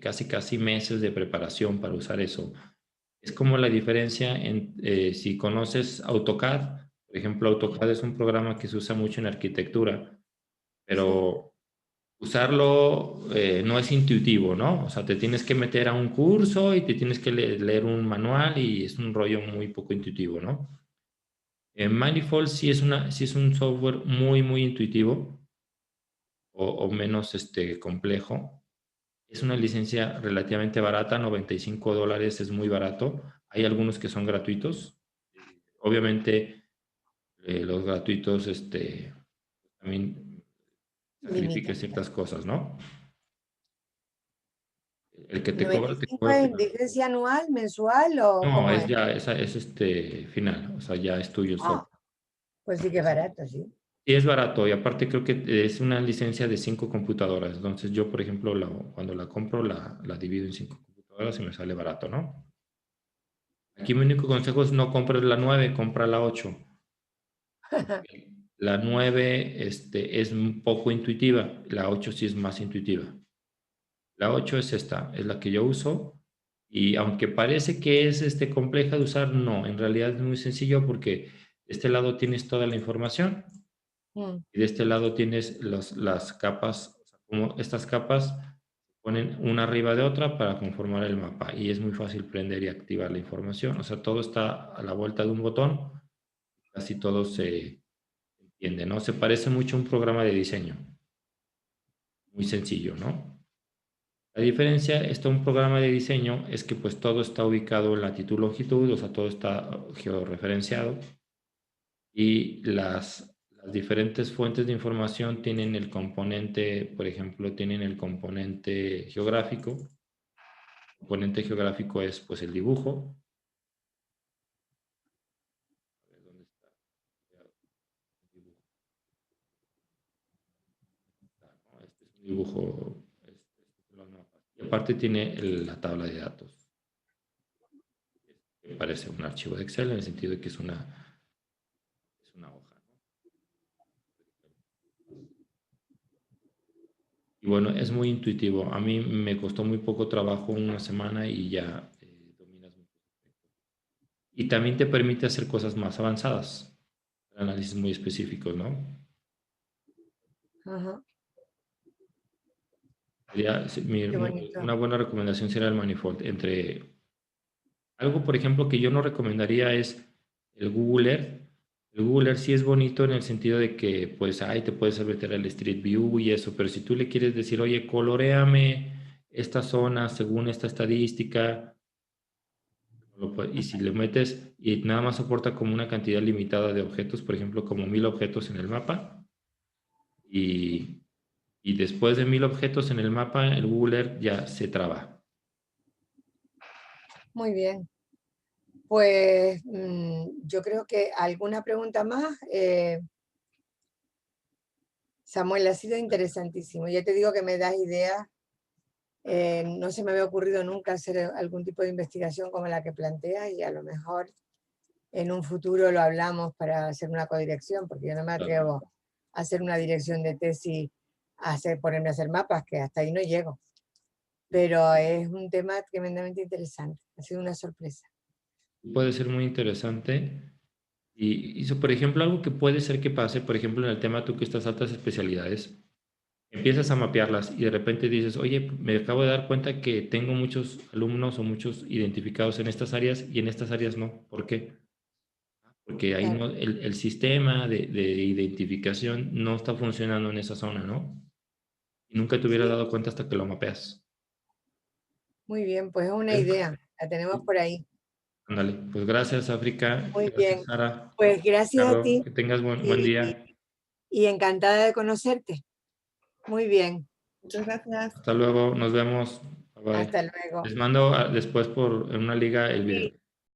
casi meses de preparación para usar eso. Es como la diferencia en si conoces AutoCAD. Por ejemplo, AutoCAD es un programa que se usa mucho en arquitectura, Sí, pero usarlo no es intuitivo, ¿no? O sea, te tienes que meter a un curso y te tienes que leer un manual y es un rollo muy poco intuitivo, ¿no? Manifold sí es un software muy, muy intuitivo o menos complejo. Es una licencia relativamente barata, $95 es muy barato. Hay algunos que son gratuitos. Obviamente, los gratuitos también sacrifican limita. ciertas cosas, ¿no? El que te 95 cobra es final. licencia anual, mensual o No, cómo es es? ya, es final, o sea, ya es tuyo el Ah, software. pues sí que es barato, sí. Y es barato, y aparte creo que es una licencia de 5 computadoras. Entonces yo, por ejemplo, cuando la compro, la divido en 5 computadoras y me sale barato, ¿no? Aquí mi único consejo es no compres la 9, compra la 8. La 9 es un poco intuitiva, la 8 sí es más intuitiva. La 8 es esta, es la que yo uso. Y aunque parece que es compleja de usar, no, en realidad es muy sencillo porque de este lado tienes toda la información Mm, y de este lado tienes las capas, o sea, como estas capas ponen una arriba de otra para conformar el mapa y es muy fácil prender y activar la información. O sea, todo está a la vuelta de un botón, casi todo se entiende, ¿no? Se parece mucho a un programa de diseño, muy sencillo, ¿no? La diferencia está un programa de diseño es que pues todo está ubicado en latitud, longitud, o sea, todo está georreferenciado y las diferentes fuentes de información tienen el componente, por ejemplo, tienen el componente geográfico. El componente geográfico es pues el dibujo. A ver, ¿dónde está? El dibujo. ¿No? Este es un dibujo, son los mapas. Y aparte tiene la tabla de datos, que parece un archivo de Excel en el sentido de que es una hoja, ¿no? Y bueno, es muy intuitivo. A mí me costó muy poco trabajo, una semana y ya dominas muchos aspectos. Y también te permite hacer cosas más avanzadas, análisis muy específicos, ¿no? ajá, qué bonito. Una buena recomendación sería el Manifold. Algo, por ejemplo, que yo no recomendaría es el Google Earth. El Google Earth sí es bonito en el sentido de que, pues, ahí te puedes meter al Street View y eso, pero si tú le quieres decir, oye, coloréame esta zona según esta estadística, y si le metes y nada más soporta como una cantidad limitada de objetos, por ejemplo, como 1000 objetos en el mapa, y, y después de 1000 objetos en el mapa, el Google Earth ya se traba. Muy bien. Pues yo creo que alguna pregunta más. Samuel, ha sido interesantísimo. Ya te digo que me das ideas. No se me había ocurrido nunca hacer algún tipo de investigación como la que planteas y a lo mejor en un futuro lo hablamos para hacer una codirección, porque yo no me Claro. atrevo a hacer una dirección de tesis, ponerme a hacer mapas, que hasta ahí no llego. Pero es un tema tremendamente interesante. Ha sido una sorpresa. Puede ser muy interesante. Y eso, por ejemplo, algo que puede ser que pase, por ejemplo, en el tema tú que estás altas especialidades, empiezas a mapearlas y de repente dices, oye, me acabo de dar cuenta que tengo muchos alumnos o muchos identificados en estas áreas y en estas áreas no. ¿Por qué? Porque ahí Claro. no, el sistema de identificación no está funcionando en esa zona, ¿no? Y nunca te hubieras Sí, dado cuenta hasta que lo mapeas. muy bien, pues es una ¿Eh? idea. La tenemos por ahí. Ándale, pues gracias África, Muy gracias bien. Sara, Pues gracias a Ricardo, ti que tengas buen y, día. y encantada de conocerte. Muy bien. Muchas gracias. Hasta luego, nos vemos. Bye bye. Hasta luego. Les mando después en una liga el video. Sí.